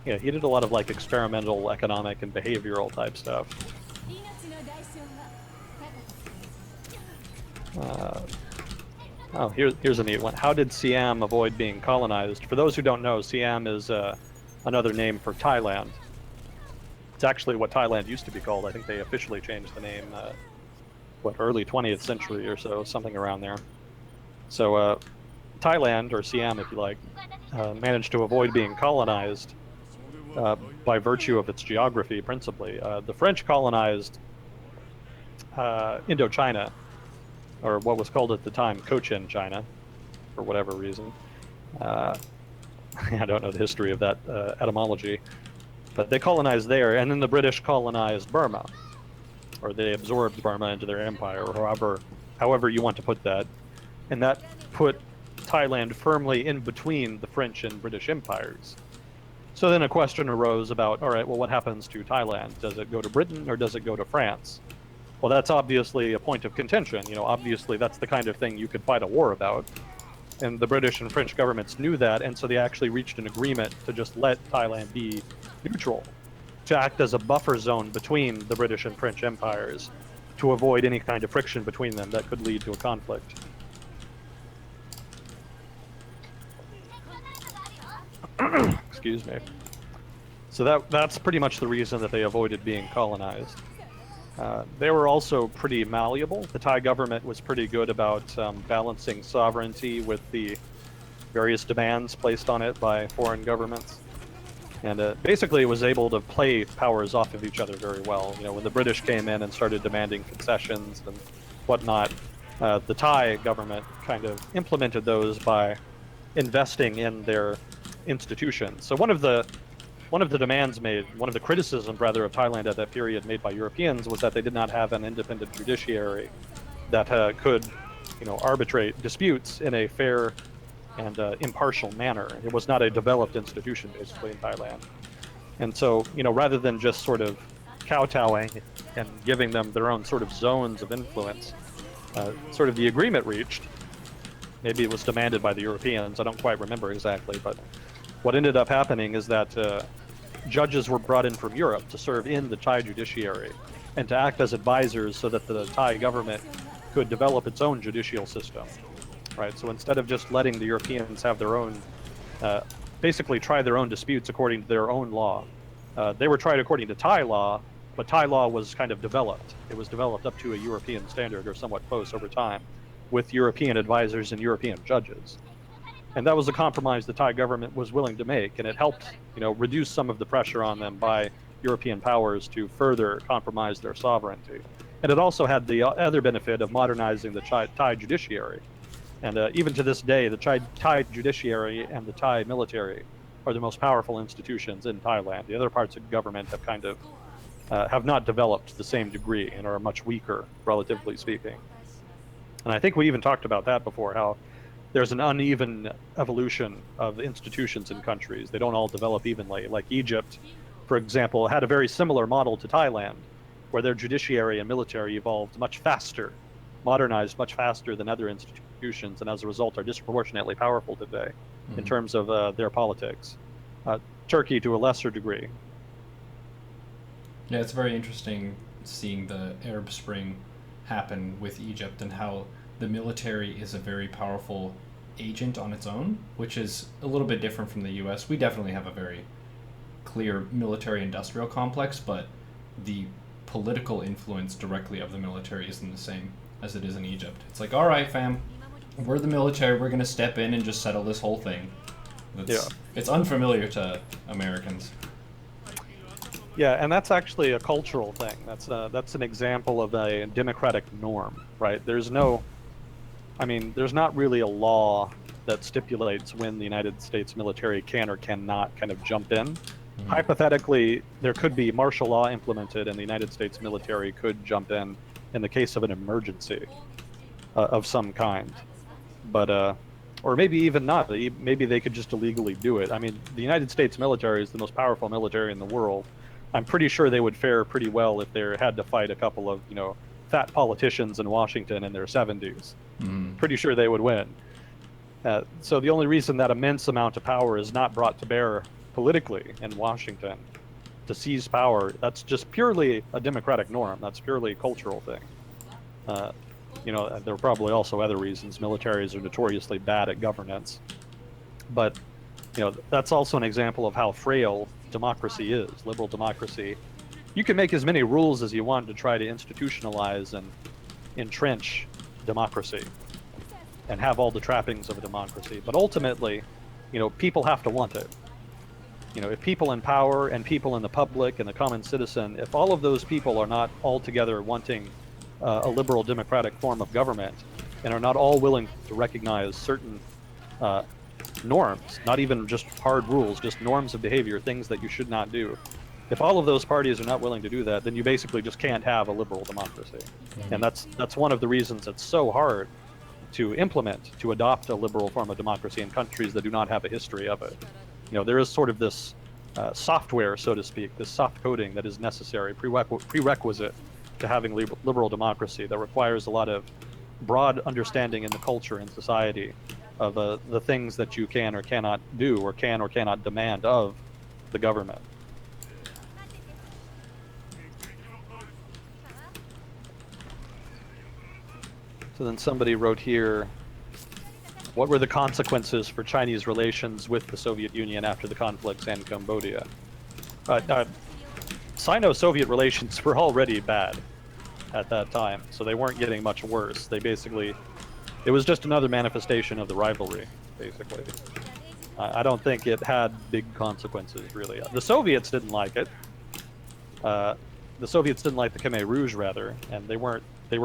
Yeah, he did a lot of experimental economic and behavioral type stuff. Here's a neat one. How did Siam avoid being colonized? For those who don't know, Siam is another name for Thailand. It's actually what Thailand used to be called. I think they officially changed the name, early 20th century or so, something around there. So Thailand, or Siam if you like, managed to avoid being colonized by virtue of its geography, principally. The French colonized Indochina, or what was called at the time Cochin China, for whatever reason. I don't know the history of that etymology, but they colonized there, and then the British colonized Burma, or they absorbed Burma into their empire, or however you want to put that, and that put Thailand firmly in between the French and British empires. So then a question arose about, all right, well, what happens to Thailand? Does it go to Britain or does it go to France? Well, that's obviously a point of contention. Obviously that's the kind of thing you could fight a war about. And the British and French governments knew that, and so they actually reached an agreement to just let Thailand be neutral, to act as a buffer zone between the British and French empires, to avoid any kind of friction between them that could lead to a conflict. Excuse me. So that's pretty much the reason that they avoided being colonized. They were also pretty malleable. The Thai government was pretty good about balancing sovereignty with the various demands placed on it by foreign governments. And basically it was able to play powers off of each other very well. When the British came in and started demanding concessions and whatnot, the Thai government kind of implemented those by investing in their institutions. So one of the one of the demands made, one of the criticisms rather of Thailand at that period made by Europeans was that they did not have an independent judiciary that could, arbitrate disputes in a fair and impartial manner. It was not a developed institution basically in Thailand. And so, rather than just sort of kowtowing and giving them their own sort of zones of influence, sort of the agreement reached, maybe it was demanded by the Europeans, I don't quite remember exactly, but what ended up happening is that judges were brought in from Europe to serve in the Thai judiciary and to act as advisors so that the Thai government could develop its own judicial system, right? So instead of just letting the Europeans have their own, basically try their own disputes according to their own law, they were tried according to Thai law, but Thai law was kind of developed. It was developed up to a European standard or somewhat close over time with European advisors and European judges. And that was a compromise the Thai government was willing to make, and it helped, reduce some of the pressure on them by European powers to further compromise their sovereignty. And it also had the other benefit of modernizing the Thai judiciary. And even to this day, the Thai judiciary and the Thai military are the most powerful institutions in Thailand. The other parts of government have kind of have not developed to the same degree and are much weaker, relatively speaking. And I think we even talked about that before, how there's an uneven evolution of institutions in countries. They don't all develop evenly. Like Egypt, for example, had a very similar model to Thailand, where their judiciary and military evolved much faster, modernized much faster than other institutions, and as a result are disproportionately powerful today in terms of their politics. Turkey to a lesser degree. Yeah, it's very interesting seeing the Arab Spring happen with Egypt and how the military is a very powerful agent on its own, which is a little bit different from the US. We definitely have a very clear military-industrial complex, but the political influence directly of the military isn't the same as it is in Egypt. It's like, all right, fam, we're the military, we're going to step in and just settle this whole thing. It's unfamiliar to Americans. Yeah, and that's actually a cultural thing. That's an example of a democratic norm, right? There's not really a law that stipulates when the United States military can or cannot kind of jump in. Hypothetically, there could be martial law implemented and the United States military could jump in the case of an emergency of some kind. But, or maybe even not. Maybe they could just illegally do it. I mean, the United States military is the most powerful military in the world. I'm pretty sure they would fare pretty well if they had to fight a couple of, fat politicians in Washington in their 70s. Pretty sure they would win. So the only reason that immense amount of power is not brought to bear politically in Washington to seize power, that's just purely a democratic norm. That's purely a cultural thing. There are probably also other reasons. Militaries are notoriously bad at governance. But, that's also an example of how frail democracy is, liberal democracy. You can make as many rules as you want to try to institutionalize and entrench democracy and have all the trappings of a democracy. But ultimately, people have to want it. If people in power and people in the public and the common citizen, if all of those people are not all together wanting a liberal democratic form of government and are not all willing to recognize certain norms, not even just hard rules, just norms of behavior, things that you should not do. If all of those parties are not willing to do that, then you basically just can't have a liberal democracy. And that's one of the reasons it's so hard to implement, to adopt a liberal form of democracy in countries that do not have a history of it. There is sort of this software, so to speak, this soft coding that is necessary, prerequisite to having liberal democracy that requires a lot of broad understanding in the culture and society of the things that you can or cannot do or can or cannot demand of the government. So then somebody wrote here, what were the consequences for Chinese relations with the Soviet Union after the conflicts in Cambodia? Sino-Soviet relations were already bad at that time, so they weren't getting much worse. It was just another manifestation of the rivalry, basically. I don't think it had big consequences, really. The Soviets didn't like it. The Soviets didn't like the Khmer Rouge, rather, and they were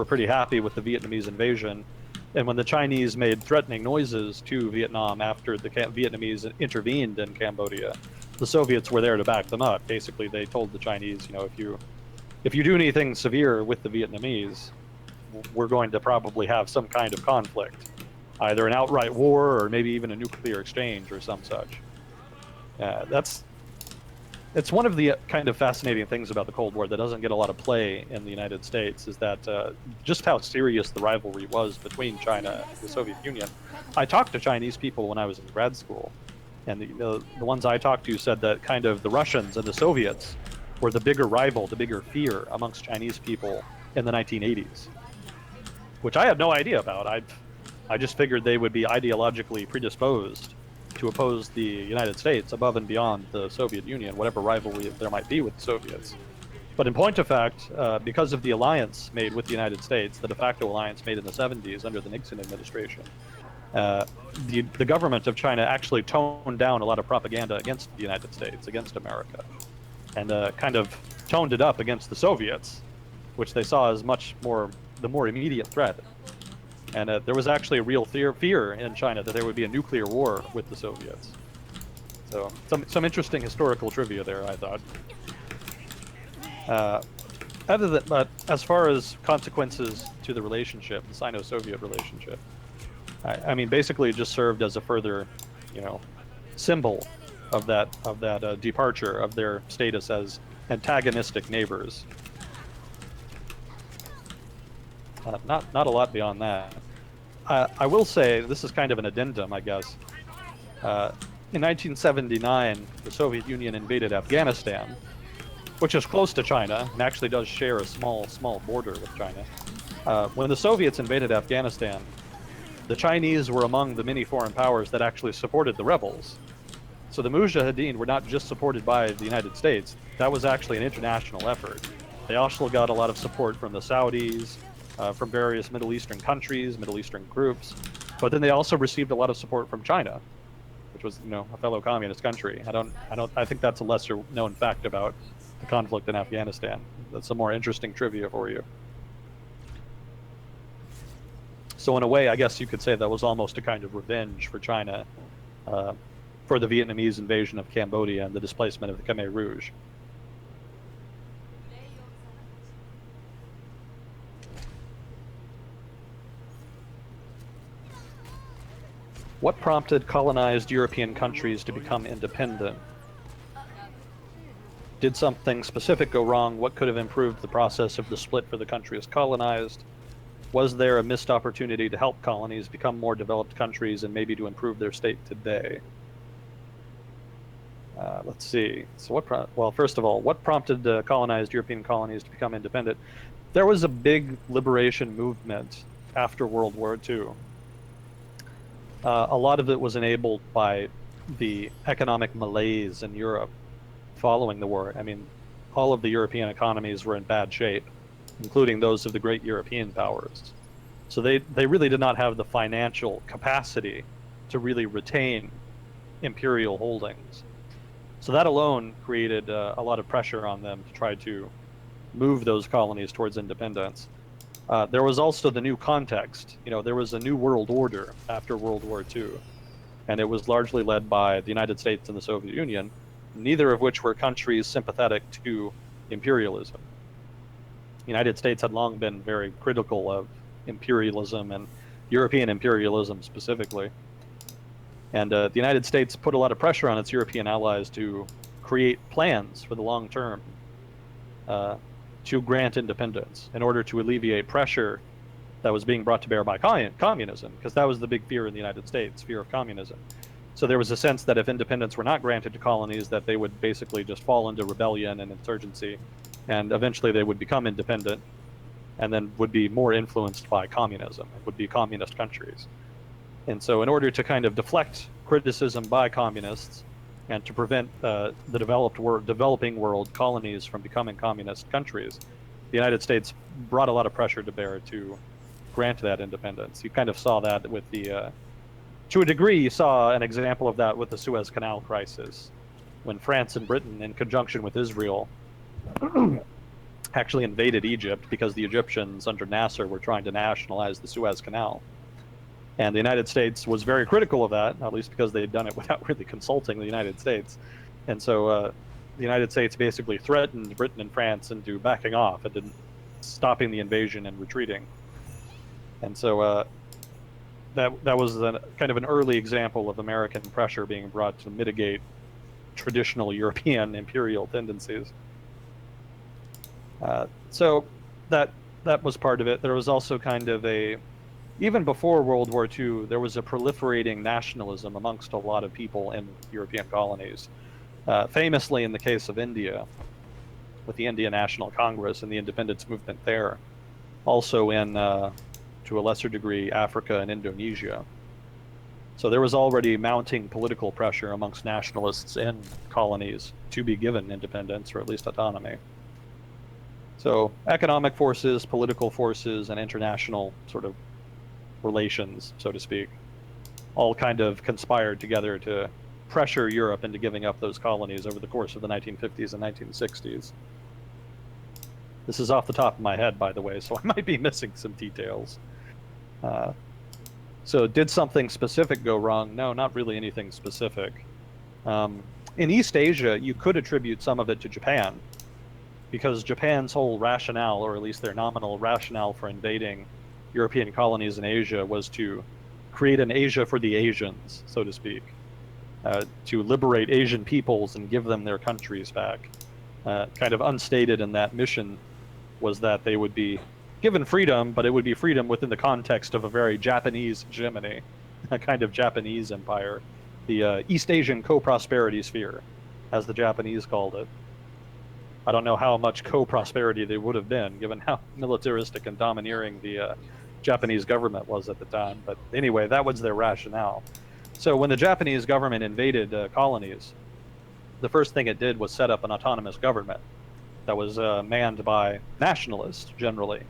pretty happy with the Vietnamese invasion. And when the Chinese made threatening noises to Vietnam after the Vietnamese intervened in Cambodia, the Soviets were there to back them up. Basically, they told the Chinese, if you do anything severe with the Vietnamese, we're going to probably have some kind of conflict, either an outright war or maybe even a nuclear exchange or some such. It's one of the kind of fascinating things about the Cold War that doesn't get a lot of play in the United States, is that just how serious the rivalry was between China and the Soviet Union. I talked to Chinese people when I was in grad school, and the ones I talked to said that kind of the Russians and the Soviets were the bigger rival, the bigger fear amongst Chinese people in the 1980s, which I had no idea about. I just figured they would be ideologically predisposed to oppose the United States above and beyond the Soviet Union, whatever rivalry there might be with the Soviets. But in point of fact, because of the alliance made with the United States, the de facto alliance made in the 70s under the Nixon administration, the government of China actually toned down a lot of propaganda against the United States, against America, and kind of toned it up against the Soviets, which they saw as the more immediate threat. And there was actually a real fear in China that there would be a nuclear war with the Soviets. So some interesting historical trivia there, I thought. But as far as consequences to the relationship, the Sino-Soviet relationship, I mean, basically it just served as a further, symbol of that departure of their status as antagonistic neighbors. Not a lot beyond that. I will say, this is kind of an addendum, I guess. In 1979, the Soviet Union invaded Afghanistan, which is close to China and actually does share a small border with China. When the Soviets invaded Afghanistan, the Chinese were among the many foreign powers that actually supported the rebels. So the Mujahideen were not just supported by the United States, that was actually an international effort. They also got a lot of support from the Saudis, from various Middle Eastern countries, Middle Eastern groups, but then they also received a lot of support from China, which was, a fellow communist country. I think that's a lesser known fact about the conflict in Afghanistan. That's some more interesting trivia for you. So in a way, I guess you could say that was almost a kind of revenge for China for the Vietnamese invasion of Cambodia and the displacement of the Khmer Rouge. What prompted colonized European countries to become independent? Did something specific go wrong? What could have improved the process of the split for the countries colonized? Was there a missed opportunity to help colonies become more developed countries and maybe to improve their state today? Let's see. So well, first of all, what prompted colonized European colonies to become independent? There was a big liberation movement after World War II. A lot of it was enabled by the economic malaise in Europe following the war. I mean, all of the European economies were in bad shape, including those of the great European powers. So they really did not have the financial capacity to really retain imperial holdings. So that alone created a lot of pressure on them to try to move those colonies towards independence. There was also the new context. There was a new world order after World War II, and it was largely led by the United States and the Soviet Union, neither of which were countries sympathetic to imperialism. The United States had long been very critical of imperialism and European imperialism specifically. And the United States put a lot of pressure on its European allies to create plans for the long term to grant independence in order to alleviate pressure that was being brought to bear by communism, because that was the big fear in the United States, fear of communism. So there was a sense that if independence were not granted to colonies, that they would basically just fall into rebellion and insurgency, and eventually they would become independent and then would be more influenced by communism, would be communist countries. And so in order to kind of deflect criticism by communists and to prevent the developing world colonies from becoming communist countries, the United States brought a lot of pressure to bear to grant that independence. You kind of saw that with to a degree, you saw an example of that with the Suez Canal crisis, when France and Britain, in conjunction with Israel, actually invaded Egypt because the Egyptians under Nasser were trying to nationalize the Suez Canal. And the United States was very critical of that, at least because they had done it without really consulting the United States. And so the United States basically threatened Britain and France into backing off and stopping the invasion and retreating. And so that was kind of an early example of American pressure being brought to mitigate traditional European imperial tendencies. So that was part of it. There was also kind of even before World War II, there was a proliferating nationalism amongst a lot of people in European colonies. Famously in the case of India, with the Indian National Congress and the independence movement there. Also in, to a lesser degree, Africa and Indonesia. So there was already mounting political pressure amongst nationalists in colonies to be given independence, or at least autonomy. So economic forces, political forces, and international sort of relations, so to speak, all kind of conspired together to pressure Europe into giving up those colonies over the course of the 1950s and 1960s. This is off the top of my head, by the way, so I might be missing some details. So did something specific go wrong? No, not really anything specific. In East Asia, you could attribute some of it to Japan, because Japan's whole rationale, or at least their nominal rationale for invading European colonies in Asia, was to create an Asia for the Asians, so to speak, to liberate Asian peoples and give them their countries back. Kind of unstated in that mission was that they would be given freedom, but it would be freedom within the context of a very Japanese hegemony, a kind of Japanese empire, the East Asian co-prosperity sphere, as the Japanese called it. I don't know how much co-prosperity they would have been, given how militaristic and domineering the Japanese government was at the time. But anyway, that was their rationale. So when the Japanese government invaded colonies, the first thing it did was set up an autonomous government that was manned by nationalists, generally,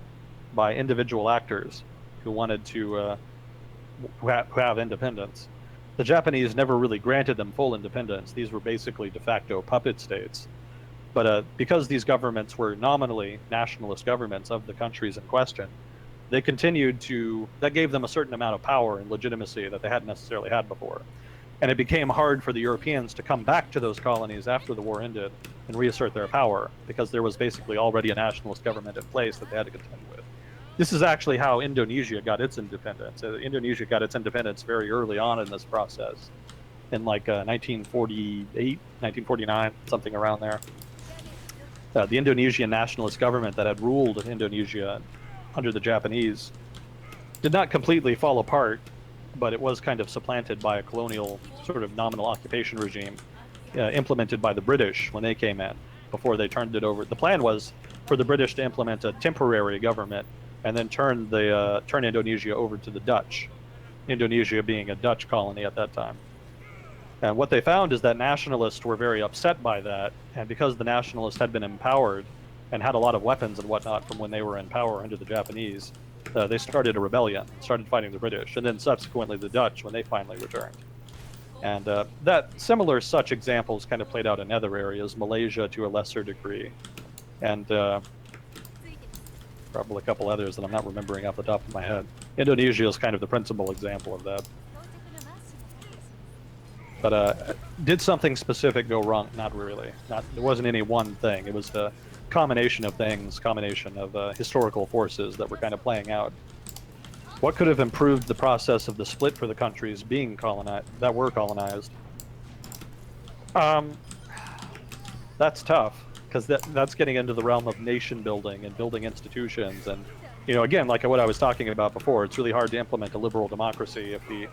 by individual actors who wanted to who have independence. The Japanese never really granted them full independence. These were basically de facto puppet states. But because these governments were nominally nationalist governments of the countries in question, they continued to, that gave them a certain amount of power and legitimacy that they hadn't necessarily had before. And it became hard for the Europeans to come back to those colonies after the war ended and reassert their power, because there was basically already a nationalist government in place that they had to contend with. This is actually how Indonesia got its independence. Indonesia got its independence very early on in this process, in like 1948, 1949, something around there. The Indonesian nationalist government that had ruled Indonesia under the Japanese did not completely fall apart, but it was kind of supplanted by a colonial sort of nominal occupation regime implemented by the British when they came in, before they turned it over. The plan was for the British to implement a temporary government and then turn Indonesia over to the Dutch, Indonesia being a Dutch colony at that time. And what they found is that nationalists were very upset by that, and because the nationalists had been empowered and had a lot of weapons and whatnot from when they were in power under the Japanese, they started a rebellion, started fighting the British, and then subsequently the Dutch when they finally returned. And that similar such examples kind of played out in other areas, Malaysia to a lesser degree, and probably a couple others that I'm not remembering off the top of my head. Indonesia is kind of the principal example of that. But did something specific go wrong? Not really. There wasn't any one thing. It was a combination of things, combination of historical forces that were kind of playing out. What could have improved the process of the split for the countries being colonized, that were colonized? That's tough, because that's getting into the realm of nation building and building institutions. And, you know, again, like what I was talking about before, it's really hard to implement a liberal democracy if the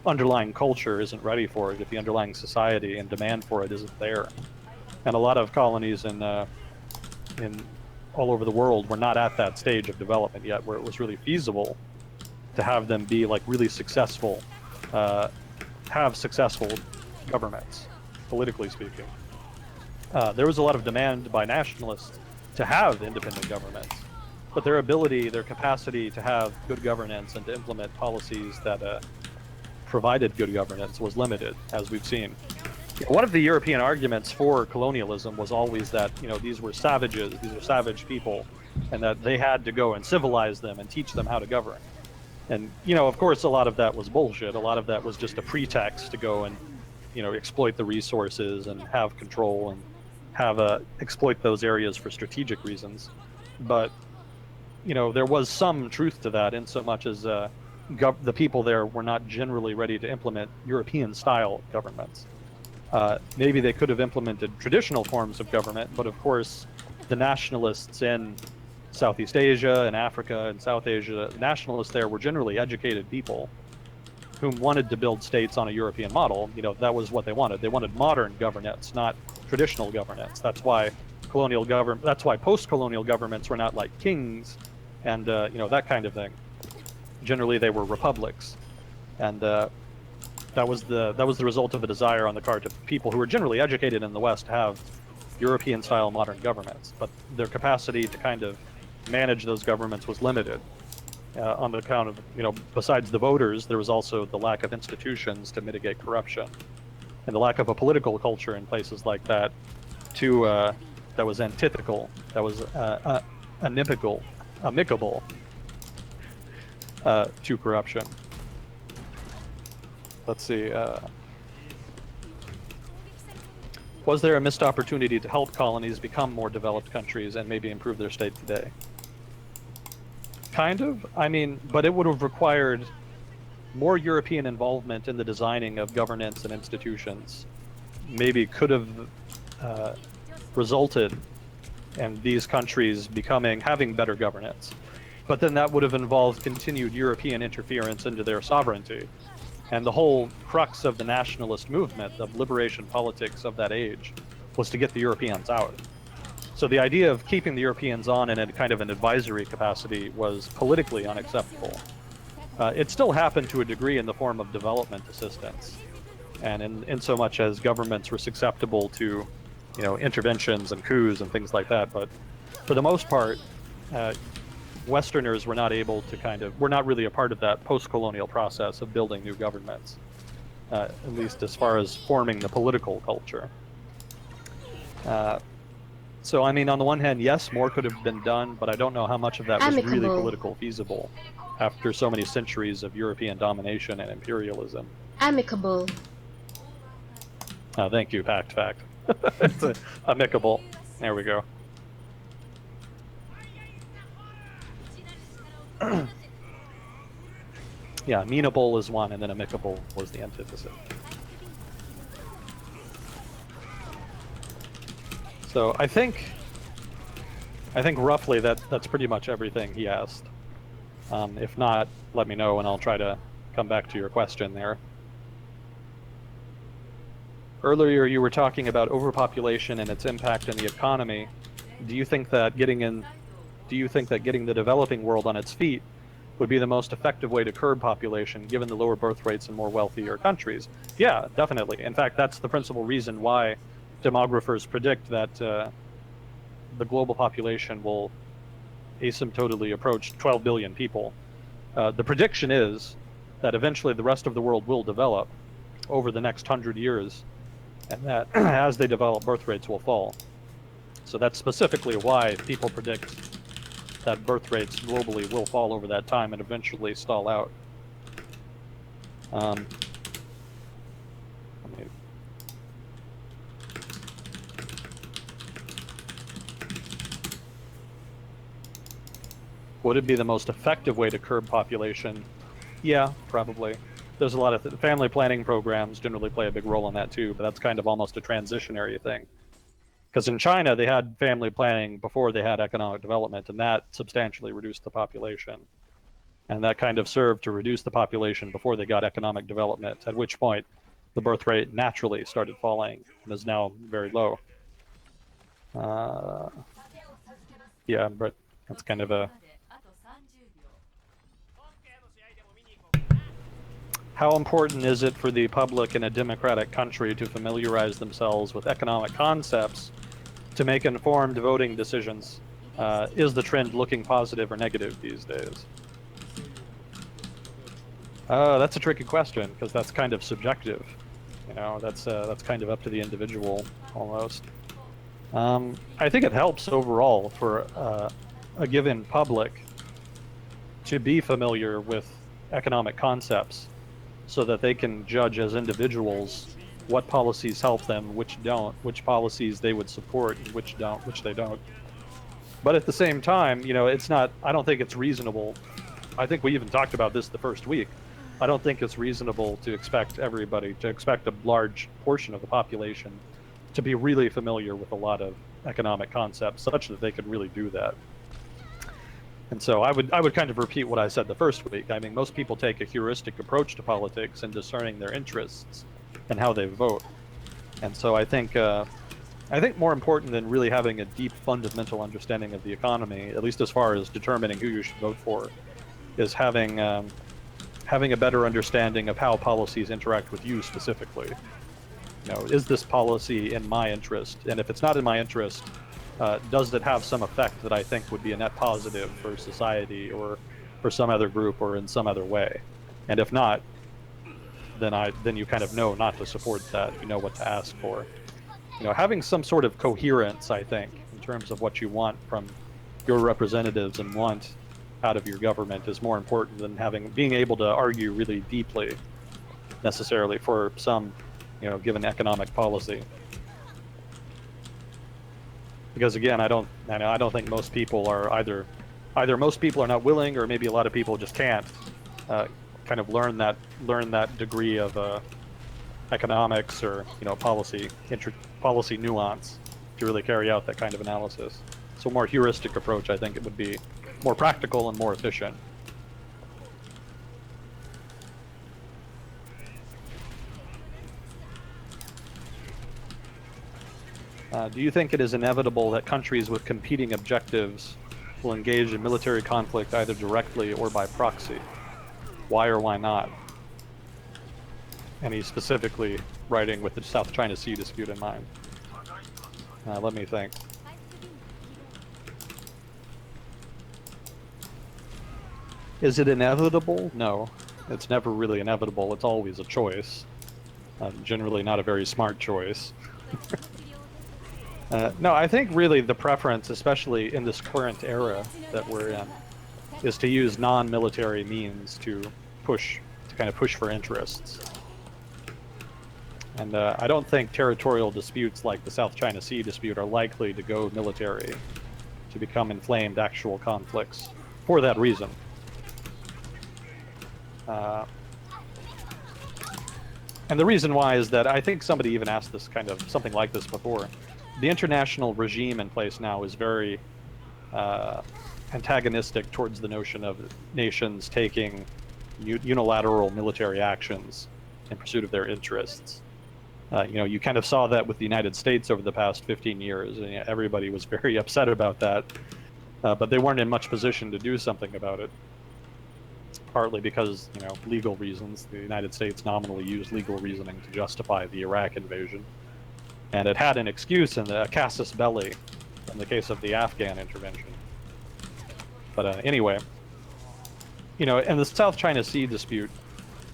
underlying culture isn't ready for it, if the underlying society and demand for it isn't there. And a lot of colonies in all over the world were not at that stage of development yet where it was really feasible to have them be like really successful, have successful governments, politically speaking. There was a lot of demand by nationalists to have independent governments, but their ability, their capacity to have good governance and to implement policies that provided good governance was limited, as we've seen. One of the European arguments for colonialism was always that, you know, these were savages, these are savage people, and that they had to go and civilize them and teach them how to govern. And, you know, of course, a lot of that was bullshit. A lot of that was just a pretext to go and exploit the resources and have control and have exploit those areas for strategic reasons. But there was some truth to that, in so much as the people there were not generally ready to implement European-style governments. Maybe they could have implemented traditional forms of government, but of course, the nationalists in Southeast Asia and Africa and South Asia, the nationalists there were generally educated people whom wanted to build states on a European model. That was what they wanted. They wanted modern governance, not traditional governance. That's why post-colonial governments were not like kings and that kind of thing. Generally, they were republics, and that was the result of a desire on the part of people who were generally educated in the West to have European-style modern governments, but their capacity to kind of manage those governments was limited. On the account of, besides the voters, there was also the lack of institutions to mitigate corruption, and the lack of a political culture in places like that that was antithetical, that was amicable to corruption. Let's see. Was there a missed opportunity to help colonies become more developed countries and maybe improve their state today? Kind of. But it would have required more European involvement in the designing of governance and institutions. Maybe could have resulted in these countries having better governance. But then that would have involved continued European interference into their sovereignty. And the whole crux of the nationalist movement, of liberation politics of that age, was to get the Europeans out. So the idea of keeping the Europeans on in a kind of an advisory capacity was politically unacceptable. It still happened to a degree in the form of development assistance, and in so much as governments were susceptible to, interventions and coups and things like that. But for the most part, Westerners were not able to were not really a part of that post-colonial process of building new governments, at least as far as forming the political culture. So, on the one hand, yes, more could have been done, but I don't know how much of that was really political feasible after so many centuries of European domination and imperialism. Amicable. Thank you, Fact. It's amicable. There we go. Yeah, amenable is one, and then amicable was the antithesis. So I think roughly that's pretty much everything he asked. If not, let me know and I'll try to come back to your question there. Earlier you were talking about overpopulation and its impact on the economy. Do you think that getting the developing world on its feet would be the most effective way to curb population, given the lower birth rates in more wealthier countries? Yeah, definitely. In fact, that's the principal reason why demographers predict that the global population will asymptotically approach 12 billion people. The prediction is that eventually the rest of the world will develop over the next 100 years, and that as they develop, birth rates will fall. So that's specifically why people predict that birth rates globally will fall over that time and eventually stall out. Would it be the most effective way to curb population? Yeah, probably. There's a lot of family planning programs generally play a big role in that too, but that's kind of almost a transitionary thing. Because in China, they had family planning before they had economic development, and that substantially reduced the population. And that kind of served to reduce the population before they got economic development, at which point the birth rate naturally started falling and is now very low. Yeah, but that's kind of a... How important is it for the public in a democratic country to familiarize themselves with economic concepts to make informed voting decisions? Is the trend looking positive or negative these days? That's a tricky question, because that's kind of subjective. That's kind of up to the individual, almost. I think it helps overall for a given public to be familiar with economic concepts, so that they can judge as individuals what policies help them, which don't, which policies they would support, and which don't, which they don't. But at the same time, it's not, I don't think it's reasonable. I think we even talked about this the first week. I don't think it's reasonable to expect a large portion of the population to be really familiar with a lot of economic concepts such that they could really do that. And so I would kind of repeat what I said the first week. I mean, most people take a heuristic approach to politics and discerning their interests and how they vote. And so I think more important than really having a deep fundamental understanding of the economy, at least as far as determining who you should vote for, is having a better understanding of how policies interact with you specifically. Is this policy in my interest? And if it's not in my interest, does it have some effect that I think would be a net positive for society or for some other group or in some other way? And if not, then you kind of know not to support that. You know what to ask for. Having some sort of coherence, I think, in terms of what you want from your representatives and want out of your government is more important than being able to argue really deeply necessarily for some, given economic policy. Because again, I don't think most people are either most people are not willing, or maybe a lot of people just can't kind of learn that degree of economics or policy nuance to really carry out that kind of analysis. So a more heuristic approach, I think it would be more practical and more efficient. Do you think it is inevitable that countries with competing objectives will engage in military conflict either directly or by proxy? Why or why not? And he's specifically writing with the South China Sea dispute in mind. Let me think. Is it inevitable? No, it's never really inevitable. It's always a choice. Generally not a very smart choice. No, I think really the preference, especially in this current era that we're in, is to use non-military means to kind of push for interests. And I don't think territorial disputes like the South China Sea dispute are likely to go military, to become inflamed actual conflicts for that reason. And the reason why is that I think somebody even asked this kind of something like this before. The international regime in place now is very antagonistic towards the notion of nations taking unilateral military actions in pursuit of their interests. You kind of saw that with the United States over the past 15 years, and everybody was very upset about that, but they weren't in much position to do something about it. Partly because, legal reasons. The United States nominally used legal reasoning to justify the Iraq invasion. And it had an excuse in the casus belli in the case of the Afghan intervention. But anyway, in the South China Sea dispute,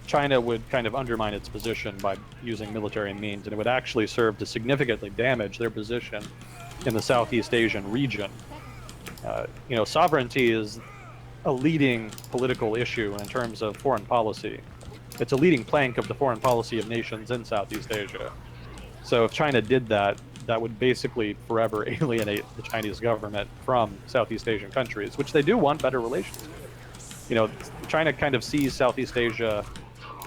China would kind of undermine its position by using military means, and it would actually serve to significantly damage their position in the Southeast Asian region. Sovereignty is a leading political issue in terms of foreign policy. It's a leading plank of the foreign policy of nations in Southeast Asia. So if China did that, that would basically forever alienate the Chinese government from Southeast Asian countries, which they do want better relations with. China kind of sees Southeast Asia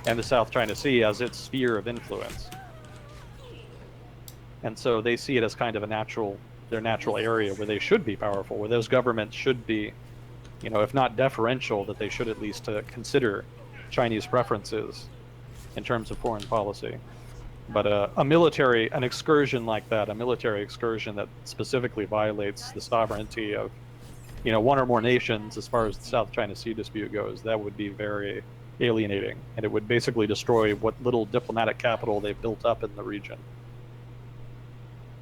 and the South China Sea as its sphere of influence. And so they see it as kind of their natural area where they should be powerful, where those governments should be, if not deferential, that they should at least consider Chinese preferences in terms of foreign policy. But an excursion like that, a military excursion that specifically violates the sovereignty of, one or more nations as far as the South China Sea dispute goes, that would be very alienating, and it would basically destroy what little diplomatic capital they've built up in the region.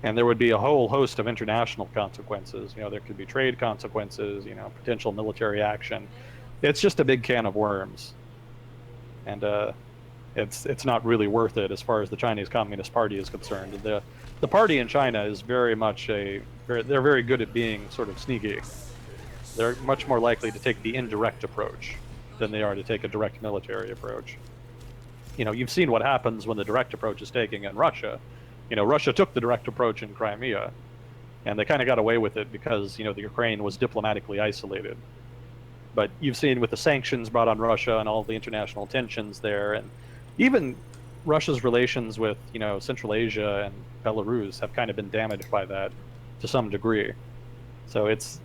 And there would be a whole host of international consequences. There could be trade consequences, potential military action. It's just a big can of worms. And it's not really worth it as far as the Chinese Communist Party is concerned. The party in China is very much they're very good at being sort of sneaky. They're much more likely to take the indirect approach than they are to take a direct military approach. you've seen what happens when the direct approach is taken in Russia. Russia took the direct approach in Crimea, and they kind of got away with it because, the Ukraine was diplomatically isolated. But you've seen with the sanctions brought on Russia and all the international tensions there, and even Russia's relations with, Central Asia and Belarus have kind of been damaged by that to some degree. So it's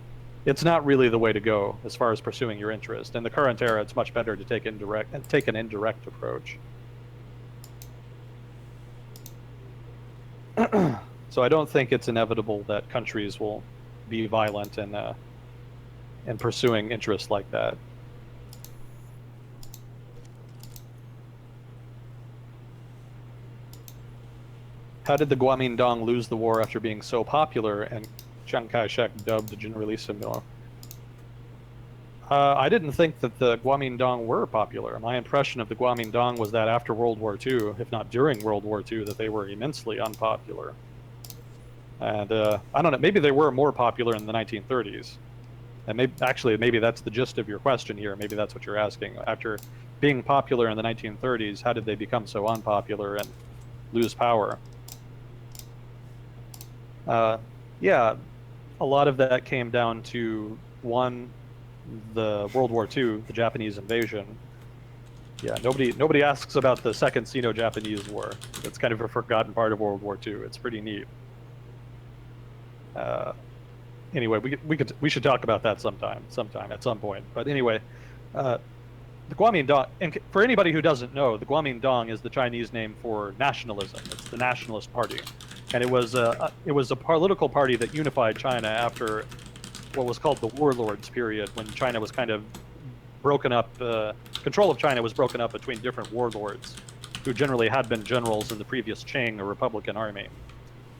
not really the way to go as far as pursuing your interest. In the current era, it's much better to take an indirect approach. So I don't think it's inevitable that countries will be violent in pursuing interests like that. How did the Kuomintang lose the war after being so popular and Chiang Kai-shek dubbed Generalissimo? I didn't think that the Kuomintang were popular. My impression of the Kuomintang was that after World War II, if not during World War II, that they were immensely unpopular. And I don't know, maybe they were more popular in the 1930s. And maybe that's the gist of your question here. Maybe that's what you're asking. After being popular in the 1930s, how did they become so unpopular and lose power? Yeah, a lot of that came down to, one, the World War II, the Japanese invasion. Yeah, nobody asks about the Second Sino-Japanese War. It's kind of a forgotten part of World War II. It's pretty neat. Anyway, we should talk about that sometime at some point. But anyway, the Kuomintang, and for anybody who doesn't know, the Kuomintang is the Chinese name for nationalism. It's the Nationalist Party, and it was a political party that unified China after what was called the warlords period, when China was kind of broken up. Control of China was broken up between different warlords, who generally had been generals in the previous Qing or Republican army.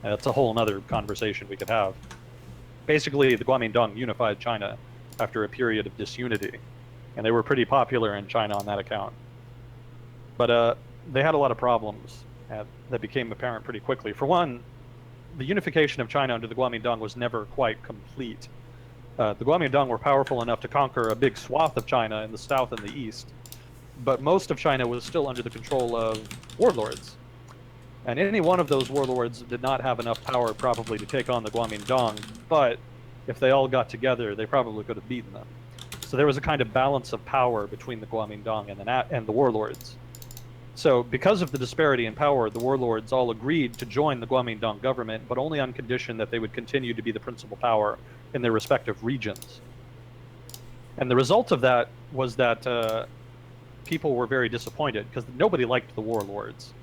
That's a whole other conversation we could have. Basically, the Kuomintang unified China after a period of disunity, and they were pretty popular in China on that account. But they had a lot of problems that became apparent pretty quickly. For one, the unification of China under the Kuomintang was never quite complete. The Kuomintang were powerful enough to conquer a big swath of China in the south and the east, but most of China was still under the control of warlords. And any one of those warlords did not have enough power probably to take on the Kuomintang, but if they all got together, they probably could have beaten them. So there was a kind of balance of power between the Kuomintang and the warlords. So because of the disparity in power, the warlords all agreed to join the Kuomintang government, but only on condition that they would continue to be the principal power in their respective regions. And the result of that was that people were very disappointed because nobody liked the warlords.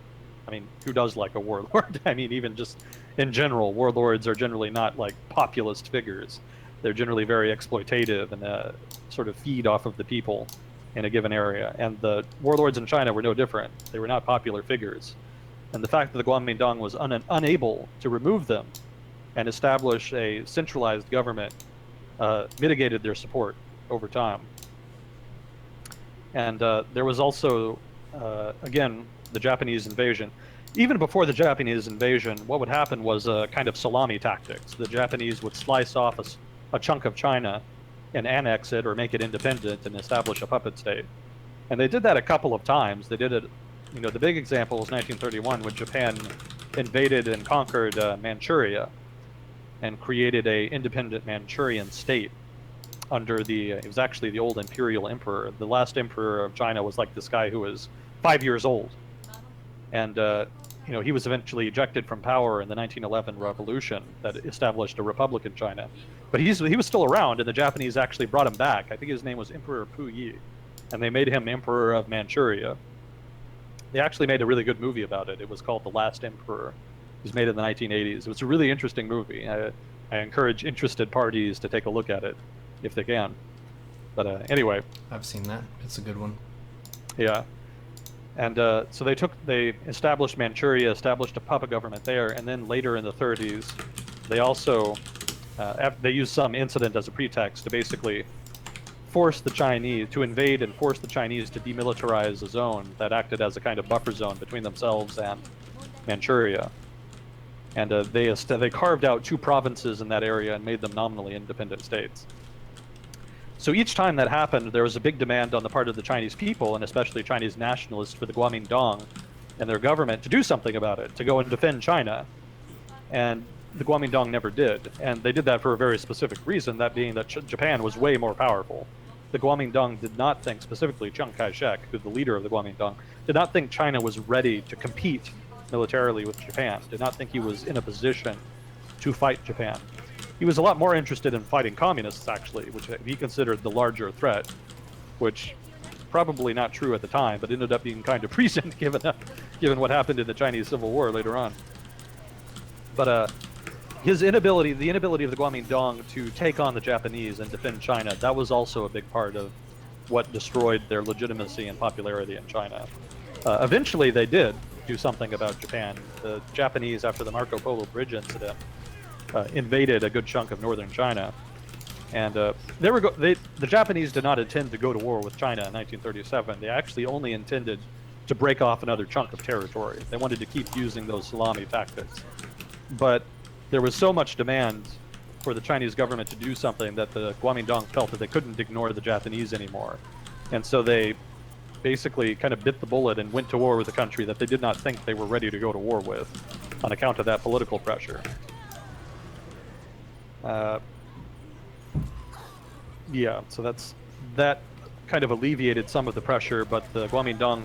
I mean, who does like a warlord? I mean, even just in general, warlords are generally not like populist figures. They're generally very exploitative and sort of feed off of the people in a given area. And the warlords in China were no different. They were not popular figures. And the fact that the Kuomintang was unable to remove them and establish a centralized government mitigated their support over time. And there was also, again, the Japanese invasion. Even before the Japanese invasion, what would happen was a kind of salami tactics. The Japanese would slice off a chunk of China and annex it or make it independent and establish a puppet state. And they did that a couple of times. They did it, the big example was 1931 when Japan invaded and conquered Manchuria and created a independent Manchurian state under it was actually the old imperial emperor. The last emperor of China was like this guy who was 5 years old. And he was eventually ejected from power in the 1911 revolution that established a republic in China. But he was still around, and the Japanese actually brought him back. I think his name was Emperor Puyi, and they made him Emperor of Manchuria. They actually made a really good movie about it. It was called The Last Emperor. It was made in the 1980s. It was a really interesting movie. I encourage interested parties to take a look at it if they can. But anyway. I've seen that. It's a good one. Yeah. And so they established Manchuria, established a puppet government there, and then later in the 30s, they also, they used some incident as a pretext to basically force the Chinese, to invade and force the Chinese to demilitarize a zone that acted as a kind of buffer zone between themselves and Manchuria. And they carved out 2 provinces in that area and made them nominally independent states. So each time that happened, there was a big demand on the part of the Chinese people, and especially Chinese nationalists, for the Kuomintang and their government to do something about it, to go and defend China. And the Kuomintang never did. And they did that for a very specific reason, that being that Japan was way more powerful. The Kuomintang did not think, specifically Chiang Kai-shek, who's the leader of the Kuomintang, did not think China was ready to compete militarily with Japan, did not think he was in a position to fight Japan. He was a lot more interested in fighting communists, actually, which he considered the larger threat, which probably not true at the time, but ended up being kind of recent given what happened in the Chinese Civil War later on. But the inability of the Kuomintang to take on the Japanese and defend China, that was also a big part of what destroyed their legitimacy and popularity in China. Eventually, they did do something about Japan. The Japanese, after the Marco Polo Bridge incident, invaded a good chunk of northern China, and the Japanese did not intend to go to war with China in 1937. They actually only intended to break off another chunk of territory. They wanted to keep using those salami tactics, but there was so much demand for the Chinese government to do something that the Kuomintang felt that they couldn't ignore the Japanese anymore, and so they basically kind of bit the bullet and went to war with a country that they did not think they were ready to go to war with on account of that political pressure. Yeah, so that kind of alleviated some of the pressure, but the Kuomintang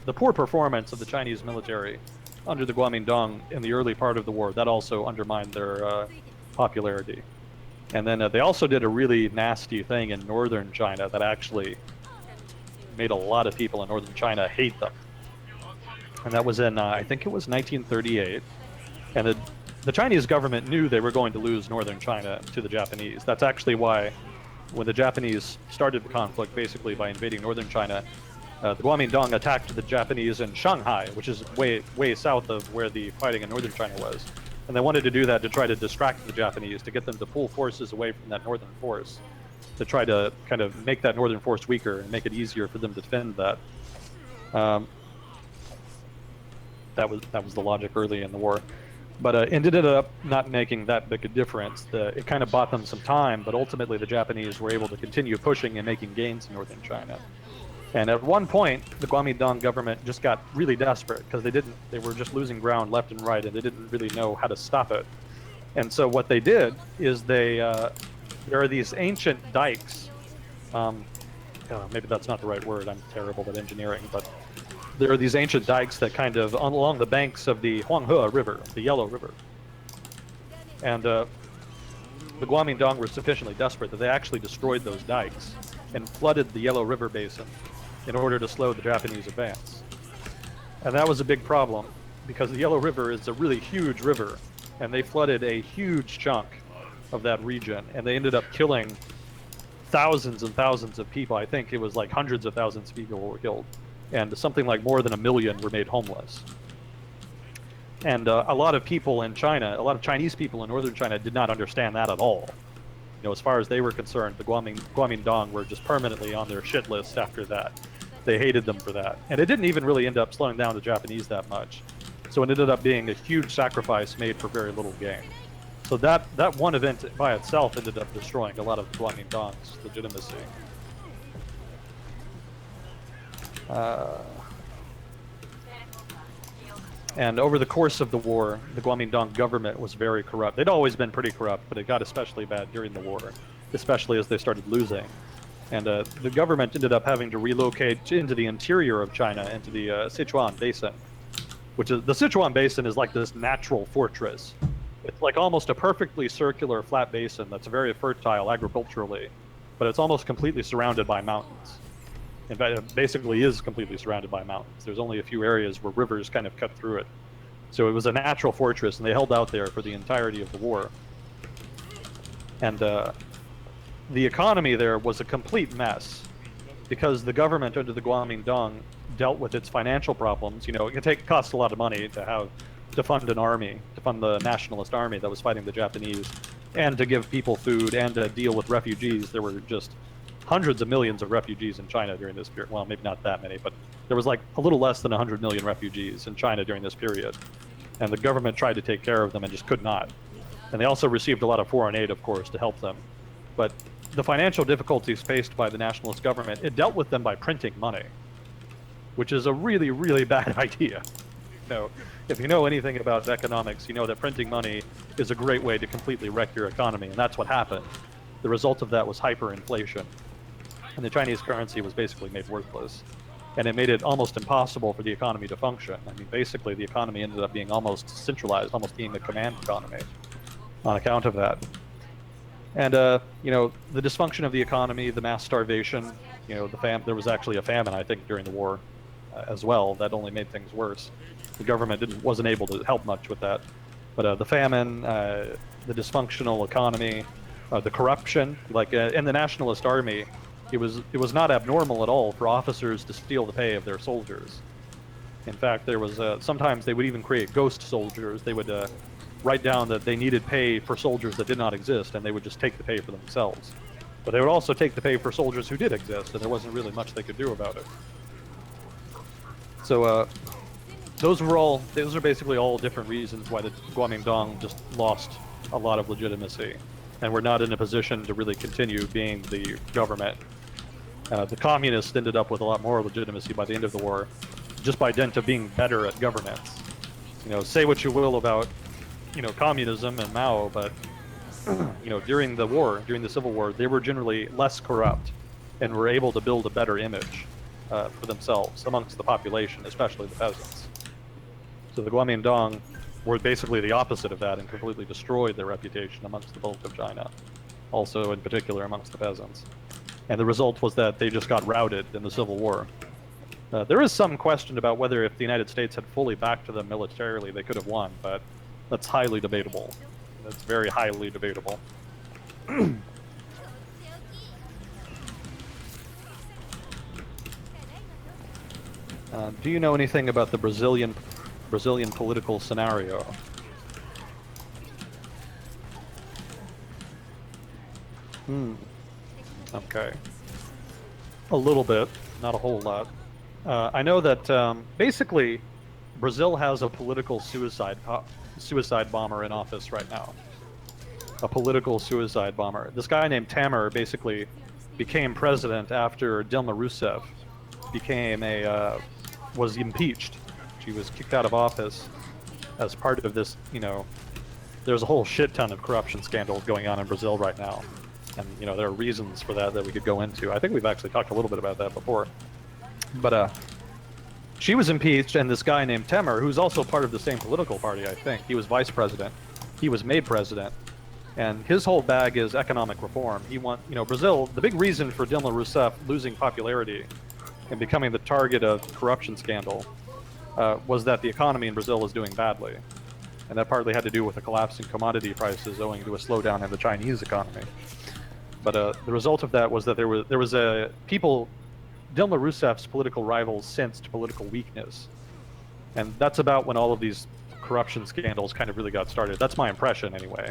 the poor performance of the Chinese military under the Kuomintang in the early part of the war, that also undermined their popularity. And then they also did a really nasty thing in northern China that actually made a lot of people in northern China hate them. And that was in, I think it was 1938. And the Chinese government knew they were going to lose northern China to the Japanese. That's actually why, when the Japanese started the conflict, basically by invading northern China, the Kuomintang attacked the Japanese in Shanghai, which is way south of where the fighting in northern China was. And they wanted to do that to try to distract the Japanese, to get them to pull forces away from that northern force, to try to kind of make that northern force weaker and make it easier for them to defend that. That was the logic early in the war. But it ended up not making that big a difference. It kind of bought them some time, but ultimately the Japanese were able to continue pushing and making gains in northern China. And at one point, the Kuomintang government just got really desperate because they were just losing ground left and right, and they didn't really know how to stop it. And so what they did is there are these ancient dikes. Maybe that's not the right word. I'm terrible at engineering, but there are these ancient dikes that kind of along the banks of the Huanghe River, the Yellow River. And the Kuomintang were sufficiently desperate that they actually destroyed those dikes and flooded the Yellow River basin in order to slow the Japanese advance. And that was a big problem because the Yellow River is a really huge river, and they flooded a huge chunk of that region, and they ended up killing thousands and thousands of people. I think it was like hundreds of thousands of people were killed, and something like more than 1 million were made homeless. And a lot of people in China, a lot of Chinese people in northern China did not understand that at all. You know, as far as they were concerned, the Kuomintang were just permanently on their shit list after that. They hated them for that. And it didn't even really end up slowing down the Japanese that much. So it ended up being a huge sacrifice made for very little gain. So that one event by itself ended up destroying a lot of the Kuomintang's legitimacy. And over the course of the war, the Kuomintang government was very corrupt. They'd always been pretty corrupt, but it got especially bad during the war, especially as they started losing. And the government ended up having to relocate into the interior of China, into the Sichuan Basin, which is, the Sichuan Basin is like this natural fortress. It's like almost a perfectly circular flat basin that's very fertile agriculturally, but it's almost completely surrounded by mountains. In fact, it basically is completely surrounded by mountains. There's only a few areas where rivers kind of cut through it. So it was a natural fortress, and they held out there for the entirety of the war. And the economy there was a complete mess because the government under the Kuomintang dealt with its financial problems. You know, it cost a lot of money to fund an army, to fund the nationalist army that was fighting the Japanese, and to give people food, and to deal with refugees. There were just hundreds of millions of refugees in China during this period. Well, maybe not that many, but there was like a little less than 100 million refugees in China during this period. And the government tried to take care of them and just could not. And they also received a lot of foreign aid, of course, to help them. But the financial difficulties faced by the nationalist government, it dealt with them by printing money, which is a really, really bad idea. If you know anything about economics, you know that printing money is a great way to completely wreck your economy, and that's what happened. The result of that was hyperinflation, and the Chinese currency was basically made worthless, and it made it almost impossible for the economy to function. I mean, basically, the economy ended up being almost centralized, almost being a command economy on account of that. And, the dysfunction of the economy, the mass starvation, there was actually a famine, I think, during the war as well, that only made things worse. The government wasn't able to help much with that. But the famine, the dysfunctional economy, the corruption, like in the nationalist army, it was not abnormal at all for officers to steal the pay of their soldiers. In fact, there was sometimes they would even create ghost soldiers. They would write down that they needed pay for soldiers that did not exist, and they would just take the pay for themselves. But they would also take the pay for soldiers who did exist, and there wasn't really much they could do about it. So those are basically all different reasons why the Kuomintang just lost a lot of legitimacy, and we're not in a position to really continue being the government. The communists ended up with a lot more legitimacy by the end of the war, just by dint of being better at governance. Say what you will about communism and Mao, but during the Civil War, they were generally less corrupt and were able to build a better image for themselves amongst the population, especially the peasants. So the Kuomintang were basically the opposite of that and completely destroyed their reputation amongst the bulk of China, also in particular amongst the peasants. And the result was that they just got routed in the Civil War. There is some question about whether if the United States had fully backed them militarily, they could have won, but that's highly debatable. That's very highly debatable. Do you know anything about the Brazilian political scenario? Okay. A little bit, not a whole lot. I know that basically Brazil has a political suicide bomber in office right now. A political suicide bomber. This guy named Tamer basically became president after Dilma Rousseff was impeached. She was kicked out of office as part of this, there's a whole shit ton of corruption scandals going on in Brazil right now. And, there are reasons for that we could go into. I think we've actually talked a little bit about that before. But she was impeached, and this guy named Temer, who's also part of the same political party, I think, he was vice president. He was made president. And his whole bag is economic reform. Brazil, the big reason for Dilma Rousseff losing popularity and becoming the target of corruption scandal was that the economy in Brazil was doing badly. And that partly had to do with the collapse in commodity prices owing to a slowdown in the Chinese economy. But the result of that was that there was Dilma Rousseff's political rivals sensed political weakness. And that's about when all of these corruption scandals kind of really got started. That's my impression anyway.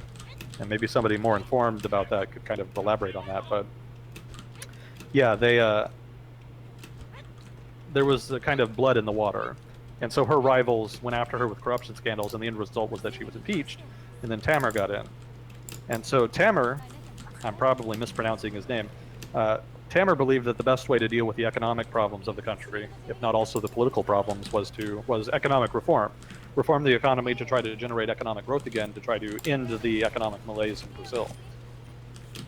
And maybe somebody more informed about that could kind of elaborate on that. But yeah, there was a kind of blood in the water. And so her rivals went after her with corruption scandals, and the end result was that she was impeached, and then Tamer got in. And so Tamer, I'm probably mispronouncing his name, Tamer believed that the best way to deal with the economic problems of the country, if not also the political problems, was economic reform. Reform the economy to try to generate economic growth again, to try to end the economic malaise in Brazil.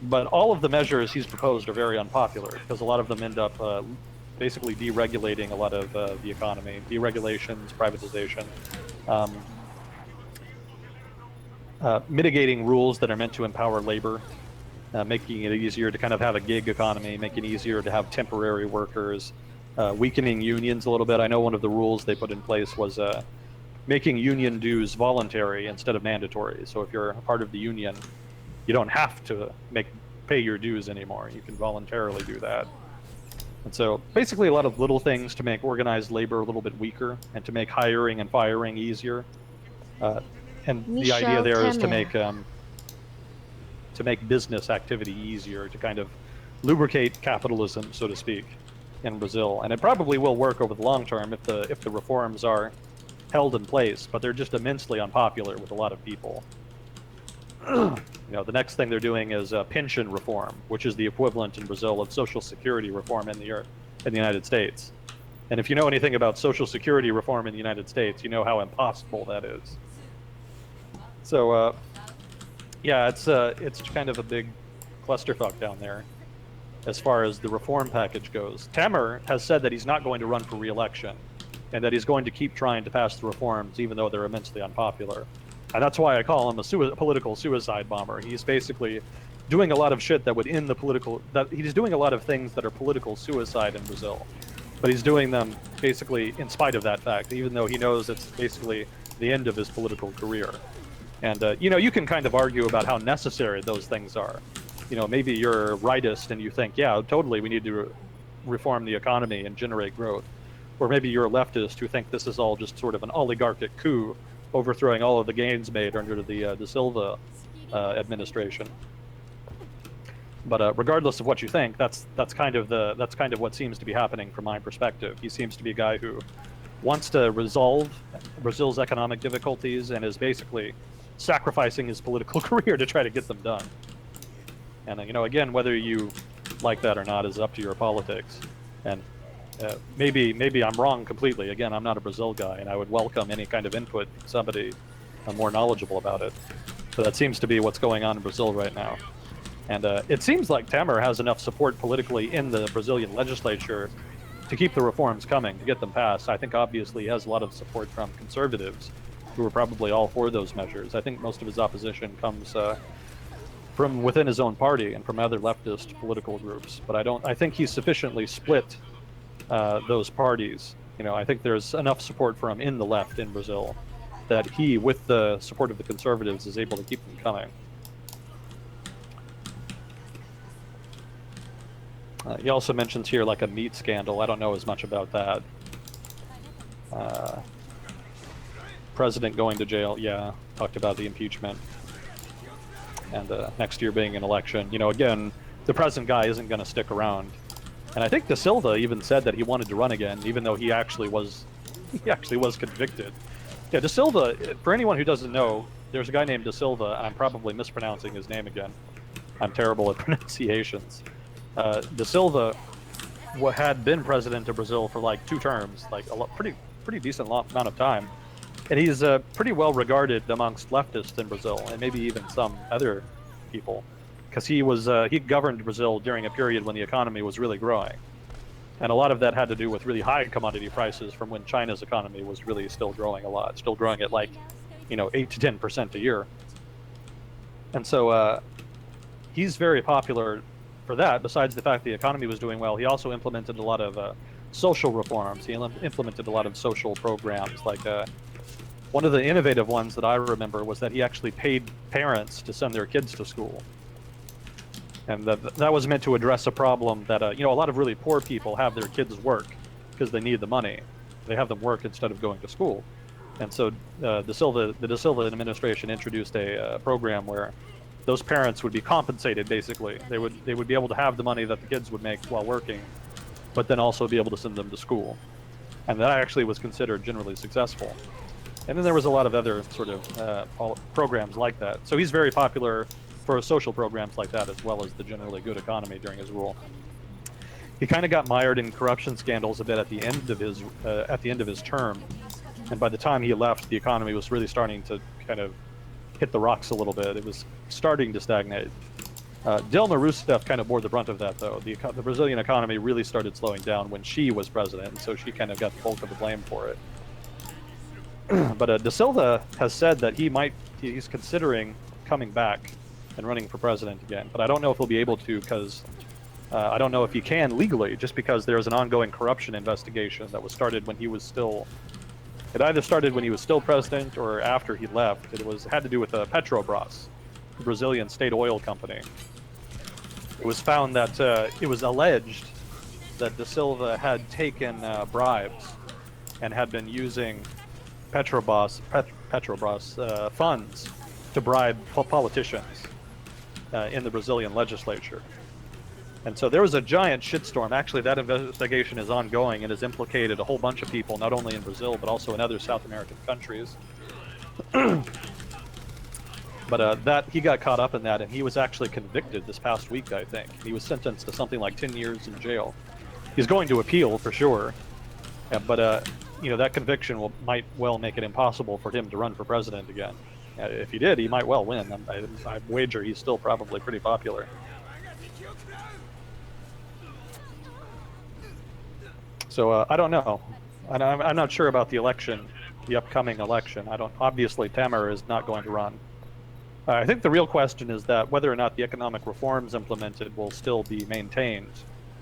But all of the measures he's proposed are very unpopular, because a lot of them end up basically deregulating a lot of the economy, deregulations, privatization, mitigating rules that are meant to empower labor, making it easier to kind of have a gig economy, making it easier to have temporary workers, weakening unions a little bit. I know one of the rules they put in place was making union dues voluntary instead of mandatory. So if you're a part of the union, you don't have to pay your dues anymore. You can voluntarily do that. And so basically a lot of little things to make organized labor a little bit weaker and to make hiring and firing easier. And the idea there is to make business activity easier, to kind of lubricate capitalism, so to speak, in Brazil. And it probably will work over the long term if the reforms are held in place, but they're just immensely unpopular with a lot of people. The next thing they're doing is pension reform, which is the equivalent in Brazil of Social Security reform in the United States. And if you know anything about Social Security reform in the United States, you know how impossible that is. So, yeah, it's kind of a big clusterfuck down there as far as the reform package goes. Temer has said that he's not going to run for re-election, and that he's going to keep trying to pass the reforms even though they're immensely unpopular. And that's why I call him a political suicide bomber. He's basically doing a lot of shit that would end the political... He's doing a lot of things that are political suicide in Brazil. But he's doing them basically in spite of that fact, even though he knows it's basically the end of his political career. And, you can kind of argue about how necessary those things are. Maybe you're rightist and you think, yeah, totally, we need to reform the economy and generate growth. Or maybe you're a leftist who think this is all just sort of an oligarchic coup, overthrowing all of the gains made under the De Silva administration. But regardless of what you think, that's kind of what seems to be happening from my perspective. He seems to be a guy who wants to resolve Brazil's economic difficulties and is basically sacrificing his political career to try to get them done. And again, whether you like that or not is up to your politics. And maybe I'm wrong completely. Again, I'm not a Brazil guy, and I would welcome any kind of input from somebody more knowledgeable about it. But that seems to be what's going on in Brazil right now. And it seems like Temer has enough support politically in the Brazilian legislature to keep the reforms coming, to get them passed. I think obviously he has a lot of support from conservatives, who are probably all for those measures. I think most of his opposition comes from within his own party and from other leftist political groups. But I think he's sufficiently split those parties. I think there's enough support for him in the left in Brazil that he, with the support of the conservatives, is able to keep them coming. He also mentions here like a meat scandal. I don't know as much about that. President going to jail. Yeah, talked about the impeachment. And next year being an election. Again, the present guy isn't going to stick around. And I think De Silva even said that he wanted to run again, even though he actually was convicted. Yeah, De Silva, for anyone who doesn't know, there's a guy named De Silva. I'm probably mispronouncing his name again. I'm terrible at pronunciations. De Silva had been president of Brazil for like 2 terms, like pretty decent amount of time, and he's pretty well regarded amongst leftists in Brazil, and maybe even some other people, because he governed Brazil during a period when the economy was really growing, and a lot of that had to do with really high commodity prices from when China's economy was really still growing a lot, still growing at like 8 to 10% a year, and so he's very popular for that. Besides the fact the economy was doing well, he also implemented a lot of social reforms. He implemented a lot of social programs. Like one of the innovative ones that I remember was that he actually paid parents to send their kids to school, and that was meant to address a problem that a lot of really poor people have their kids work because they need the money. They have them work instead of going to school, and so the De Silva administration introduced a program where those parents would be compensated. Basically, they would be able to have the money that the kids would make while working, but then also be able to send them to school, and that actually was considered generally successful. And then there was a lot of other sort of programs like that. So he's very popular for social programs like that, as well as the generally good economy during his rule. He kind of got mired in corruption scandals a bit at the end of his term, and by the time he left, the economy was really starting to kind of hit the rocks a little bit. It was starting to stagnate. Dilma Rousseff kind of bore the brunt of that, though. The Brazilian economy really started slowing down when she was president, and so she kind of got the bulk of the blame for it. But De Silva has said that he's considering coming back and running for president again, but I don't know if he'll be able to, because I don't know if he can legally, just because there's an ongoing corruption investigation that was started when he was still... It either started when he was still president or after he left. It had to do with Petrobras, the Brazilian state oil company. It was found that it was alleged that De Silva had taken bribes and had been using Petrobras funds to bribe politicians in the Brazilian legislature. And so there was a giant shitstorm. Actually, that investigation is ongoing and has implicated a whole bunch of people, not only in Brazil, but also in other South American countries. But that he got caught up in that, and he was actually convicted this past week, I think. He was sentenced to something like 10 years in jail. He's going to appeal for sure, but that conviction might well make it impossible for him to run for president again. If he did, he might well win. I wager he's still probably pretty popular. So I don't know. I'm not sure about the election, the upcoming election. Obviously, Tamer is not going to run. I think the real question is that whether or not the economic reforms implemented will still be maintained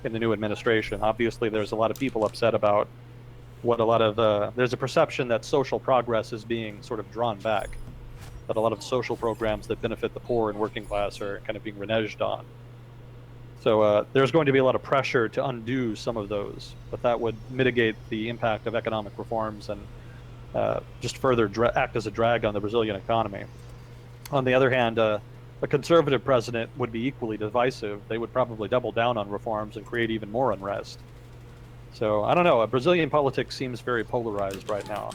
in the new administration. Obviously, there's a lot of people upset about there's a perception that social progress is being sort of drawn back, that a lot of social programs that benefit the poor and working class are kind of being reneged on. So there's going to be a lot of pressure to undo some of those, but that would mitigate the impact of economic reforms and just further act as a drag on the Brazilian economy. On the other hand, a conservative president would be equally divisive. They would probably double down on reforms and create even more unrest. So I don't know. Brazilian politics seems very polarized right now,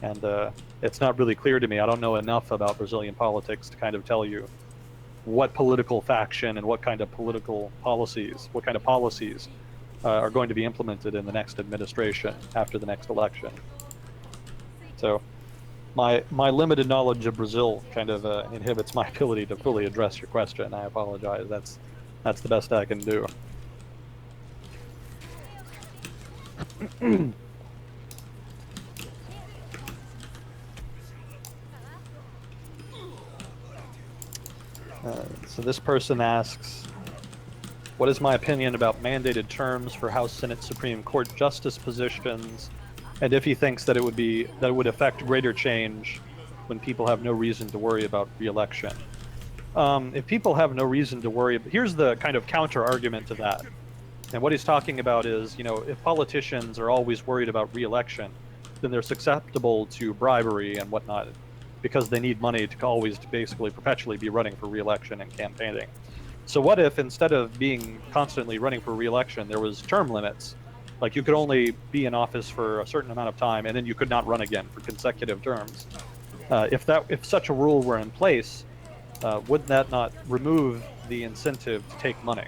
and it's not really clear to me. I don't know enough about Brazilian politics to kind of tell you what political faction and what kind of policies are going to be implemented in the next administration after the next election. So my limited knowledge of Brazil kind of inhibits my ability to fully address your question. I apologize. That's the best I can do. So this person asks, what is my opinion about mandated terms for House, Senate, Supreme Court justice positions, and if he thinks that it would affect greater change when people have no reason to worry about re-election. If people have no reason to worry, here's the kind of counter argument to that. And what he's talking about is, if politicians are always worried about re-election, then they're susceptible to bribery and whatnot, because they need money to basically perpetually be running for re-election and campaigning. So what if instead of being constantly running for re-election, there was term limits? Like you could only be in office for a certain amount of time, and then you could not run again for consecutive terms. If such a rule were in place, would that not remove the incentive to take money?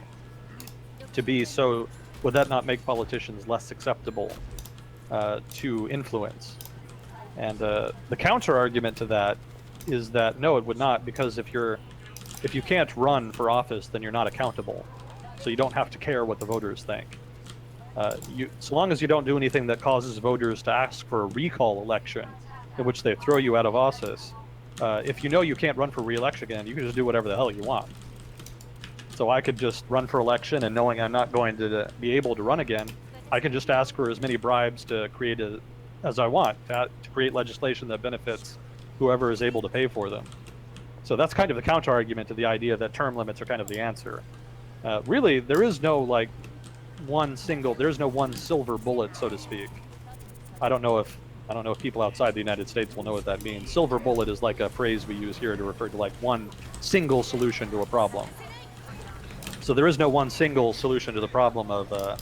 Would that not make politicians less susceptible to influence? And the counter argument to that is that no, it would not, because if you can't run for office, then you're not accountable. So you don't have to care what the voters think. So long as you don't do anything that causes voters to ask for a recall election, in which they throw you out of office, if you know you can't run for re-election again, you can just do whatever the hell you want. So I could just run for election, and knowing I'm not going to be able to run again, I can just ask for as many bribes to create as I want, to create legislation that benefits whoever is able to pay for them. So that's kind of the counter argument to the idea that term limits are kind of the answer. Really, there is no one silver bullet, so to speak. I don't know if people outside the United States will know what that means. Silver bullet is like a phrase we use here to refer to one single solution to a problem. So there is no one single solution to the problem of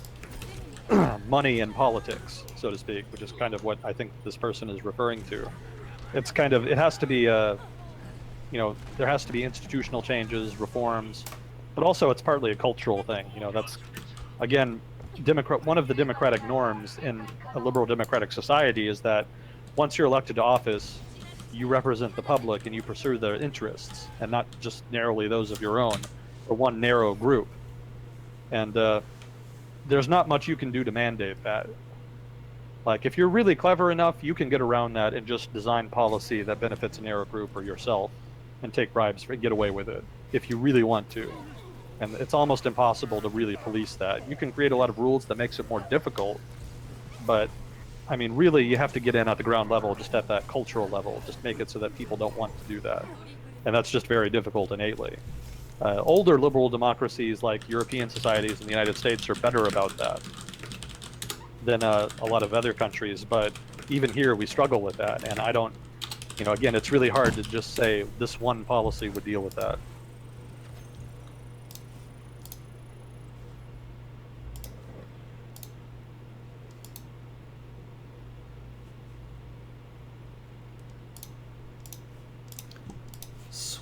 money and politics, so to speak, which is kind of what I think this person is referring to. It has to be there has to be institutional changes, reforms, but also it's partly a cultural thing. That's, again, one of the democratic norms in a liberal democratic society is that once you're elected to office, you represent the public and you pursue their interests, and not just narrowly those of your own or one narrow group. And there's not much you can do to mandate that. If you're really clever enough, you can get around that and just design policy that benefits a narrow group or yourself, and take bribes and get away with it if you really want to. And it's almost impossible to really police that. You can create a lot of rules that makes it more difficult, but I mean, really, you have to get in at the ground level, just at that cultural level, just make it so that people don't want to do that. And that's just very difficult innately. Older liberal democracies like European societies in the United States are better about that than a lot of other countries, but even here we struggle with that, and I don't, again, it's really hard to just say this one policy would deal with that.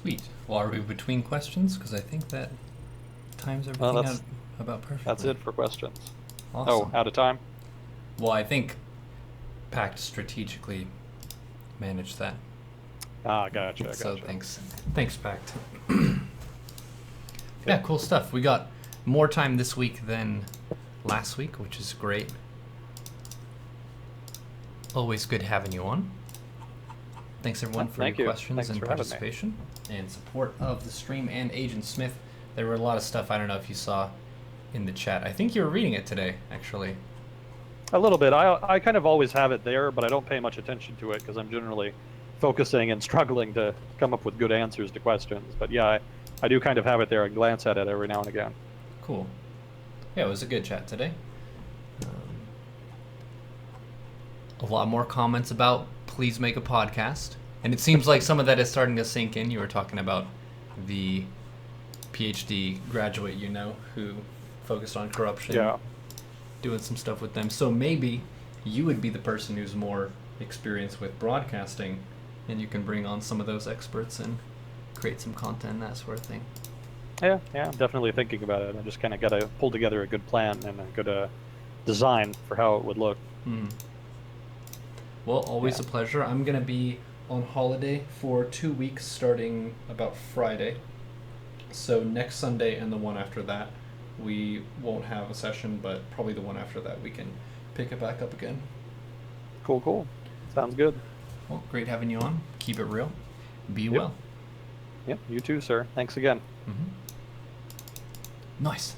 Sweet. Well, are we between questions? Because I think that times everything Well, out about perfectly. That's it for questions. Awesome. Oh, out of time? Well, I think Pact strategically managed that. Ah, gotcha. So thanks, Pact. Yeah, cool stuff. We got more time this week than last week, which is great. Always good having you on. Thanks everyone for Thank your you. questions Thanks and for having me. participation and support of the stream and Agent Smith. There were a lot of stuff, I don't know if you saw in the chat. I think you were reading it today, actually. A little bit. I kind of always have it there, but I don't pay much attention to it because I'm generally focusing and struggling to come up with good answers to questions. But yeah, I do kind of have it there and glance at it every now and again. Cool. Yeah, it was a good chat today. A lot more comments about please make a podcast. And it seems like some of that is starting to sink in. You were talking about the PhD graduate, who focused on corruption. Yeah. Doing some stuff with them. So maybe you would be the person who's more experienced with broadcasting, and you can bring on some of those experts and create some content, that sort of thing. Yeah, I'm definitely thinking about it. I just kind of got to pull together a good plan and a good design for how it would look. Well, always a pleasure. I'm going to be on holiday for 2 weeks starting about Friday. So next Sunday and the one after that, we won't have a session, but probably the one after that we can pick it back up again. Cool. Sounds good. Well, great having you on. Keep it real. Be Yep. well. Yep, you too, sir. Thanks again. Nice.